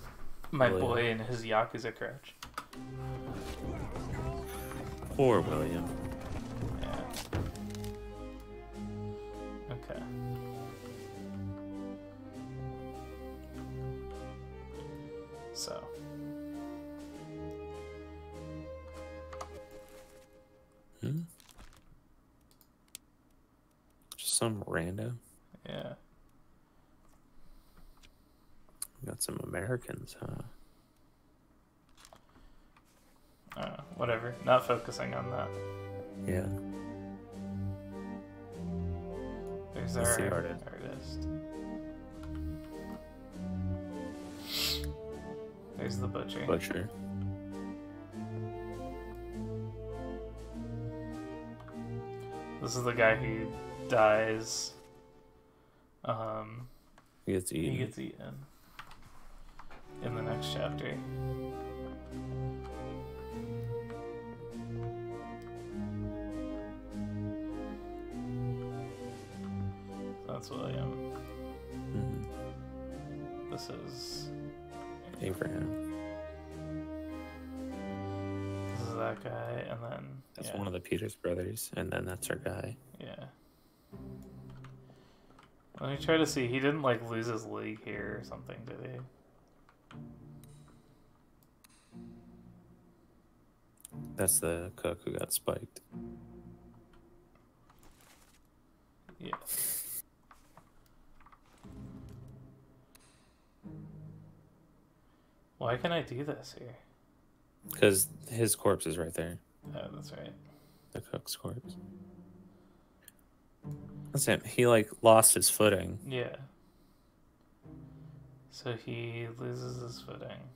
my William. boy in his Yakuza crouch. Poor William. Yeah. Just some rando. Yeah. Got some Americans, huh? Whatever. Not focusing on that. Yeah. There's That's our the artist. There's the butcher. Butcher. This is the guy who dies. He gets eaten. He gets eaten in the next chapter. That's William. This is Abraham. This is that guy, and then That's one of the Peters brothers, and then that's our guy. Yeah. Let me try to see. He didn't like lose his leg here or something, did he? That's the cook who got spiked. Yeah. Why can I do this here? Because his corpse is right there. Oh, that's right. The cook's corpse. That's him. He like lost his footing. Yeah. So he loses his footing.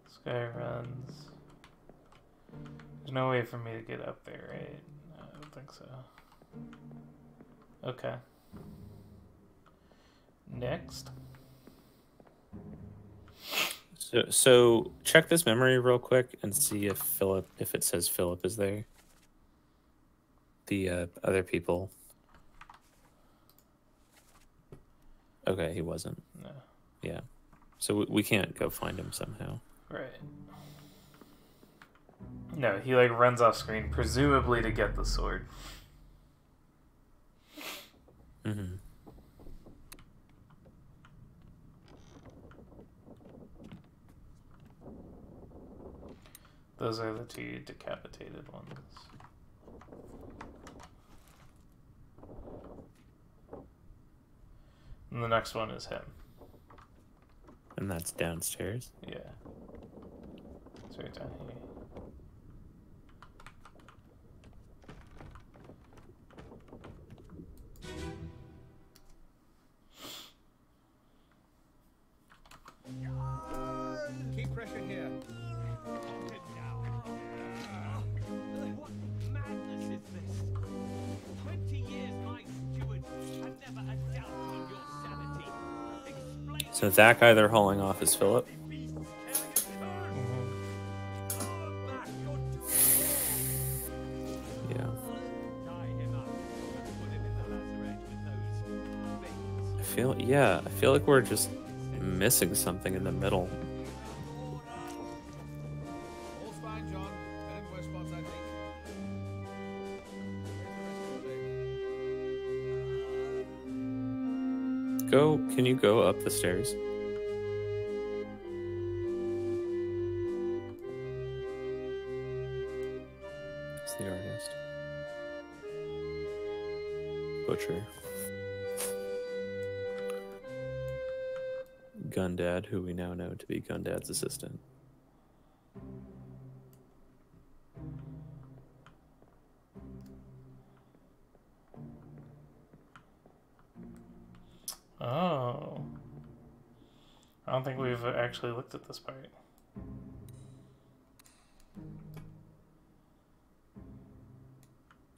This guy runs. There's no way for me to get up there, right? No, I don't think so. Okay. Next. So check this memory real quick and see if it says Philip is there. The other people. Okay, he wasn't. No. Yeah. So we can't go find him somehow. Right. No, he like runs off screen, presumably to get the sword. Mm-hmm. Those are the two decapitated ones. And the next one is him. And that's downstairs. Yeah. It's right down here. Keep pressure here. What madness is this? 20 years my steward had never a doubt on your sanity. Explain. So that guy they're hauling off is Philip. Yeah. I feel like we're just missing something in the middle. All's fine, John. Been in worse spots, I think. Can you go up the stairs? It's the artist. Butcher. Gundad, who we now know to be Gundad's assistant. Oh. I don't think we've actually looked at this part.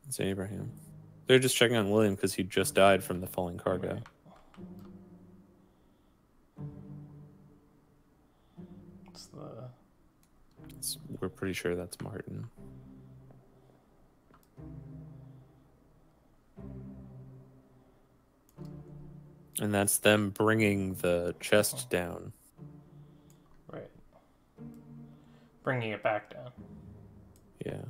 It's Abraham. They're just checking on William because he just died from the falling cargo. Right. We're pretty sure that's Martin. And that's them bringing the chest down. Right. Bringing it back down. Yeah.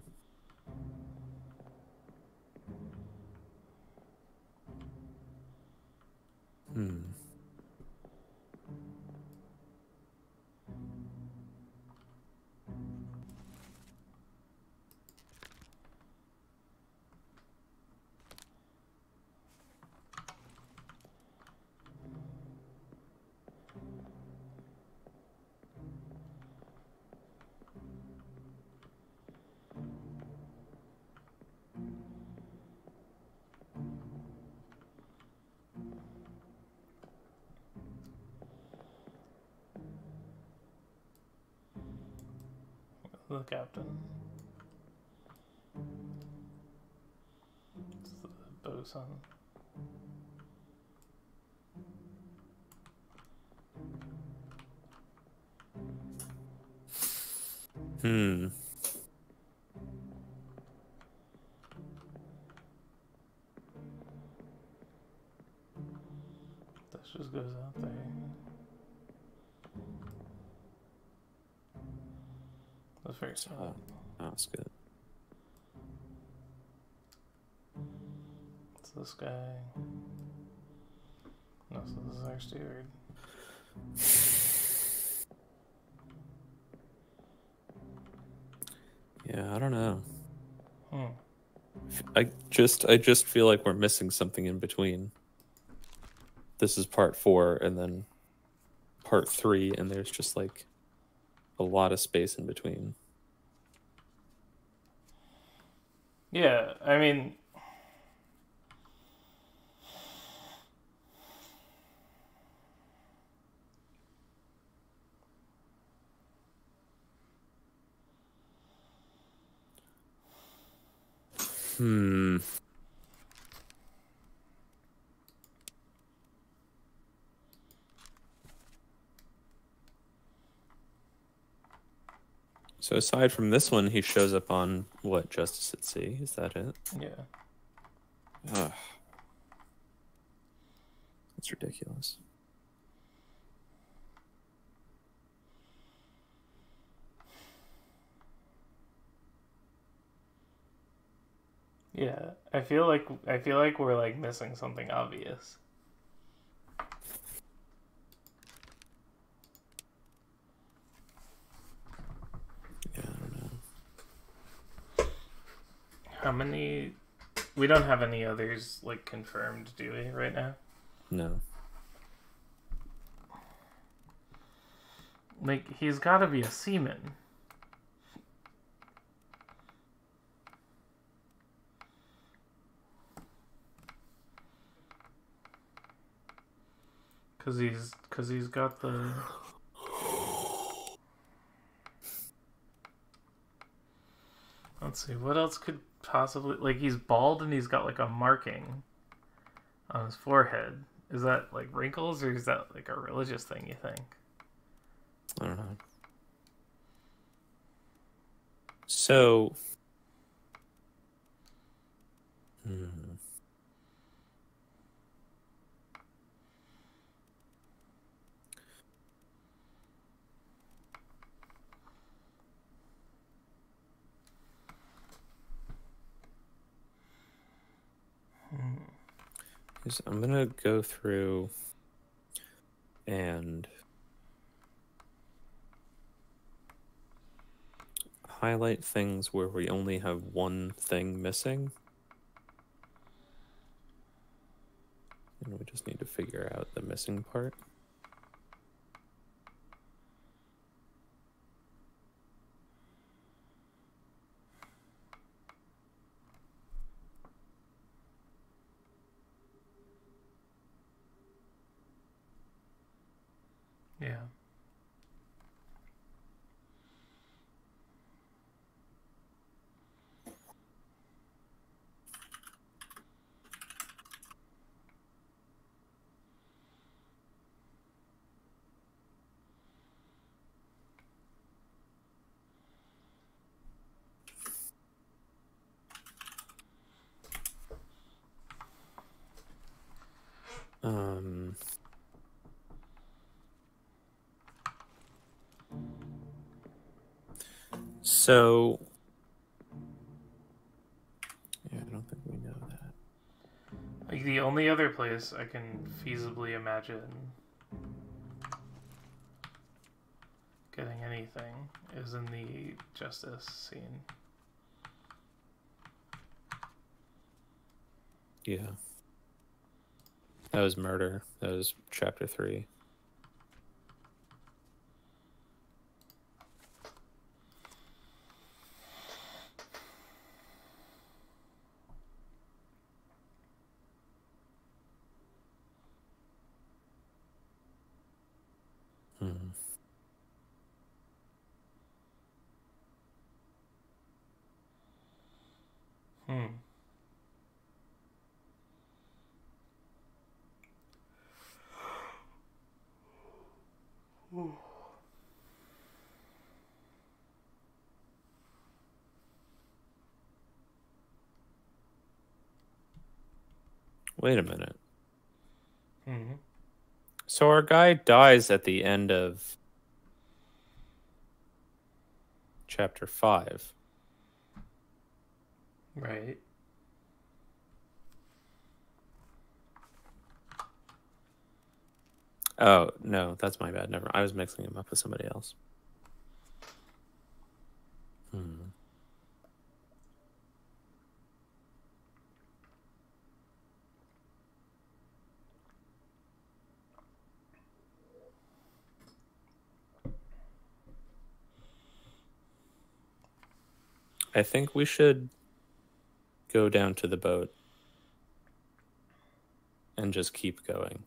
The captain. It's the bosun. Hmm. That just goes out there. That's very sad. Oh, that's good. It's this guy. No, so this is our steward. Yeah, I don't know. Hmm. I just feel like we're missing something in between. This is part 4, and then part 3, and there's just like a lot of space in between. Yeah, I mean, Hmm. So aside from this one, he shows up on what, Justice at Sea? Is that it? yeah. Ugh. That's ridiculous. Yeah, I feel like we're like missing something obvious. Yeah, I don't know. How many? We don't have any others like confirmed, do we? Right now, No. like he's got to be a seaman. Cause he's got the. Let's see, what else could possibly like he's bald and he's got like a marking on his forehead. Is that like wrinkles or is that like a religious thing? You think? I don't know. So. Hmm. I'm gonna go through and highlight things where we only have one thing missing. And we just need to figure out the missing part. Yeah. Um. So. Yeah, I don't think we know that. Like the only other place I can feasibly imagine getting anything is in the justice scene. Yeah. That was murder. That was chapter 3. Hmm. Hmm. Wait a minute. Hmm. So our guy dies at the end of chapter 5. Right. Oh, no, that's my bad. Never. I was mixing him up with somebody else. I think we should go down to the boat and just keep going.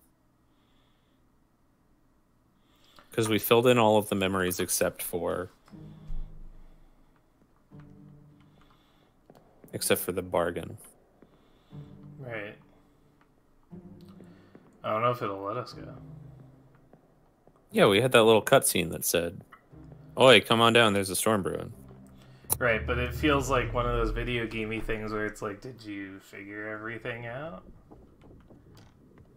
Because we filled in all of the memories except for the bargain. Right. I don't know if it'll let us go. Yeah, we had that little cutscene that said, "Oi, come on down. There's a storm brewing." Right, but it feels like one of those video gamey things where it's like, did you figure everything out?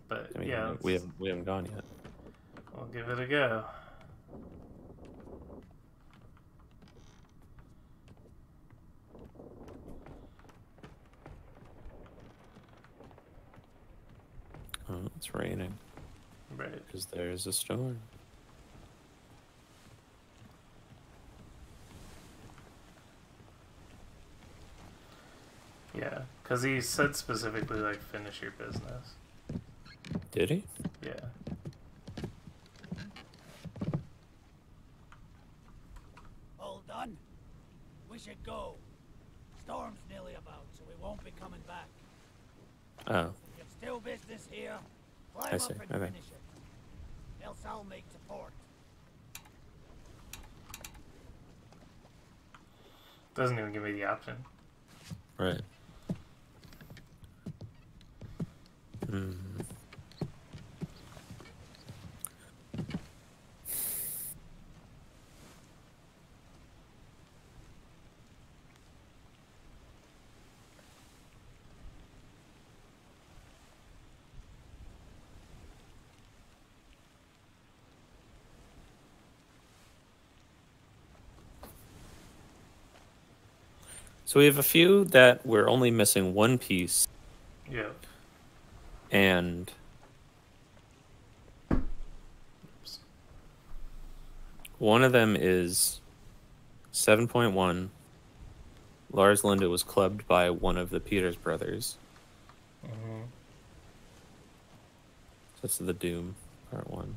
But I mean, yeah, we haven't gone yet. we'll give it a go. Oh, it's raining Right. because there's a storm. Yeah, because he said specifically, like, finish your business. Did he? Yeah. All done? We should go. Storm's nearly about, so we won't be coming back. Oh, If you've still business here, climb I up see. and Okay. finish it. Else I'll make to port. Doesn't even give me the option. right. So we have a few that we're only missing one piece, Yeah. and one of them is 7.1. Lars Linde was clubbed by one of the Peters brothers. Mm-hmm. That's the Doom, part 1.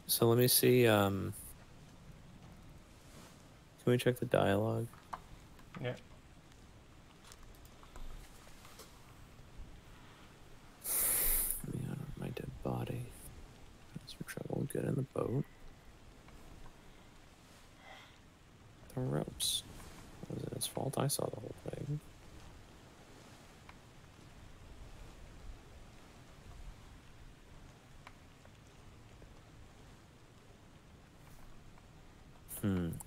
So let me see. Can we check the dialogue? Yeah. Me out of my dead body. That's for trouble. Get in the boat. The ropes. Was it his fault? I saw the whole thing.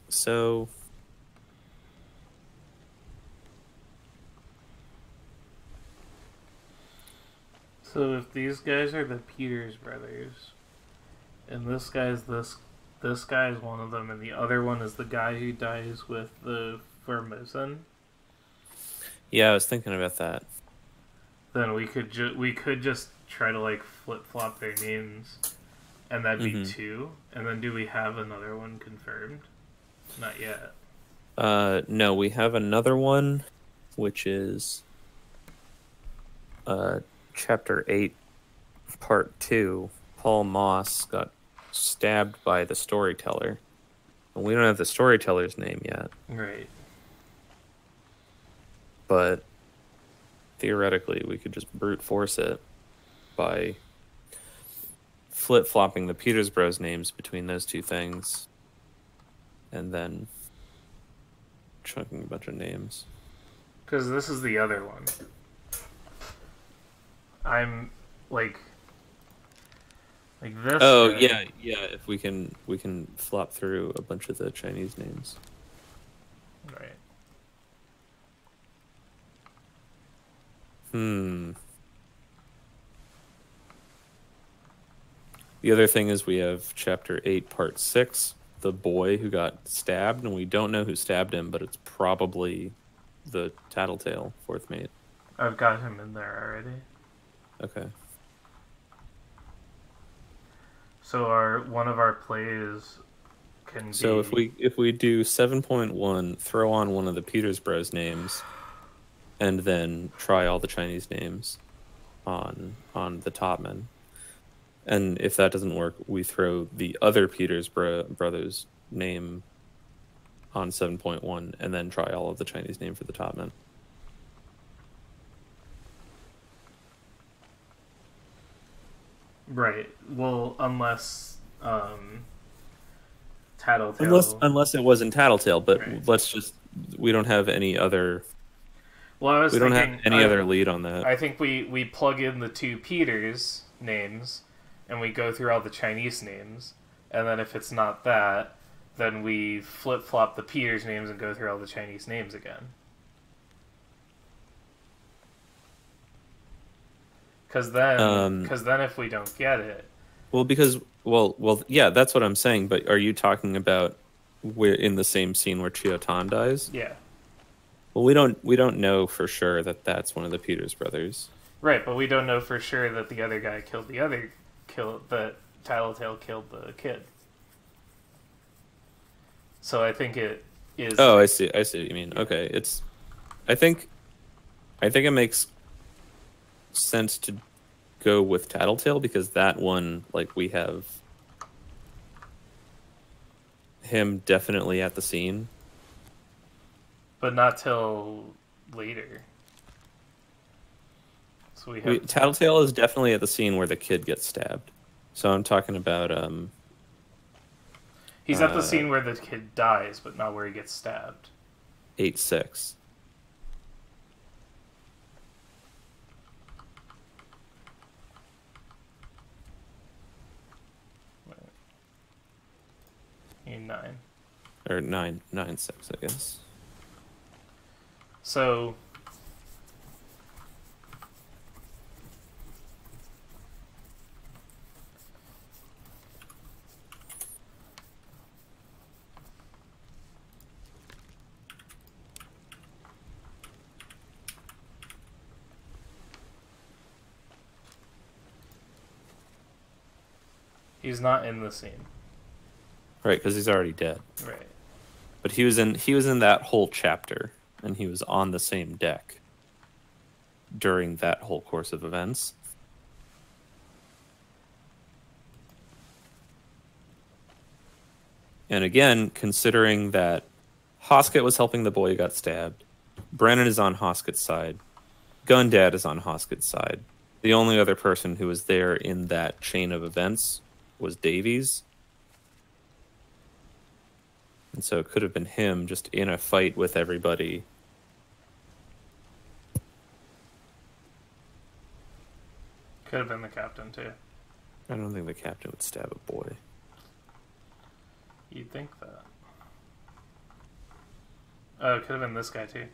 So So if these guys are the Peters brothers, and this guy's one of them, and the other one is the guy who dies with the Formosan, yeah, I was thinking about that. then we could just try to like flip flop their names, and that'd be Mhm. 2. And then do we have another one confirmed? Not yet. No, we have another one, which is chapter 8, part 2. Paul Moss got stabbed by the storyteller. And we don't have the storyteller's name yet, Right. but theoretically, we could just brute force it by flip-flopping the Petersbros names between those two things, and then chunking a bunch of names. Because this is the other one. I'm like this. Oh guy. yeah. If we can flop through a bunch of the Chinese names. Right. The other thing is we have Chapter 8, Part 6, the boy who got stabbed, and we don't know who stabbed him, but it's probably the Tattletale fourth mate. I've got him in there already. Okay. So one of our plays can be. So if we do 7.1, throw on one of the Petersbros names, and then try all the Chinese names on the Topman. And if that doesn't work, we throw the other brothers name on 7.1, and then try all of the Chinese name for the Topman. Right. Well, unless Tattletale. Unless it wasn't Tattletale, but Right. we don't have any other. Well, We don't have any other lead on that. I think we plug in the two Peters names, and we go through all the Chinese names, and then if it's not that, then we flip flop the Peters names and go through all the Chinese names again. Because then if we don't get it, Yeah, that's what I'm saying. But are you talking about we're in the same scene where Chiotan dies? yeah, Well, we don't know for sure that that's one of the Peters brothers. right. But we don't know for sure that the other guy that Tattletale killed the kid. So I think it is. Oh, I see what you mean. Okay, I think it makes sense to go with Tattletale because that one, like, we have him definitely at the scene. But not till later. So we have Tattletale is definitely at the scene where the kid gets stabbed. So I'm talking about he's at the scene where the kid dies, but not where he gets stabbed. 8-6. Wait. 9. Or 9-6, I guess. So he's not in the scene. Right, because he's already dead. Right. But he was in that whole chapter, and he was on the same deck during that whole course of events. And again, considering that Hoskett was helping the boy who got stabbed, Brennan is on Hoskett's side, Gundad is on Hoskett's side. The only other person who was there in that chain of events was Davies. And so it could have been him just in a fight with everybody. Could have been the captain too. I don't think the captain would stab a boy. You'd think that. Oh, it could have been this guy too.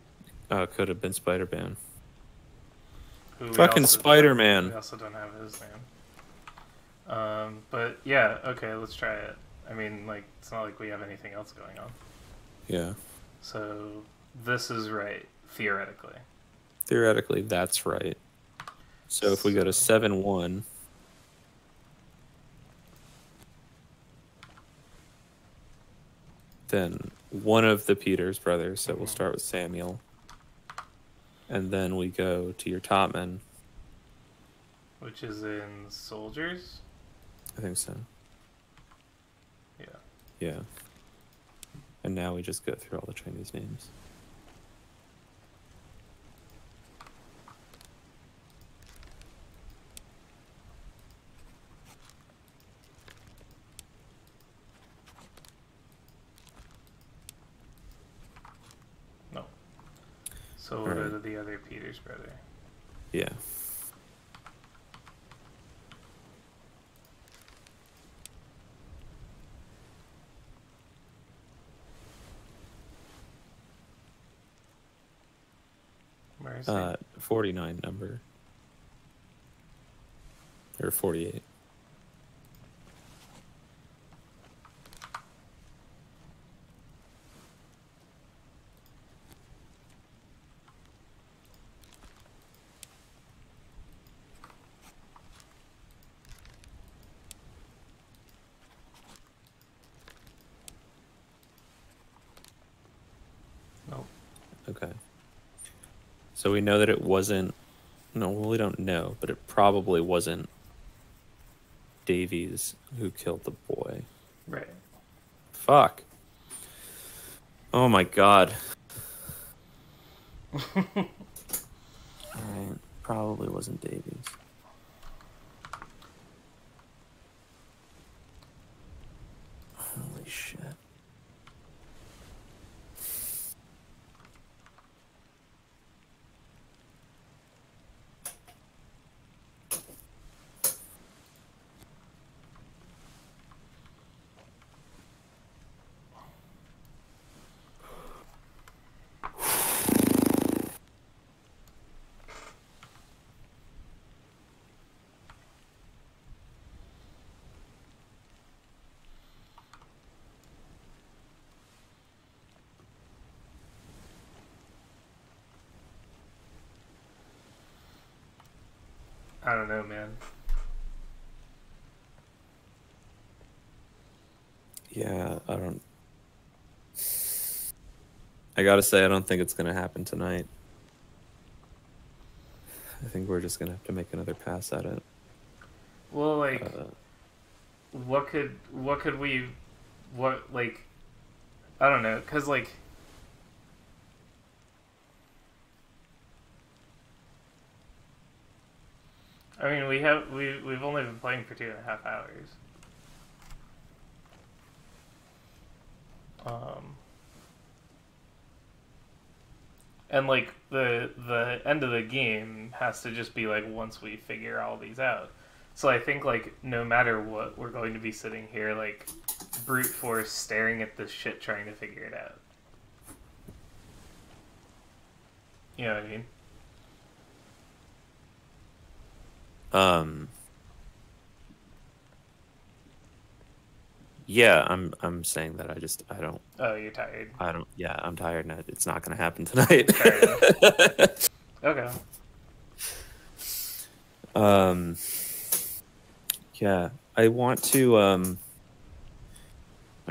Oh, it could have been Spider-Man. Who we Fucking also- Spider-Man. We also don't have his name. But yeah, okay, let's try it. I mean, like, it's not like we have anything else going on. Yeah. So this is right, theoretically. Theoretically, that's right. So if we go to 7-1, then one of the Peters brothers, so we'll start with Samuel. And then we go to your Topman. Which is in soldiers? I think so. Yeah. Yeah. And now we just go through all the Chinese names. So we'll go Alright. to the other Peter's brother. Yeah. Where is he? 49 number. Or 48. Nope. Okay. So we know that it wasn't. No, well, we don't know, but it probably wasn't Davies who killed the boy. Right. Fuck. Oh my god. Alright. Probably wasn't Davies. Holy shit. I don't know, man. Yeah, I gotta say, I don't think it's gonna happen tonight. I think we're just gonna have to make another pass at it. Well, like, what could we, like, I don't know, cause like, I mean, we've only been playing for 2.5 hours. And like the end of the game has to just be like once we figure all these out. So I think like no matter what, we're going to be sitting here like brute force staring at this shit trying to figure it out. You know what I mean? Yeah, I'm saying that I don't. Oh, you're tired. Yeah, I'm tired and it's not gonna happen tonight. Fair enough. Okay. Yeah, I want to I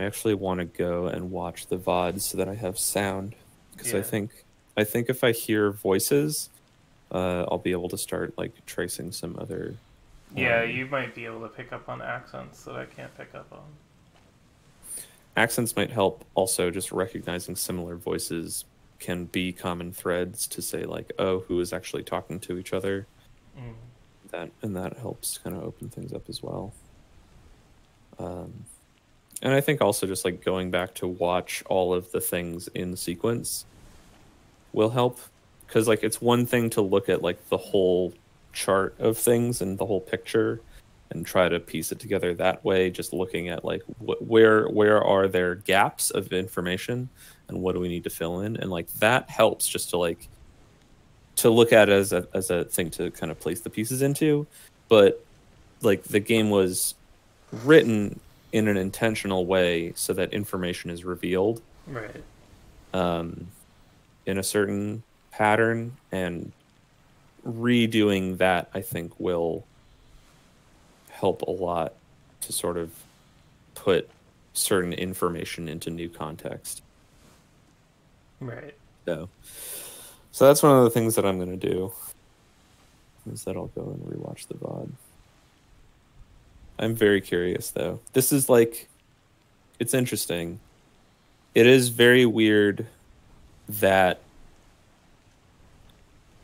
actually want to go and watch the VOD so that I have sound, because Yeah. I think if I hear voices, I'll be able to start like tracing some other. Yeah, you might be able to pick up on accents that I can't pick up on. Accents might help. Also, just recognizing similar voices can be common threads to say like, oh, who is actually talking to each other. That helps kind of open things up as well. And I think also just like going back to watch all of the things in sequence will help, because like it's one thing to look at like the whole chart of things and the whole picture and try to piece it together that way, just looking at like where are there gaps of information and what do we need to fill in, and like that helps just to like to look at it as a thing to kind of place the pieces into. But like the game was written in an intentional way so that information is revealed Right. in a certain pattern, and redoing that I think will help a lot to sort of put certain information into new context. Right. So that's one of the things that I'm going to do, is that I'll go and rewatch the VOD. I'm very curious though. This is like, it's interesting. It is very weird that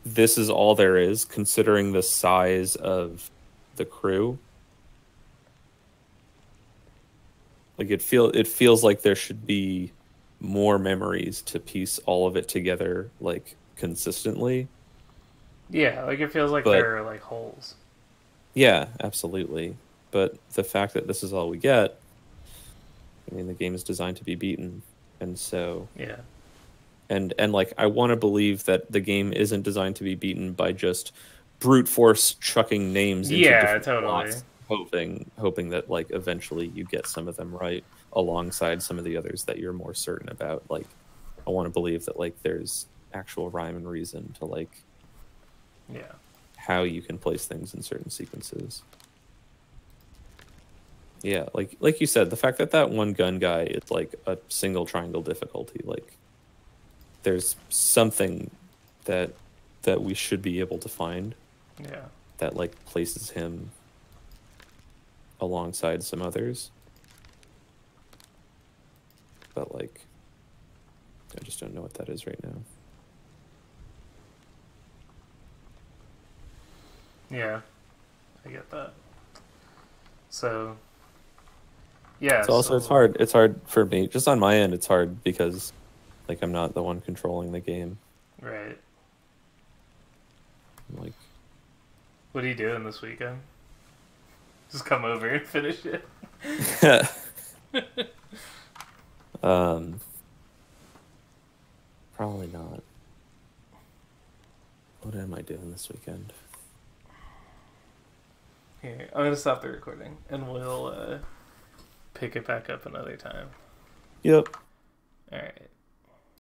this is all there is, considering the size of the crew. Like it feels like there should be more memories to piece all of it together, like consistently. Yeah, like it feels like But- there are like holes. Yeah, absolutely. But the fact that this is all we get, I mean, the game is designed to be beaten, and so Yeah. and like I want to believe that the game isn't designed to be beaten by just brute force chucking names into Yeah, different totally. slots, hoping that like eventually you get some of them right alongside some of the others that you're more certain about. Like I want to believe that like there's actual rhyme and reason to like Yeah. how you can place things in certain sequences. Yeah, like you said, the fact that that one gun guy is like a single triangle difficulty, like there's something that we should be able to find Yeah. that like places him alongside some others. But like I just don't know what that is right now. Yeah. I get that. So yeah. So also it's hard for me. Just on my end it's hard because like I'm not the one controlling the game. Right. I'm like What are you doing this weekend? Just come over and finish it. Probably not. What am I doing this weekend? Here, I'm gonna stop the recording and we'll pick it back up another time. Yep. All right.